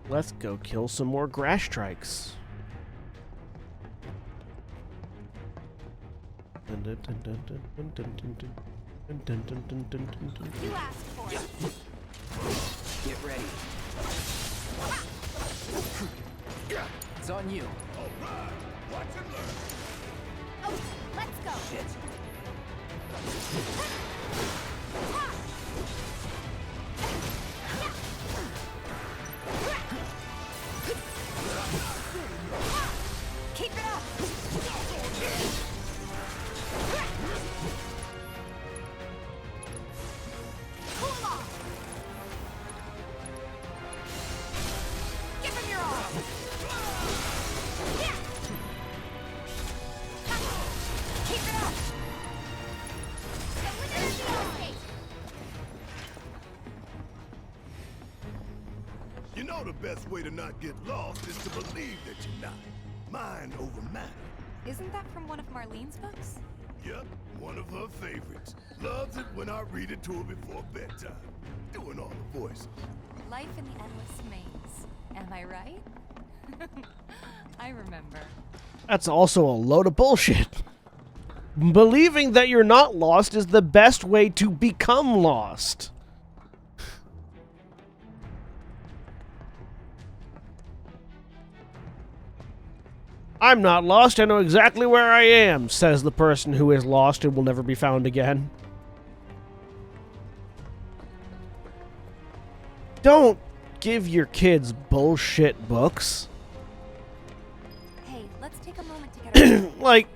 Let's go kill some more grass strikes. You asked for it. Get ready. It's on you. All right. Watch and learn. Oh, let's go. Shit. Keep it up. Cool off. Give him your all. Yeah. Keep it up. Eliminate the escape. You know the best way to not get lost is to believe that you're not. Mind over matter. Isn't that from one of Marlene's books? Yep, one of her favorites. Loves it when I read it to her before bedtime. Doing all the voices. Life in the Endless Maze. Am I right? I remember. That's also a load of bullshit. Believing that you're not lost is the best way to become lost. I'm not lost, I know exactly where I am, says the person who is lost and will never be found again. Don't give your kids bullshit books. like,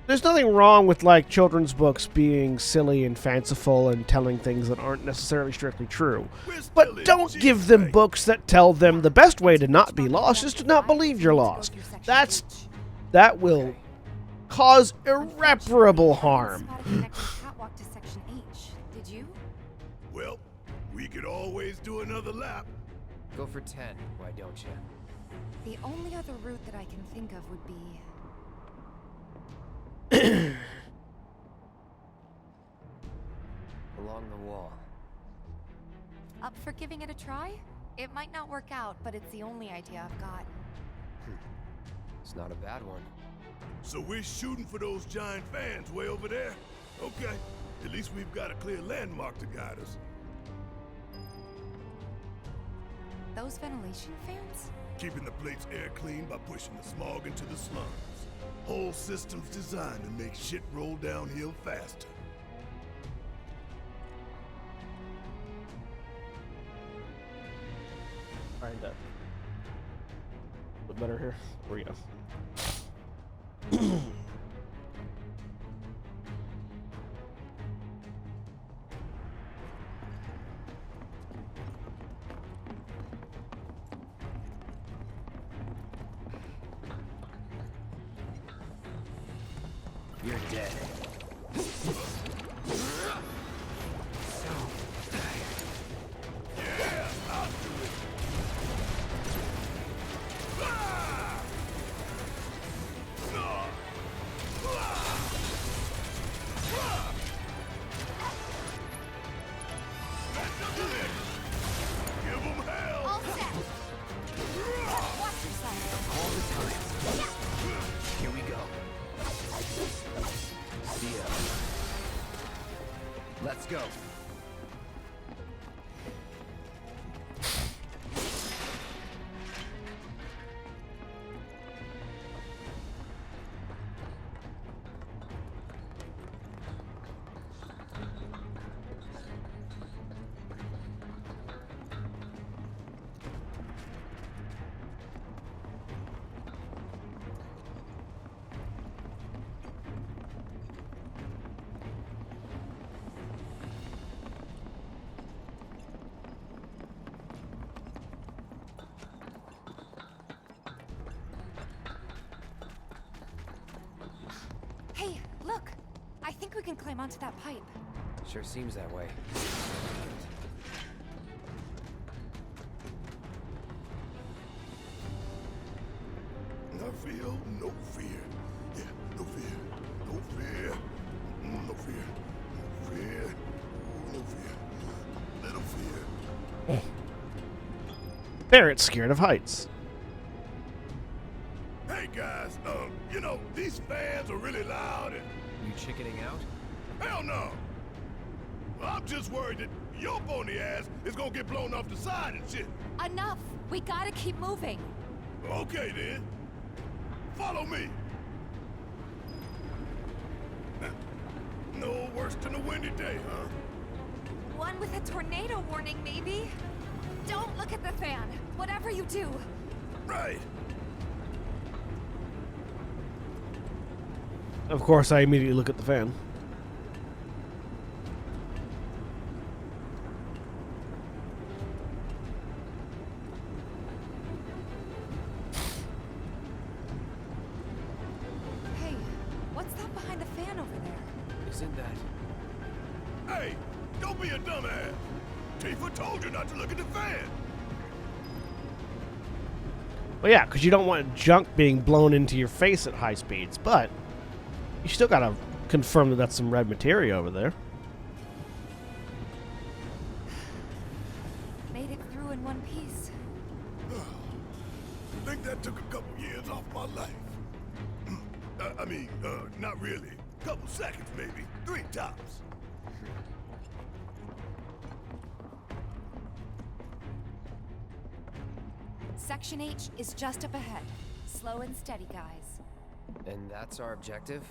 there's nothing wrong with, like, children's books being silly and fanciful and telling things that aren't necessarily strictly true. But don't give them books that tell them the best way to not be lost is to not believe you're lost. That will cause irreparable harm. Catwalk to section H. Did you? Well, we could always do another lap. Go for 10, why don't you? The only other route that I can think of would be... Along the wall. Up for giving it a try? It might not work out, but it's the only idea I've got. It's not a bad one. So we're shooting for those giant fans way over there? Okay, at least we've got a clear landmark to guide us. Those ventilation fans? Keeping the plate's air clean by pushing the smog into the slums. Whole system's designed to make shit roll downhill faster. Alright, a bit better here. Where we go? You're dead. Let's go. Hey, look! I think we can climb onto that pipe. Sure seems that way. I feel no fear. Yeah, no fear. No fear. No fear. No fear. No fear. Little fear. Barrett's scared of heights. Hey guys, you know, these fans are really loud and... You chickening out? Hell no! I'm just worried that your bony ass is gonna get blown off the side and shit. Enough! We gotta keep moving. Okay then. Follow me. No worse than a windy day, huh? One with a tornado warning, maybe? Don't look at the fan, whatever you do. Right. Of course, I immediately look at the fan. Hey, what's that behind the fan over there? Isn't that... Hey, don't be a dumbass. Tifa told you not to look at the fan. Well, yeah, because you don't want junk being blown into your face at high speeds, but you still gotta confirm that that's some red materia over there. Made it through in one piece. Think that took a couple years off my life. Not really. Couple seconds, maybe. 3 tops. Section H is just up ahead. Slow and steady, guys. And that's our objective?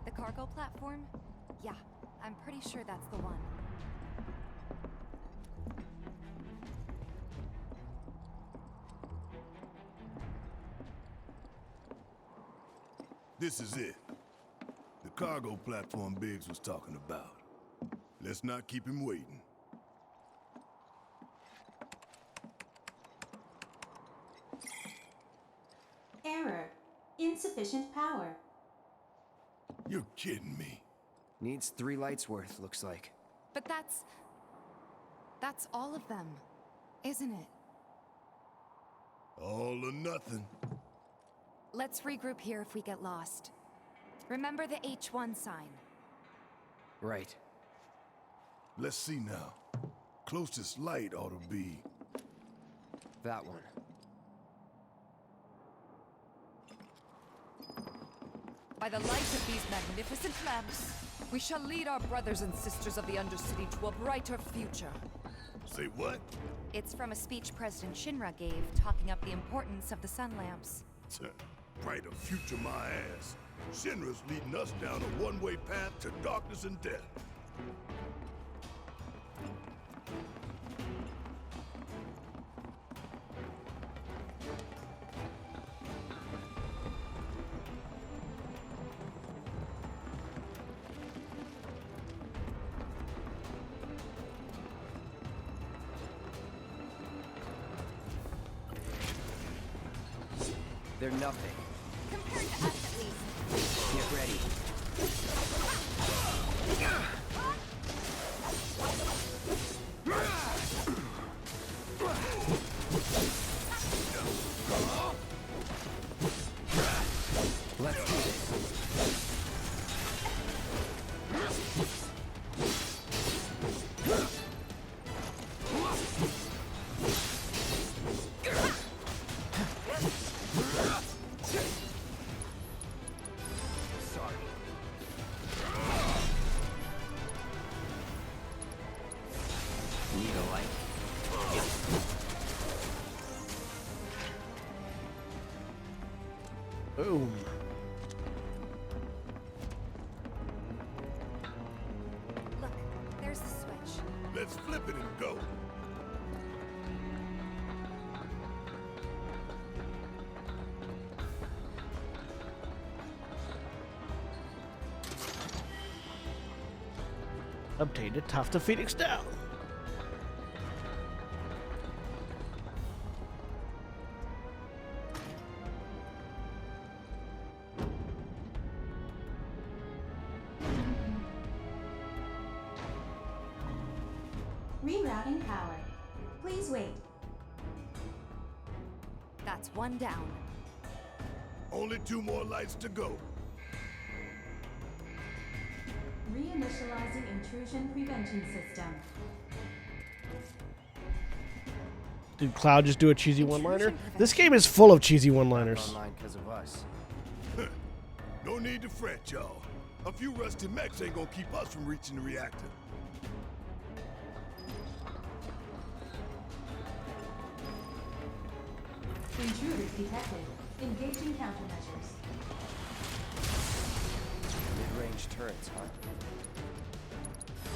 The cargo platform? Yeah, I'm pretty sure that's the one. This is it. The cargo platform Biggs was talking about. Let's not keep him waiting. Error. Insufficient power. You're kidding me. Needs 3 lights worth, looks like. But that's all of them, isn't it? All or nothing. Let's regroup here if we get lost. Remember the H1 sign. Right. Let's see now. Closest light ought to be... that one. By the light of these magnificent lamps, we shall lead our brothers and sisters of the Undercity to a brighter future. Say what? It's from a speech President Shinra gave, talking up the importance of the sun lamps. Brighter future, my ass. Shinra's leading us down a one-way path to darkness and death. They're nothing. Compared to us, at least. Get ready. Let's do this. Boom. Look, there's the switch. Let's flip it and go. Updated tough to Phoenix down. Rerouting power. Please wait. That's one down. Only 2 more lights to go. Reinitializing intrusion prevention system. Did Cloud just do a cheesy one-liner? This game is full of cheesy one-liners. Online because of us. No need to fret, y'all. A few rusty mechs ain't gonna keep us from reaching the reactor. Intruders detected. Engaging countermeasures. Mid-range turrets, huh?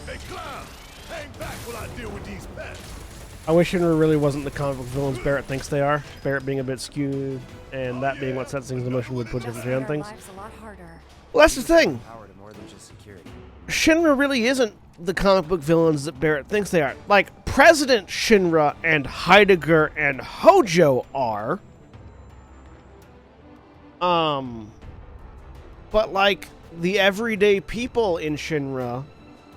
Hey, Cloud! Hang back while I deal with these pests. I wish Shinra really wasn't the comic book villains Barrett thinks they are. Barrett being a bit skewed, and that being what sets things in motion would put different shit on things. Well, that's the thing. Power to more than just security. Shinra really isn't the comic book villains that Barrett thinks they are. Like, President Shinra and Heidegger and Hojo are. But, like, the everyday people in Shinra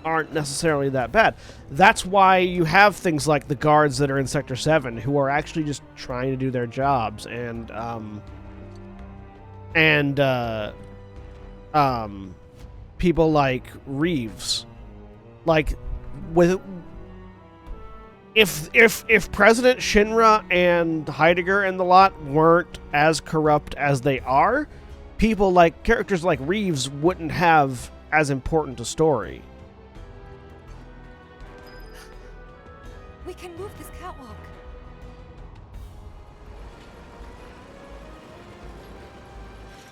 aren't necessarily that bad. That's why you have things like the guards that are in Sector 7 who are actually just trying to do their jobs, and people like Reeves. Like, with if President Shinra and Heidegger and the lot weren't as corrupt as they are, people like characters like Reeves wouldn't have as important a story. We can move this catwalk.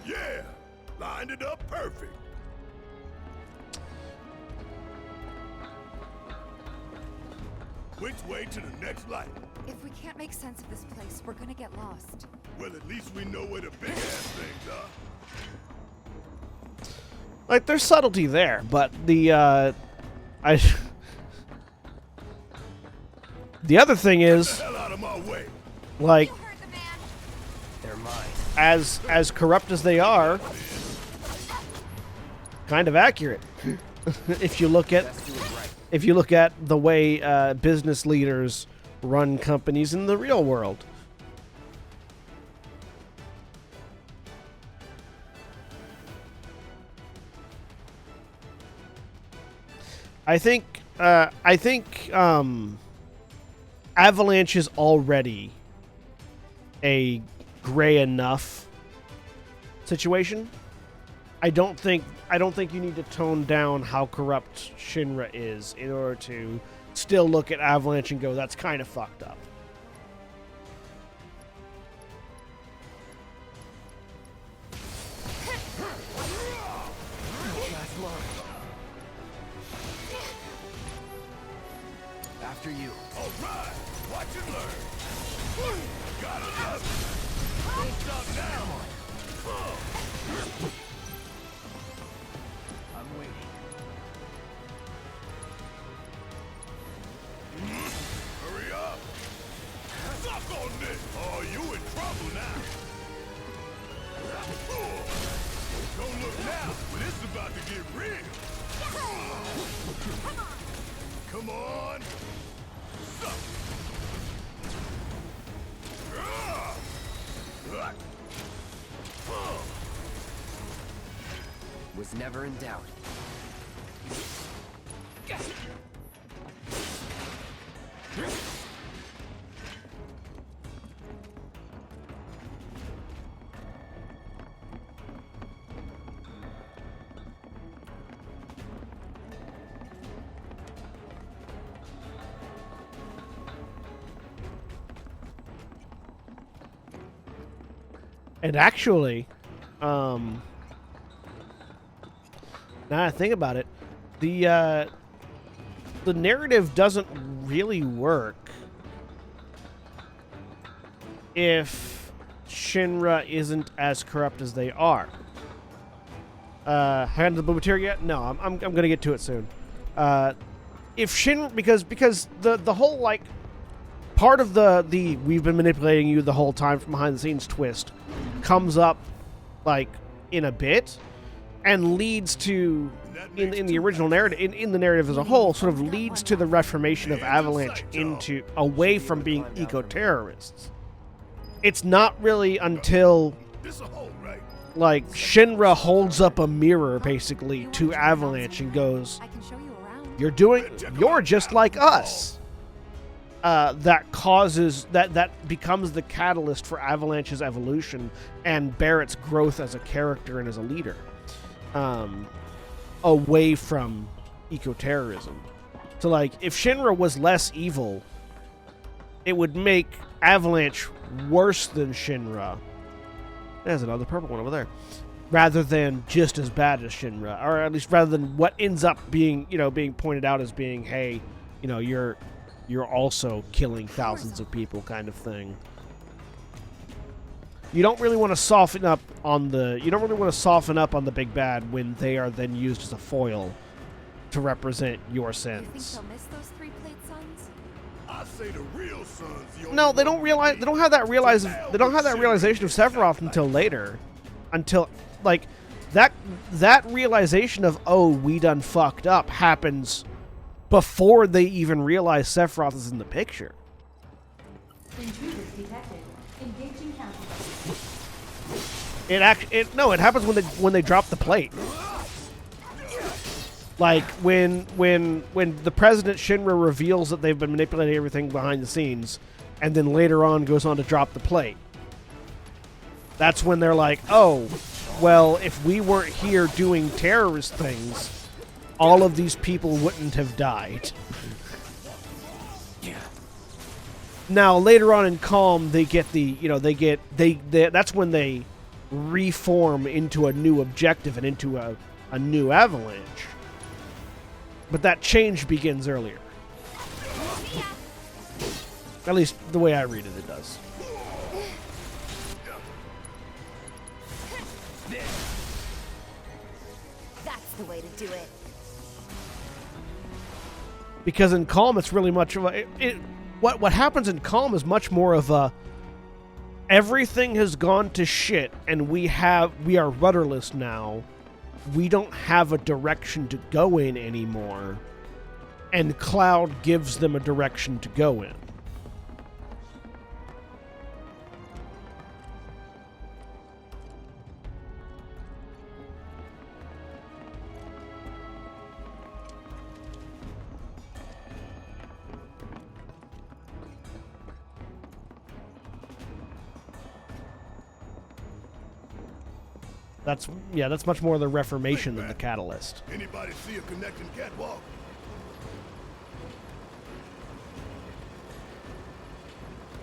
Yeah! Lined it up perfect. Which way to the next light? If we can't make sense of this place, we're gonna get lost. Well, at least we know where the big-ass things are. Like, there's subtlety there, but the other thing is, like, as corrupt as they are, kind of accurate. if you look at the way business leaders run companies in the real world. I think Avalanche is already a gray enough situation. I don't think you need to tone down how corrupt Shinra is in order to still look at Avalanche and go, that's kind of fucked up. After you. All right, watch and learn. Gotta love it. Don't stop now. I'm waiting. Hurry up. Suck on this. Oh, you in trouble now. Don't look now, but it's about to get real. Come on. Suck. Was never in doubt. And actually, now I think about it, the narrative doesn't really work if Shinra isn't as corrupt as they are. Hand the blue material yet? No, I'm gonna get to it soon. If Shinra, because the whole, like, part of the we've been manipulating you the whole time from behind the scenes twist comes up, like, in a bit, and leads to, in the original narrative, in the narrative as a whole, sort of leads to the reformation of Avalanche into away from being eco-terrorists. It's not really until, like, Shinra holds up a mirror basically to Avalanche and goes, you're just like us. That causes that becomes the catalyst for Avalanche's evolution and Barrett's growth as a character and as a leader, away from eco-terrorism. So, like, if Shinra was less evil, it would make Avalanche worse than Shinra. There's another purple one over there. Rather than just as bad as Shinra, or at least rather than what ends up being, being pointed out as being, hey, you're also killing thousands of people, kind of thing. You don't really want to soften up on the big bad when they are then used as a foil to represent your sins. You think they'll miss those 3-plate suns? I say the real sons. No, they don't have that realization of Sephiroth until later. Until, like, that realization of, oh, we done fucked up happens before they even realize Sephiroth is in the picture. Intruders detected. Engaging countermeasures. It happens when they drop the plate. Like when the President Shinra reveals that they've been manipulating everything behind the scenes, and then later on goes on to drop the plate. That's when they're like, oh, well, if we weren't here doing terrorist things, all of these people wouldn't have died. Now, later on in Calm, they get that's when they reform into a new objective and into a new Avalanche. But that change begins earlier. At least the way I read it, it does. That's the way to do it. Because in Calm, it's really much of a... What happens in Calm is much more of a... Everything has gone to shit, and we are rudderless now. We don't have a direction to go in anymore. And Cloud gives them a direction to go in. That's much more the Reformation than the Catalyst. Anybody see a connecting catwalk?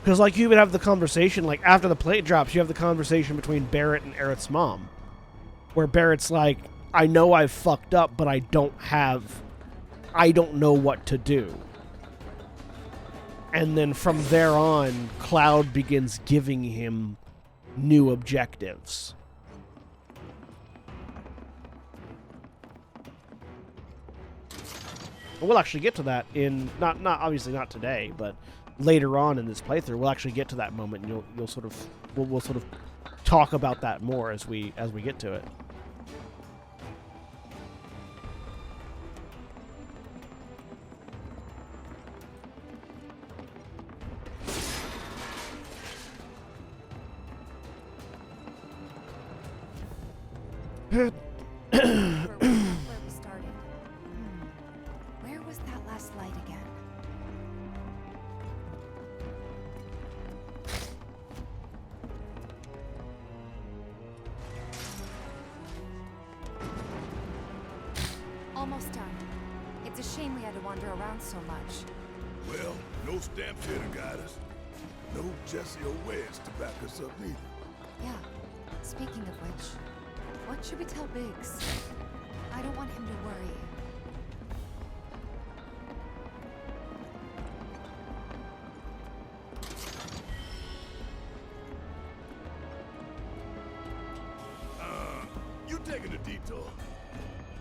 Because, like, you would have the conversation, like, after the plate drops, you have the conversation between Barrett and Aerith's mom. Where Barrett's like, I know I've fucked up, but I don't know what to do. And then from there on, Cloud begins giving him new objectives. We'll actually get to that in not obviously not today, but later on in this playthrough, we'll actually get to that moment, and we'll sort of talk about that more as we get to it. Almost done. It's a shame we had to wander around so much. Well, no stamps here to guide us. No Jesse or Wes to back us up either. Yeah. Speaking of which, what should we tell Biggs? I don't want him to worry. You taking a detour?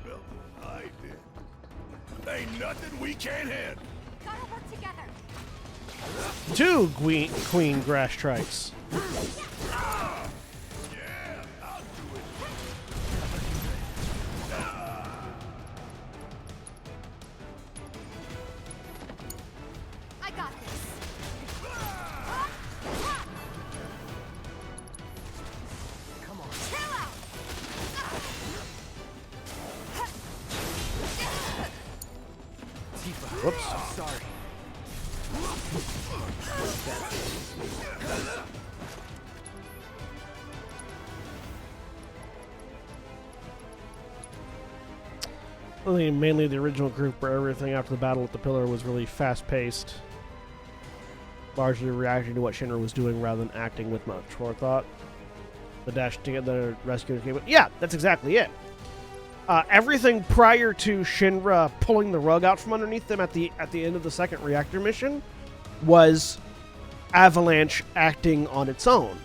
Well, I did. Ain't nothing we can't handle. Gotta work together. 2 Queen Grass Strikes. I got this. Come on. Chill out. Tifa. Whoops. I'm sorry. I think mainly the original group, where everything after the battle with the pillar was really fast-paced, largely reacting to what Shinra was doing rather than acting with much forethought. The dash to get the rescue came. Yeah, that's exactly it. Everything prior to Shinra pulling the rug out from underneath them at the end of the second reactor mission was Avalanche acting on its own.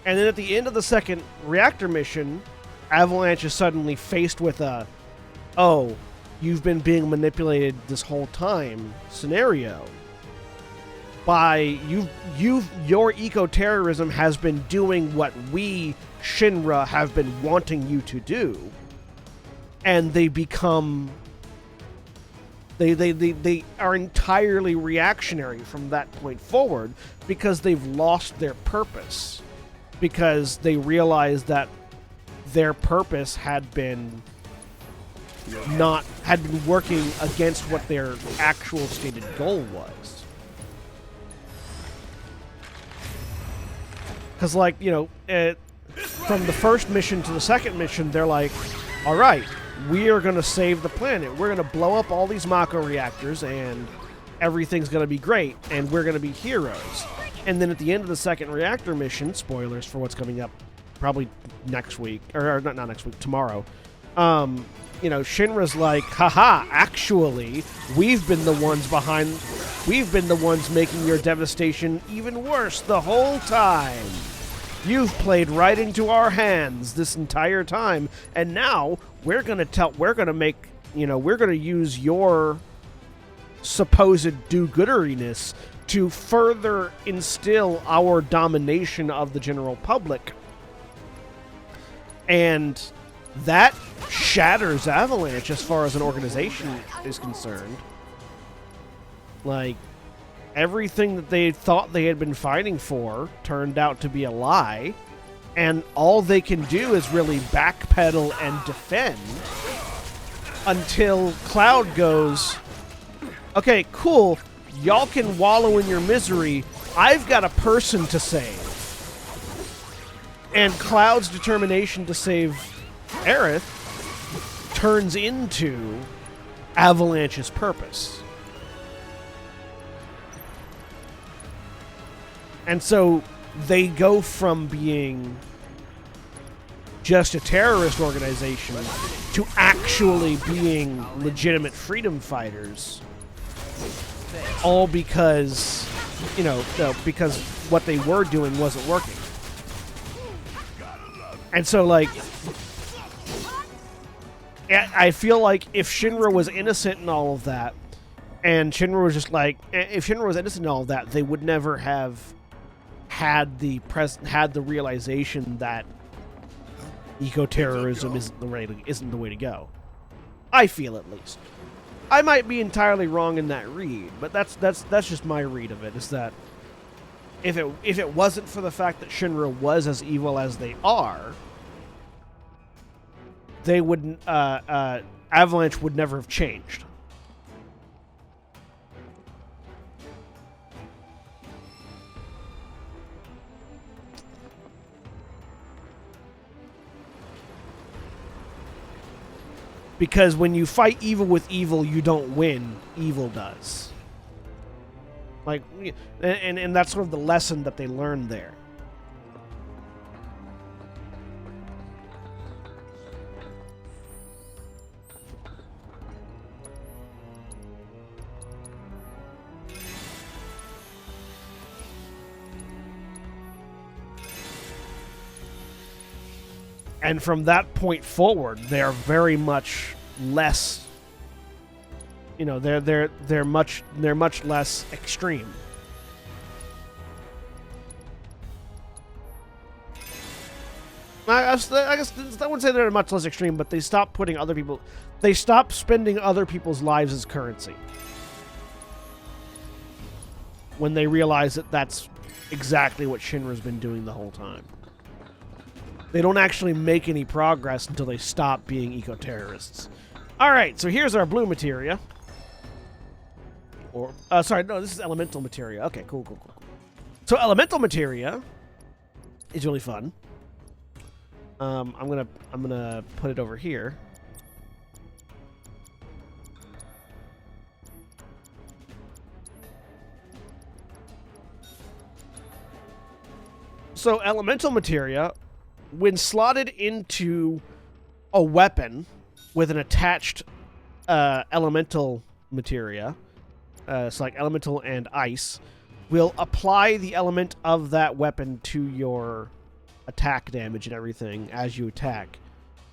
And then at the end of the second reactor mission, Avalanche is suddenly faced with a, oh, you've been being manipulated this whole time scenario. By your eco-terrorism has been doing what we, Shinra, have been wanting you to do. And they become... They are entirely reactionary from that point forward because they've lost their purpose. Because they realize that their purpose had been working against what their actual stated goal was. Because, like, you know, from the first mission to the second mission, they're like, all right, we are going to save the planet. We're going to blow up all these Mako reactors, and everything's going to be great, and we're going to be heroes. And then at the end of the second reactor mission, spoilers for what's coming up probably next week, or not next week, tomorrow, you know, Shinra's like, haha, actually, we've been the ones making your devastation even worse the whole time. You've played right into our hands this entire time, and now we're gonna use your supposed do-gooderiness to further instill our domination of the general public. And that shatters Avalanche as far as an organization is concerned. Like, everything that they thought they had been fighting for turned out to be a lie, and all they can do is really backpedal and defend until Cloud goes, okay, cool, y'all can wallow in your misery, I've got a person to save. And Cloud's determination to save Aerith turns into Avalanche's purpose. And so they go from being just a terrorist organization to actually being legitimate freedom fighters. All because, because what they were doing wasn't working. And so, like, I feel like if Shinra was innocent in all of that, and Shinra was just like, if Shinra was innocent in all of that, they would never have had the realization that eco-terrorism isn't the way to go. I feel, at least. I might be entirely wrong in that read, but that's just my read of it. Is that if it wasn't for the fact that Shinra was as evil as they are, they wouldn't. Avalanche would never have changed. Because when you fight evil with evil, you don't win. Evil does. Like, and that's sort of the lesson that they learned there. And from that point forward, they're very much less. They're much less extreme. I guess I wouldn't say they're much less extreme, but they stopped putting other people. They stopped spending other people's lives as currency. When they realize that that's exactly what Shinra's been doing the whole time. They don't actually make any progress until they stop being eco-terrorists. Alright, so here's our blue materia. Or, sorry, no, this is elemental materia. Okay, cool. So elemental materia is really fun. I'm gonna put it over here. So elemental materia, when slotted into a weapon with an attached elemental materia, so like elemental and ice, will apply the element of that weapon to your attack damage and everything as you attack.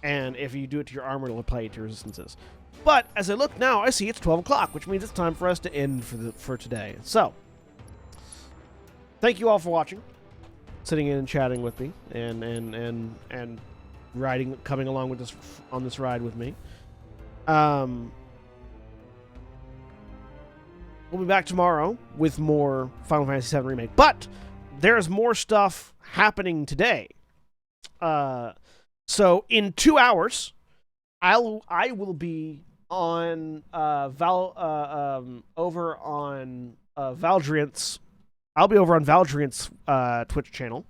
And if you do it to your armor, it'll apply it to your resistances. But as I look now, I see it's 12 o'clock, which means it's time for us to end for today. So, thank you all for watching, sitting in and chatting with me, and coming along with this on this ride with me. We'll be back tomorrow with more Final Fantasy VII Remake, but there's more stuff happening today. So in 2 hours, I will be on over on Valdriant's. I'll be over on Valdriant's Twitch channel,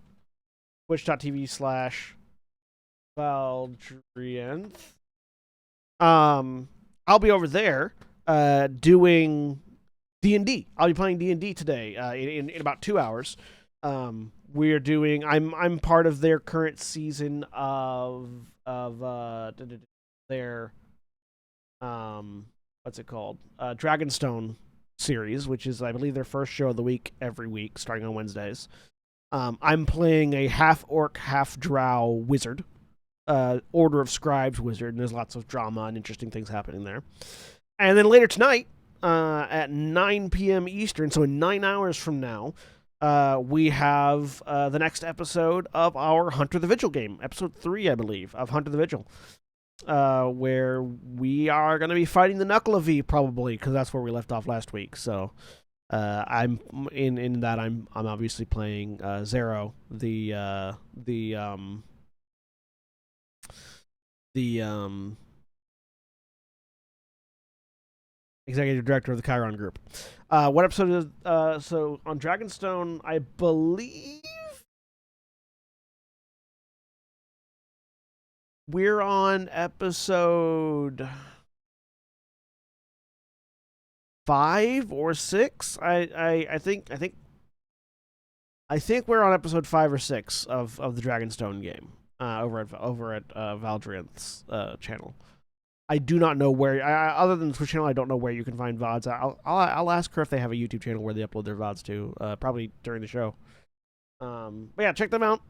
twitch.tv/Valdrianth. I'll be over there doing D&D. I'll be playing D&D today in about 2 hours. We're doing. I'm part of their current season of their what's it called? Dragonstone series, which is, I believe, their first show of the week every week, starting on Wednesdays. I'm playing a half orc, half drow wizard, Order of Scribes wizard, and there's lots of drama and interesting things happening there. And then later tonight, at 9 p.m. Eastern, so in 9 hours from now, we have the next episode of our Hunter the Vigil game, episode 3, I believe, of Hunter the Vigil, where we are going to be fighting the Knuckle of V, probably, because that's where we left off last week. So I'm in that I'm obviously playing Zero, the executive director of the Chiron Group. What episode is so on Dragonstone? I believe we're on episode 5 or 6. I think we're on episode 5 or 6 of the Dragonstone game over at Valdrian's channel. I do not know where. Other than the Twitch channel, I don't know where you can find VODs. I'll ask her if they have a YouTube channel where they upload their VODs to. Probably during the show. But yeah, check them out,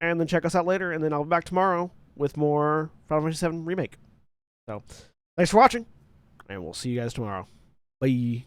and then check us out later. And then I'll be back tomorrow with more Final Fantasy VII Remake. So, thanks for watching, and we'll see you guys tomorrow. Bye.